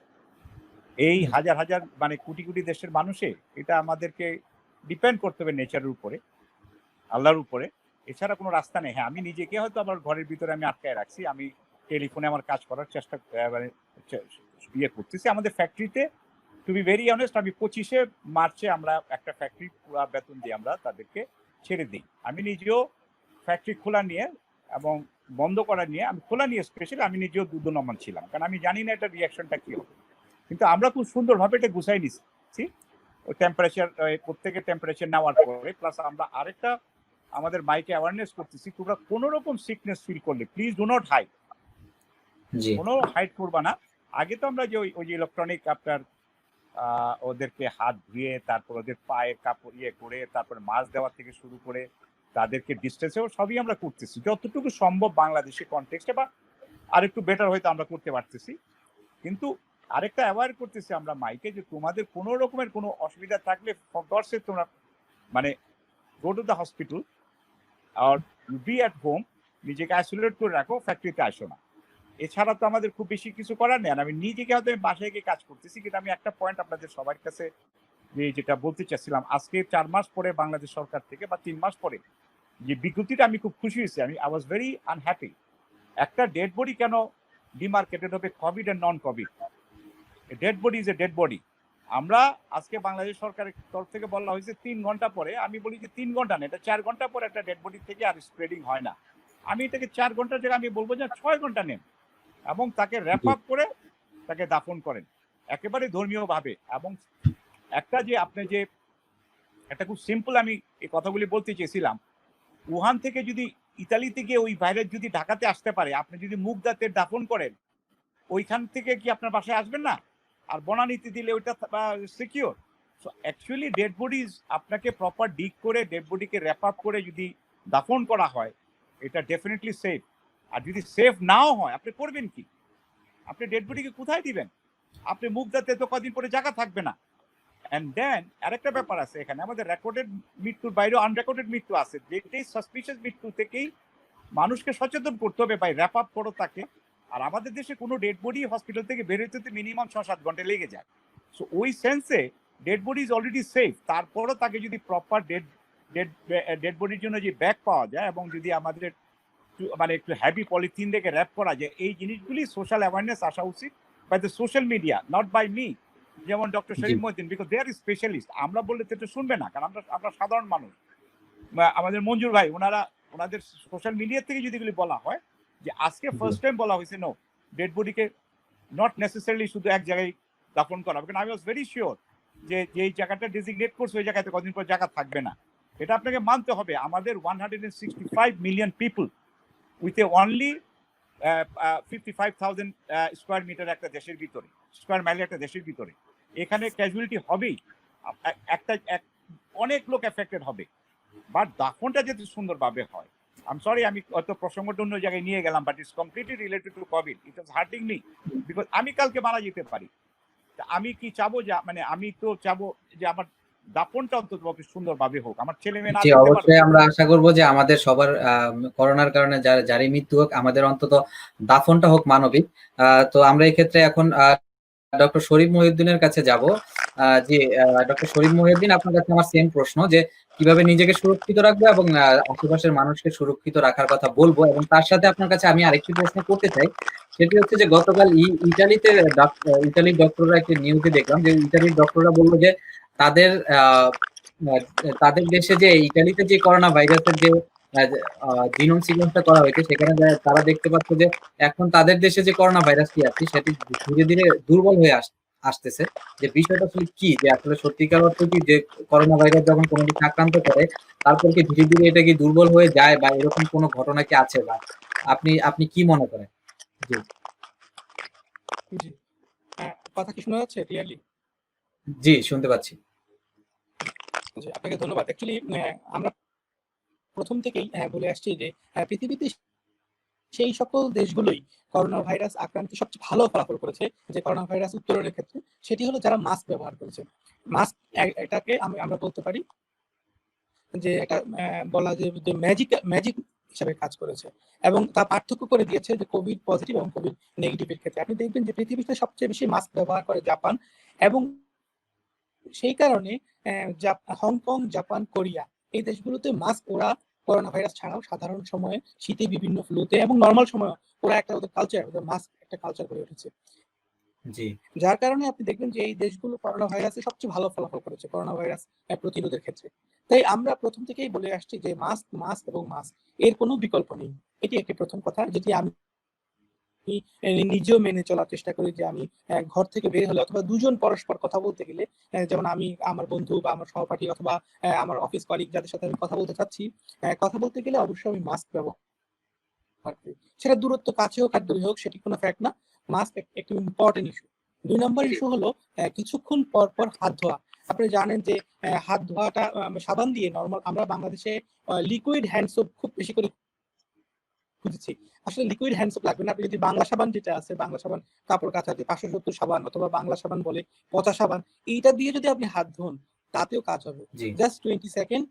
B: এই হাজার হাজার মানে কোটি কোটি দেশের মানুষে, এটা আমাদেরকে ডিপেন্ড করতে হবে নেচারের উপরে, আল্লাহর উপরে, এছাড়া কোনো রাস্তা নেই। হ্যাঁ, আমি নিজেকে হয়তো আমার ঘরের ভিতরে আমি আটকায় রাখছি, আমি টেলিফোনে আমার কাজ করার চেষ্টা করতেছি। আমাদের ফ্যাক্টরিতে, টু বি ভেরি অনেস্ট, আমি 25শে মার্চে আমরা একটা ফ্যাক্টরি পুরো বেতন দিয়ে আমরা তাদেরকে ছেড়ে দিই। আমি নিজেও ফ্যাক্টরি খোলা নিয়ে এবং বন্ধ করা নিয়ে, আমি খোলা নিয়ে স্পেশালি আমি নিজেও দুর্দনমান ছিলাম, কারণ আমি জানি না এটা রিয়াকশনটা কি হবে। কিন্তু আমরা খুব সুন্দরভাবে এটা গুছাই নিচ্ছি, ওই টেম্পারেচার, প্রত্যেকের টেম্পারেচার নেওয়ার পরে, প্লাস আমরা আরেকটা আমাদের মাইকে অ্যাওয়ারনেস করতেছি, তোমরা কোনো রকম সিকনেস ফিল করলে প্লিজ ডু নট হাইড, কোনো হাইড করবা না। আগে তো আমরা যে ওই যে ইলেকট্রনিক আপনার ওদেরকে হাত ধুয়ে, তারপর ওদের পায়ে কাপড় করে, তারপর মাস্ক দেওয়া থেকে শুরু করে তাদেরকে ডিস্টেন্সেও সবই আমরা করতেছি যতটুকু সম্ভব বাংলাদেশি কনটেক্সটে, বা আরেকটু বেটার হয়তো আমরা করতে পারতেছি। কিন্তু আরেকটা অ্যাওয়ার করতেছি আমরা মাইকে, যে তোমাদের কোনো রকমের কোনো অসুবিধা থাকলে ফরগডস সেক তোমরা মানে গো টু দ্য হসপিটাল আর বি অ্যাট হোম, নিজেকে আইসোলেট করে রাখো, ফ্যাক্টরিতে আসো না। এছাড়া তো আমাদের খুব বেশি কিছু করার নেই। আমি নিজেকে হয়তো বাসায় গিয়ে কাজ করতেছি, কিন্তু আমি একটা পয়েন্ট আপনাদের সবার কাছে যেটা বলতে চাচ্ছিলাম, আজকে 4 মাস পরে বাংলাদেশ সরকার থেকে, বা 3 মাস পরে যে বিজ্ঞপ্তিটা, আমি খুব খুশি হয়েছি। I was very unhappy. একটা ডেড বডি কেন ডিমার্কেটেড হবে কোভিড আর non Covid? Dead body is a dead body. আমরা আজকে বাংলাদেশ সরকারের তরফ থেকে বলা হয়েছে 3 ঘন্টা পরে, আমি বলি যে 3 ঘন্টা না, এটা 4 ঘন্টা পরে একটা ডেড বডি থেকে আর স্প্রেডিং হয় না। আমি এটাকে 4 ঘন্টার জায়গায় আমি বলবো যে 6 ঘন্টা নেন এবং তাকে র্যাপ আপ করে তাকে দাফন করেন একেবারে ধর্মীয় ভাবে। এবং একটা যে আপনি যে একটা খুব সিম্পল আমি এই কথাগুলি বলতে চেয়েছিলাম, উহান থেকে যদি ইতালি থেকে ওই ভাইরাস যদি ঢাকাতে আসতে পারে, আপনি যদি মুখ দাঁতে দাফন করেন, ওইখান থেকে কি আপনার বাসায় আসবেন না? আর বনানীতে দিলে ওইটা secure. So actually dead bodies আপনাকে প্রপার ডিগ করে ডেড বডিকে র্যাপ আপ করে যদি দাফন করা হয়, এটা ডেফিনেটলি সেফ। আর যদি সেফ নাও হয়, আপনি করবেন কি? আপনি ডেড বডিকে কোথায় দিবেন? আপনি মুখ দাঁতে তো কদিন পরে জায়গা থাকবে না। অ্যান্ড দেন আরেকটা ব্যাপার আছে এখানে, আমাদের রেকর্ডেড মৃত্যুর বাইরেও আনরেকর্ডেড মৃত্যু আছে, যেটাই সাসপিশিয়াস মৃত্যু থেকেই মানুষকে সচেতন করতে হবে, ভাই র্যাপ আপ করো তাকে। আর আমাদের দেশে কোনো ডেড বডি হসপিটাল থেকে বের হতে মিনিমাম 6-7 ঘন্টা লেগে যায়। সো ওই সেন্সে dead body is already safe. তারপরও তাকে যদি প্রপার ডেড বডির জন্য যে ব্যাগ পাওয়া যায় এবং যদি আমাদের মানে একটু হ্যাভি পলিথিন থেকে র্যাপ করা যায়, এই জিনিসগুলি সোশ্যাল অ্যাওয়ারনেস আসা উচিত by the social media, not by me. যেমন doctor Sharif Mohiuddin, because they are specialist, আমরা বললে তো এটা শুনবে না, কারণ আমরা সাধারণ মানুষ। আমাদের মঞ্জুর ভাই, ওনাদের সোশ্যাল মিডিয়া থেকে যদি এগুলি বলা হয় যে আজকে ফার্স্ট টাইম বলা হয়েছে নো, ডেড বডিকে নট নেসেসারিলি শুধু এক জায়গায় দাফন করা, কারণ আমি ওয়াজ ভেরি শিওর যে যেই জায়গাটা ডেজিগনেট করছে ওই জায়গাতে কদিন পর জায়গা থাকবে না। এটা আপনাকে মানতে হবে। আমাদের 165 million people with a only 55,000 square metre একটা দেশের ভিতরে, স্কোয়ার মাইল একটা দেশের ভিতরে, এখানে ক্যাজুয়ালিটি হবেই, অনেক লোক এফেক্টেড হবে। বাট দাফনটা যদি সুন্দরভাবে হয়, আমি সরি আমি হয়তো প্রসঙ্গটা অন্য জায়গায় নিয়ে গেলাম, but it's completely related to Covid. It was hurting me because আমি কালকে মারা যেতে পারি। আমি কি চাবো যে মানে আমি তো চাবো যে আমার দাফনটা অন্তত সুন্দরভাবে হোক, আমার ছেলে মেয়ে না।
A: অবশ্যই আমরা আশা করব যে আমাদের সবার করোনার কারণে যারই মৃত্যু হোক, আমাদের অন্তত দাফনটা হোক মানবিক। তো আমরা এই ক্ষেত্রে এখন ডক্টর শরীফ মহিউদ্দিনের কাছে যাব। যে ডক্টর শরীফ মহিউদ্দিন, আপনার কাছে আমার সেম প্রশ্ন যে কিভাবে নিজেকে সুরক্ষিত রাখবো এবং আশেপাশের মানুষকে সুরক্ষিত রাখার কথা বলবো। এবং তার সাথে আপনার কাছে আমি আরেকটি প্রশ্ন করতে চাই, সেটি হচ্ছে যে গতকাল ইটালির ডক্টররা একটি নিউজে দেখলাম যে ইটালির ডক্টররা বললো যে তাদের দেশে যে ইটালিতে যে করোনা ভাইরাসের যে জিনোম সিকোয়েন্সটা করা হয়েছে, সেখানে তারা দেখতে পাচ্ছে যে এখন তাদের দেশে যে করোনা ভাইরাসটি আছে সেটি ধীরে ধীরে দুর্বল হয়ে আসতেছে। যে বিষয়টা আসলে কি, যে আসলে সত্যিকার অর্থে কি যে করোনা ভাইরাস যখন কোনো কিছু আক্রান্ত করে তারপর কি ধীরে ধীরে এটা কি দুর্বল হয়ে যায়, বা এরকম কোনো ঘটনা কি আছে, বা আপনি কি মনে করেন?
D: জি, কথা কি শোনা যাচ্ছে ক্লিয়ারলি?
A: জি, শুনতে পাচ্ছি।
D: জি, আপনাকে ধন্যবাদ। অ্যাকচুয়ালি আমরা প্রথম থেকেই বলে আসছি যে পৃথিবীতে সেই সকল দেশগুলোই করোনা ভাইরাস আক্রান্তে সবচেয়ে ভালো ফলাফল করেছে যে করোনা ভাইরাস উত্তরণের ক্ষেত্রে, সেটি হলো যারা মাস্ক ব্যবহার করেছে। মাস্ক এটাকে আমরা বলতে পারি যে এটা বলা যে ম্যাজিক হিসাবে কাজ করেছে এবং তা পার্থক্য করে দিয়েছে যে কোভিড পজিটিভ এবং কোভিড নেগেটিভের ক্ষেত্রে। আপনি দেখবেন যে পৃথিবীতে সবচেয়ে বেশি মাস্ক ব্যবহার করে জাপান, এবং সেই কারণে হংকং, জাপান, কোরিয়া এই দেশগুলোতে মাস্ক ওরা করোনা ভাইরাস ছাড়াও সাধারণ সময়ে, শীতে, বিভিন্ন ফ্লুতে এবং নর্মাল সময় ওরা একটা ওদের কালচার, ওদের মাস্ক একটা কালচার গড়ে উঠেছে।
A: জি,
D: যার কারণে আপনি দেখবেন যে এই দেশগুলো করোনা ভাইরাসে সবচেয়ে ভালো ফলাফল করেছে করোনা ভাইরাস প্রতিরোধের ক্ষেত্রে। তাই আমরা প্রথম থেকেই বলে আসছি যে মাস্ক এবং মাস্ক, এর কোনো বিকল্প নেই। এটি একটি প্রথম কথা, যেটি আমি নিজেও মেনে চলার চেষ্টা করি। যে আমি ঘর থেকে বের হলে অথবা দুজন পরস্পর কথা বলতে গেলে, যেমন আমি আমার বন্ধু বা আমার সহপাঠী অথবা আমার অফিস কলিগ যাদের সাথে আমি কথা বলতে চাচ্ছি, কথা বলতে গেলে অবশ্যই আমি মাস্ক ব্যবহার করি। সেটা দূরত্ব কাছে হোক আর দূরে হোক, সেটি কোনো ফ্যাক্ট না। মাস্ক একটি ইম্পর্টেন্ট ইস্যু। 2 নম্বর ইস্যু হলো কিছুক্ষণ পর পর হাত ধোয়া। আপনি জানেন যে হাত ধোয়াটা সাবান দিয়ে নরমাল, আমরা বাংলাদেশে লিকুইড হ্যান্ড সোপ খুব বেশি করে খুঁজেছি। আসলে লিকুইড হ্যান্ড সোপ লাগবে না। আপনি যদি বাংলা সাবান যেটা আছে, বাংলা সাবান কাপড় কাচাতে 570 সাবান অথবা বাংলা সাবান বলে পচা সাবান, এইটা দিয়ে যদি আপনি হাত ধোন তাতেও কাজ হবে। জাস্ট 20 সেকেন্ড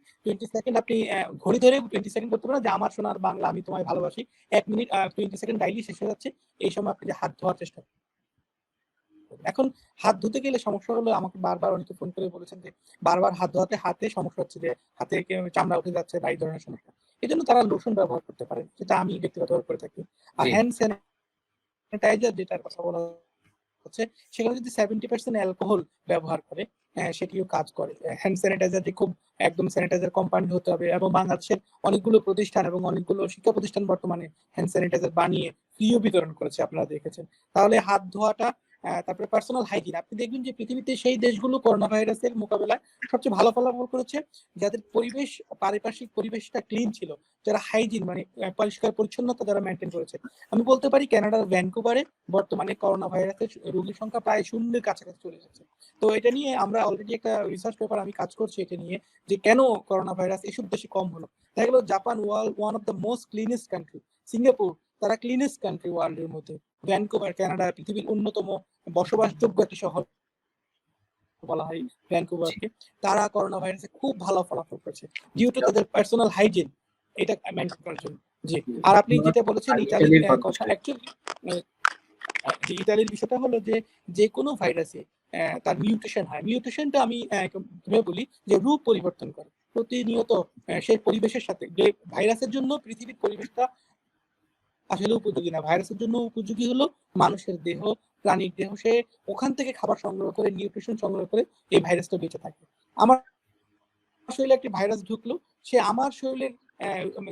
D: আপনি ঘড়ি ধরে 20 সেকেন্ড করতে পারেন যে আমার সোনার বাংলা আমি তোমায় ভালোবাসি। 1 মিনিট 20 সেকেন্ড ডাইলি শেষ হয়ে যাচ্ছে। এই সময় আপনি হাত ধোয়ার চেষ্টা করুন। এখন হাত ধুতে গেলে সমস্যা হলো, আমাকে বারবার অনেকে ফোন করে বলেছেন যে বারবার হাত ধোয়াতে হাতে সমস্যা হচ্ছে, যে হাতে চামড়া উঠে যাচ্ছে বা এই ধরনের সমস্যা। এজন্য তারা লোশন ব্যবহার করতে পারেন, যেটা আমি ব্যক্তিগতভাবে করে থাকি। আর হ্যান্ড স্যানিটাইজার যেটার কথা বলা হচ্ছে, সেখানে যদি 70% অ্যালকোহল ব্যবহার করে সেটিও কাজ করে। হ্যান্ড স্যানিটাইজার যে খুব একদম স্যানিটাইজার কোম্পানি হতে হবে, এবং বাংলাদেশের অনেকগুলো প্রতিষ্ঠান এবং অনেকগুলো শিক্ষা প্রতিষ্ঠান বর্তমানে হ্যান্ড স্যানিটাইজার বানিয়ে ফ্রিও বিতরণ করেছে, আপনারা দেখেছেন। তাহলে হাত ধোয়াটা, তারপরে পার্সোনাল হাইজিন, আপনি দেখবেন যে পৃথিবীতে সেই দেশগুলো করোনা ভাইরাসের মোকাবেলায় সবচেয়ে ভালো ফলাফল করেছে যাদের পরিবেশ, পারিপার্শ্বিক পরিবেশটা ক্লিন ছিল, যারা হাইজিন মানে পরিষ্কার পরিচ্ছন্নতা যারা মেনটেন করেছে। আমি বলতে পারি কানাডার ভ্যানকুভারে বর্তমানে করোনা ভাইরাসের রোগীর সংখ্যা প্রায় শূন্যের কাছাকাছি চলে এসেছে। তো এটা নিয়ে আমরা অলরেডি একটা রিসার্চ পেপার আমি কাজ করছি এটা নিয়ে, যে কেন করোনা ভাইরাস এসব দেশে কম হলো। দেখা গেল Japan one of the most cleanest country, Singapore তারা ক্লিনেস্ট কান্ট্রি ওয়ার্ল্ডের মধ্যে, ভ্যানকুভার কানাডা পৃথিবীর অন্যতম বসবাসযোগ্য একটি শহর বলা হয় ভ্যানকুভারকে, তারা করোনা ভাইরাসে খুব ভালো ফলাফল করেছে ডিউ টু তাদের পার্সোনাল হাইজিন, এটা মেনটেন করার জন্য। জি, আর আপনি যেটা বলেছেন ইতালির কথা, অ্যাকচুয়ালি ইতালির বিষয়টা হলো যে কোনো ভাইরাসে তার মিউটেশন হয়। মিউটেশনটা আমি বলি যে রূপ পরিবর্তন করে প্রতিনিয়ত সেই পরিবেশের সাথে। যে ভাইরাসের জন্য পৃথিবীর পরিবেশটা আসলে উপযোগী না, ভাইরাসের জন্য উপযোগী হলো মানুষের দেহ, প্রাণীর দেহ। সে ওখান থেকে খাবার সংগ্রহ করে, নিউট্রিশন সংগ্রহ করে এই ভাইরাসটা বেঁচে থাকে। আমার শরীরে একটি ভাইরাস ঢুকলো, সে আমার শরীরের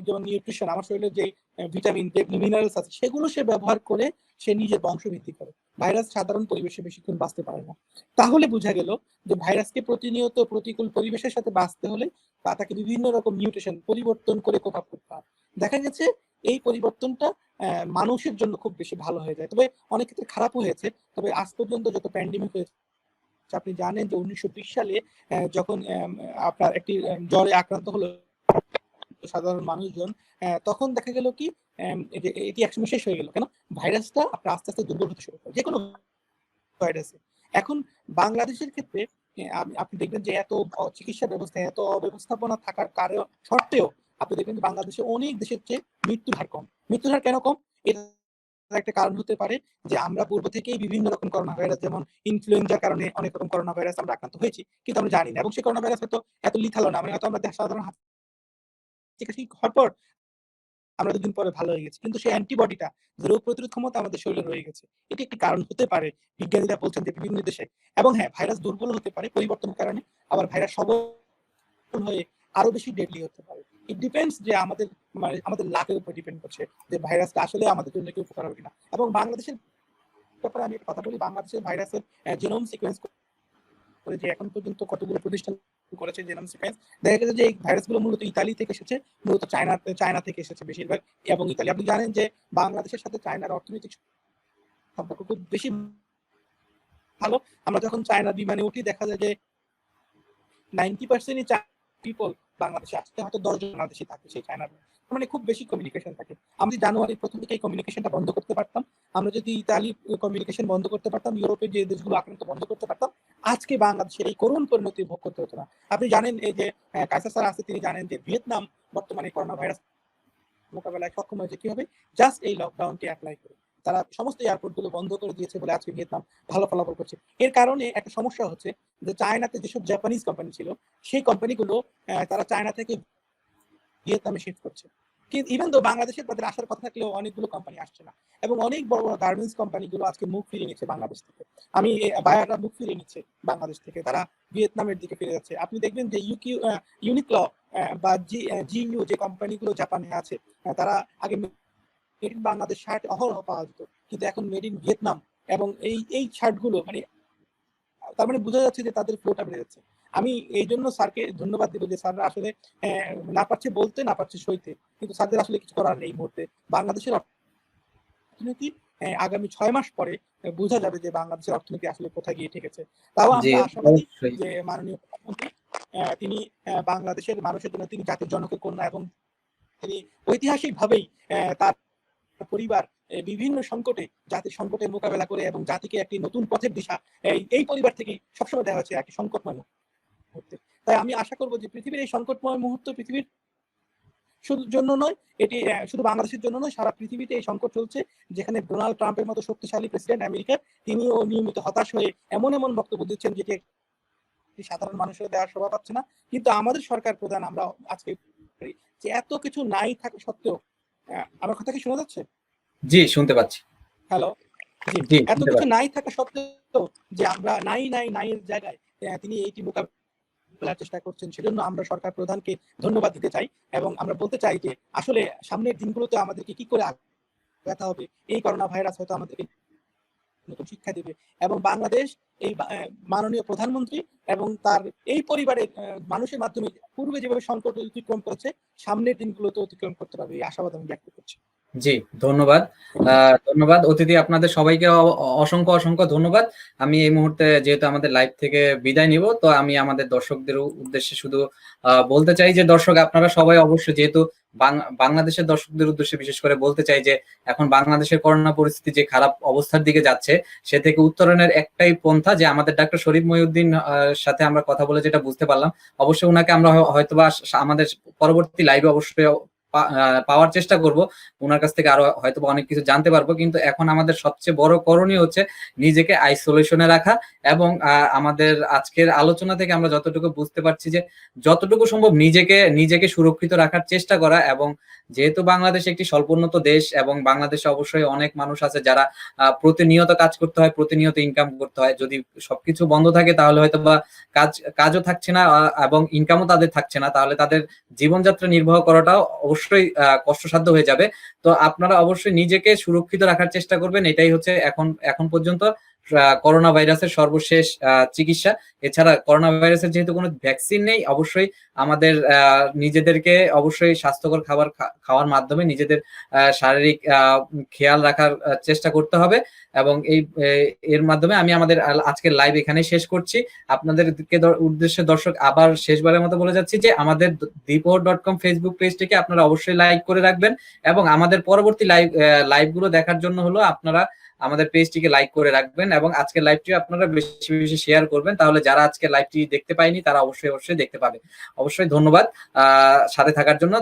D: যেমন নিউট্রিশন, আমার শরীরের যে ভিটামিন, যে মিনারেলস আছে সেগুলো সে ব্যবহার করে সে নিজের বংশবৃদ্ধি করে। ভাইরাস সাধারণ পরিবেশে বেশিক্ষণ বাঁচতে পারে না। তাহলে বোঝা গেল যে ভাইরাসকে প্রতিনিয়ত প্রতিকূল পরিবেশের সাথে বাঁচতে হলে তাকে বিভিন্ন রকম মিউটেশন পরিবর্তন করে কোপ আপ করতে হয়। দেখা গেছে এই পরিবর্তনটা মানুষের জন্য খুব বেশি ভালো হয়ে যায়, তবে অনেক ক্ষেত্রে খারাপও হয়েছে। তবে আজ পর্যন্ত যত প্যান্ডেমিক হয়েছে, আপনি জানেন যে 1920 সালে যখন আপনার একটি জ্বরে আক্রান্ত হলো সাধারণ মানুষজন, তখন দেখা গেল কি এটি একসময় শেষ হয়ে গেল। কেন? ভাইরাসটা আপনার আস্তে আস্তে দুর্বল হতে শুরু করে, যে কোনো ভাইরাসে। এখন বাংলাদেশের ক্ষেত্রে আপনি দেখবেন যে এত চিকিৎসা ব্যবস্থা, এত অব্যবস্থাপনা থাকার কারণ সত্ত্বেও আপনি দেখবেন বাংলাদেশে অনেক দেশের চেয়ে মৃত্যুর হার কম। মৃত্যুর হার কেন কম? এটা একটা কারণ হতে পারে যে আমরা পূর্ব থেকেই বিভিন্ন রকম করোনা ভাইরাস, যেমন ইনফ্লুয়েঞ্জার কারণে অনেক রকম করোনা ভাইরাস আমরা আক্রান্ত হয়েছি, কিন্তু আমরা জানি না। এবং সেই করোনা ভাইরাস হয়তো এত লিথাল না, হয়তো আমরা সাধারণ চিকিৎসা হওয়ার পর আমরা 2 দিন পরে ভালো হয়ে গেছি, কিন্তু সেই অ্যান্টিবডিটা, যে রোগ প্রতিরোধ ক্ষমতা আমাদের শরীরে রয়ে গেছে। এটি একটি কারণ হতে পারে, বিজ্ঞানীরা বলছেন যে বিভিন্ন দেশে। এবং হ্যাঁ, ভাইরাস দুর্বল হতে পারে পরিবর্তনের কারণে, আবার ভাইরাস সবল হয়ে আরো বেশি ডেডলি হতে পারে। ইট ডিপেন্ডস যে আমাদের লাকের উপর ডিপেন্ড করছে যে ভাইরাসটা আসলে আমাদের জন্য কি উপকার হবে কিনা। এবং বাংলাদেশের ব্যাপারে আমি একটা কথা বলি, বাংলাদেশের ভাইরাসের জিনোম সিকোয়েন্স করে যে এখন পর্যন্ত কতগুলো প্রতিষ্ঠান করেছে জিনোম সিকোয়েন্স, দেখা গেছে যে এই ভাইরাসগুলো মূলত ইতালি থেকে এসেছে, মূলত চায়না থেকে এসেছে বেশিরভাগ। এবং ইতালি, আপনি জানেন যে বাংলাদেশের সাথে চায়নার অর্থনৈতিক সম্পর্ক খুব বেশি ভালো। আমরা যখন চায়নার বিমানে উঠি দেখা যায় যে 90% পিপল বাংলাদেশে আসতে, হয়তো 10 জন বাংলাদেশি থাকে সেই চায়নার, মানে খুব বেশি কমিউনিকেশন থাকে। আমরা জানুয়ারির প্রথম দিকে এই কমিউনিকেশনটা বন্ধ করতে পারতাম, আমরা যদি ইতালি কমিউনিকেশন বন্ধ করতে পারতাম, ইউরোপের যে দেশগুলো আক্রান্ত বন্ধ করতে পারতাম, আজকে বাংলাদেশের এই করুণ পরিণতি ভোগ করতে হতো না। আপনি জানেন এই যে কায়সার স্যার আছে, তিনি জানেন যে ভিয়েতনাম বর্তমানে করোনা ভাইরাস মোকাবেলায় সক্ষম হয়েছে কিভাবে, জাস্ট এই লকডাউনকে অ্যাপ্লাই করে। তারা সমস্ত এয়ারপোর্ট গুলো বন্ধ করে দিয়েছে বলে আজকে ভিয়েতনাম ভালো ফলাফল করছে। এর কারণে একটা সমস্যা হচ্ছে যে চায়নাতে যেসব জাপানিজ কোম্পানি ছিল, সেই কোম্পানিগুলো তারা চায়না থেকে ভিয়েতনামে শিফট করছে। কিন্তু ইভেন তো বাংলাদেশে তাদের আসার কথা থাকলেও অনেকগুলো কোম্পানি আসছে না, এবং অনেক বড় বড় গার্মেন্টস কোম্পানিগুলো আজকে মুখ ফিরিয়ে নিচ্ছে বাংলাদেশ থেকে। আমি বায়াররা মুখ ফিরিয়ে নিচ্ছে বাংলাদেশ থেকে, তারা ভিয়েতনামের দিকে ফিরে যাচ্ছে। আপনি দেখবেন যে ইউনিক্লো বা জিইউ যে কোম্পানিগুলো জাপানে আছে, তারা আগে মেড ইন বাংলাদেশ শার্ট অহরহ পাওয়া যেত, কিন্তু এখন মেড ইন ভিয়েতনাম। এবং এই শার্টগুলো মানে, তার মানে বোঝা যাচ্ছে যে তাদের ফ্লোটা বেড়ে যাচ্ছে। আমি এই জন্য স্যারকে ধন্যবাদ দিব যে স্যাররা আসলে না পারছে বলতে, না পারছে সইতে, কিন্তু স্যারদের আসলে কিছু করার নেই। এই মুহূর্তে বাংলাদেশের অর্থনীতি আগামী 6 মাস পরে বোঝা যাবে যে বাংলাদেশের অর্থনীতি আসলে কোথায় গিয়ে ঠেকেছে। তাও আমরা আশাবাদী যে মাননীয় প্রধানমন্ত্রী তিনি বাংলাদেশের মানুষের জন্য, তিনি জাতির জনকের কন্যা, এবং তিনি ঐতিহাসিকভাবেই তার পরিবার বিভিন্ন সংকটে, জাতির সংকটের মোকাবেলা করে এবং জাতিকে একটি নতুন পথের দিশা এই পরিবার থেকে সবসময় দেওয়া হয়েছে একটি সংকটময় মুহূর্তে। তাই আমি আশা করবো যে পৃথিবীর এই সংকটময় মুহূর্ত পৃথিবীর জন্য নয়, এটি শুধু বাংলাদেশের জন্য নয়, সারা পৃথিবীতে এই সংকট চলছে, যেখানে ডোনাল্ড ট্রাম্পের মতো শক্তিশালী প্রেসিডেন্ট আমেরিকার, তিনিও নিয়মিত হতাশ হয়ে এমন বক্তব্য দিচ্ছেন যেটি সাধারণ মানুষের দেওয়ার শোভা পাচ্ছে না। কিন্তু আমাদের সরকার প্রধান, আমরা আজকে যে এত কিছু নাই থাকা সত্ত্বেও, আমার কথা কি শোনা যাচ্ছে?
A: জি, শুনতে পাচ্ছি।
D: হ্যালো,
A: জি,
D: এত কিছু নাই থাকা সত্ত্বেও যে আমরা নাই এর জায়গায় তিনি এইটি মোকাবিলার চেষ্টা করছেন, সেজন্য আমরা সরকার প্রধানকে ধন্যবাদ দিতে চাই এবং আমরা বলতে চাই যে আসলে সামনের দিনগুলোতে আমাদেরকে কি করে আগাতে হবে, এই করোনা ভাইরাস হয়তো আমাদেরকে নতুন শিক্ষা দেবে এবং বাংলাদেশ এই মাননীয় প্রধানমন্ত্রী এবং তার এই পরিবারের মানুষের মাধ্যমে পূর্বে যেভাবে সংকট অতিক্রম করেছে সামনের দিনগুলোতে অতিক্রম করতে পারবে, এই আশাবাদ আমি ব্যক্ত করছি।
A: জি, ধন্যবাদ। ধন্যবাদ অতিথি, আপনাদের সবাইকে অসংখ্য ধন্যবাদ। আমি এই মুহূর্তে যেহেতু আমাদের লাইভ থেকে বিদায় নিব, তো আমি আমাদের দর্শকদের উদ্দেশ্যে শুধু বলতে চাই যে দর্শক আপনারা সবাই অবশ্যই, যেহেতু বাংলাদেশের দর্শকদের উদ্দেশ্যে বিশেষ করে বলতে চাই যে এখন বাংলাদেশের করোনা পরিস্থিতি যে খারাপ অবস্থার দিকে যাচ্ছে, সে থেকে উত্তরণের একটাই পন্থা যে আমাদের ডাক্তার শরীফ মহিউদ্দিন সাথে আমরা কথা বলে যেটা বুঝতে পারলাম, অবশ্যই ওনাকে আমরা হয়তোবা আমাদের পরবর্তী লাইভে অবশ্যই পাওয়ার চেষ্টা করব, ওনার কাছ থেকে আরো হয়তো অনেক কিছু জানতে পারবো। কিন্তু এখন আমাদের সবচেয়ে বড় করণীয় হচ্ছে নিজেকে আইসোলেশনে রাখা এবং আমাদের আজকের আলোচনা থেকে আমরা যতটুকু বুঝতে পারছি যে যতটুকু সম্ভব নিজেকে সুরক্ষিত রাখার চেষ্টা করা। এবং যেহেতু বাংলাদেশ একটি স্বল্পোন্নত দেশ এবং বাংলাদেশে অবশ্যই অনেক মানুষ আছে যারা প্রতিনিয়ত কাজ করতে হয়, প্রতিনিয়ত ইনকাম করতে হয়, যদি সবকিছু বন্ধ থাকে তাহলে হয়তো বা কাজও থাকছে না এবং ইনকামও তাদের থাকছে না, তাহলে তাদের জীবনযাত্রা নির্বাহ করাটাও অবশ্যই কষ্টসাধ্য হয়ে যাবে। তো আপনারা অবশ্যই নিজেকে সুরক্ষিত রাখার চেষ্টা করবেন, এটাই হচ্ছে এখন পর্যন্ত করোনা ভাইরাসের সর্বশেষ চিকিৎসা। এছাড়া করোনা ভাইরাসের যেহেতু কোনো ভ্যাকসিন নেই, অবশ্যই আমাদের নিজেদেরকে অবশ্যই স্বাস্থ্যকর খাবার খাওয়ার মাধ্যমে নিজেদের শারীরিক খেয়াল রাখার চেষ্টা করতে হবে। এবং এর মাধ্যমে আমি আমাদের আজকের লাইভ এখানে শেষ করছি। আপনাদেরকে উদ্দেশ্যে দর্শক আবার শেষবারের মতো বলে যাচ্ছি যে আমাদের দ্বীপহর.com ফেসবুক পেজটিকে আপনারা অবশ্যই লাইক করে রাখবেন এবং আমাদের পরবর্তী লাইভগুলো দেখার জন্য হলো আপনারা আমাদের পেজটিকে লাইক করে রাখবেন এবং আজকের লাইভটি আপনারা বেশি বেশি শেয়ার করবেন, তাহলে যারা আজকে লাইভটি দেখতে পায়নি তারা অবশ্যই দেখতে পাবে। অবশ্যই ধন্যবাদ সাথে থাকার জন্য।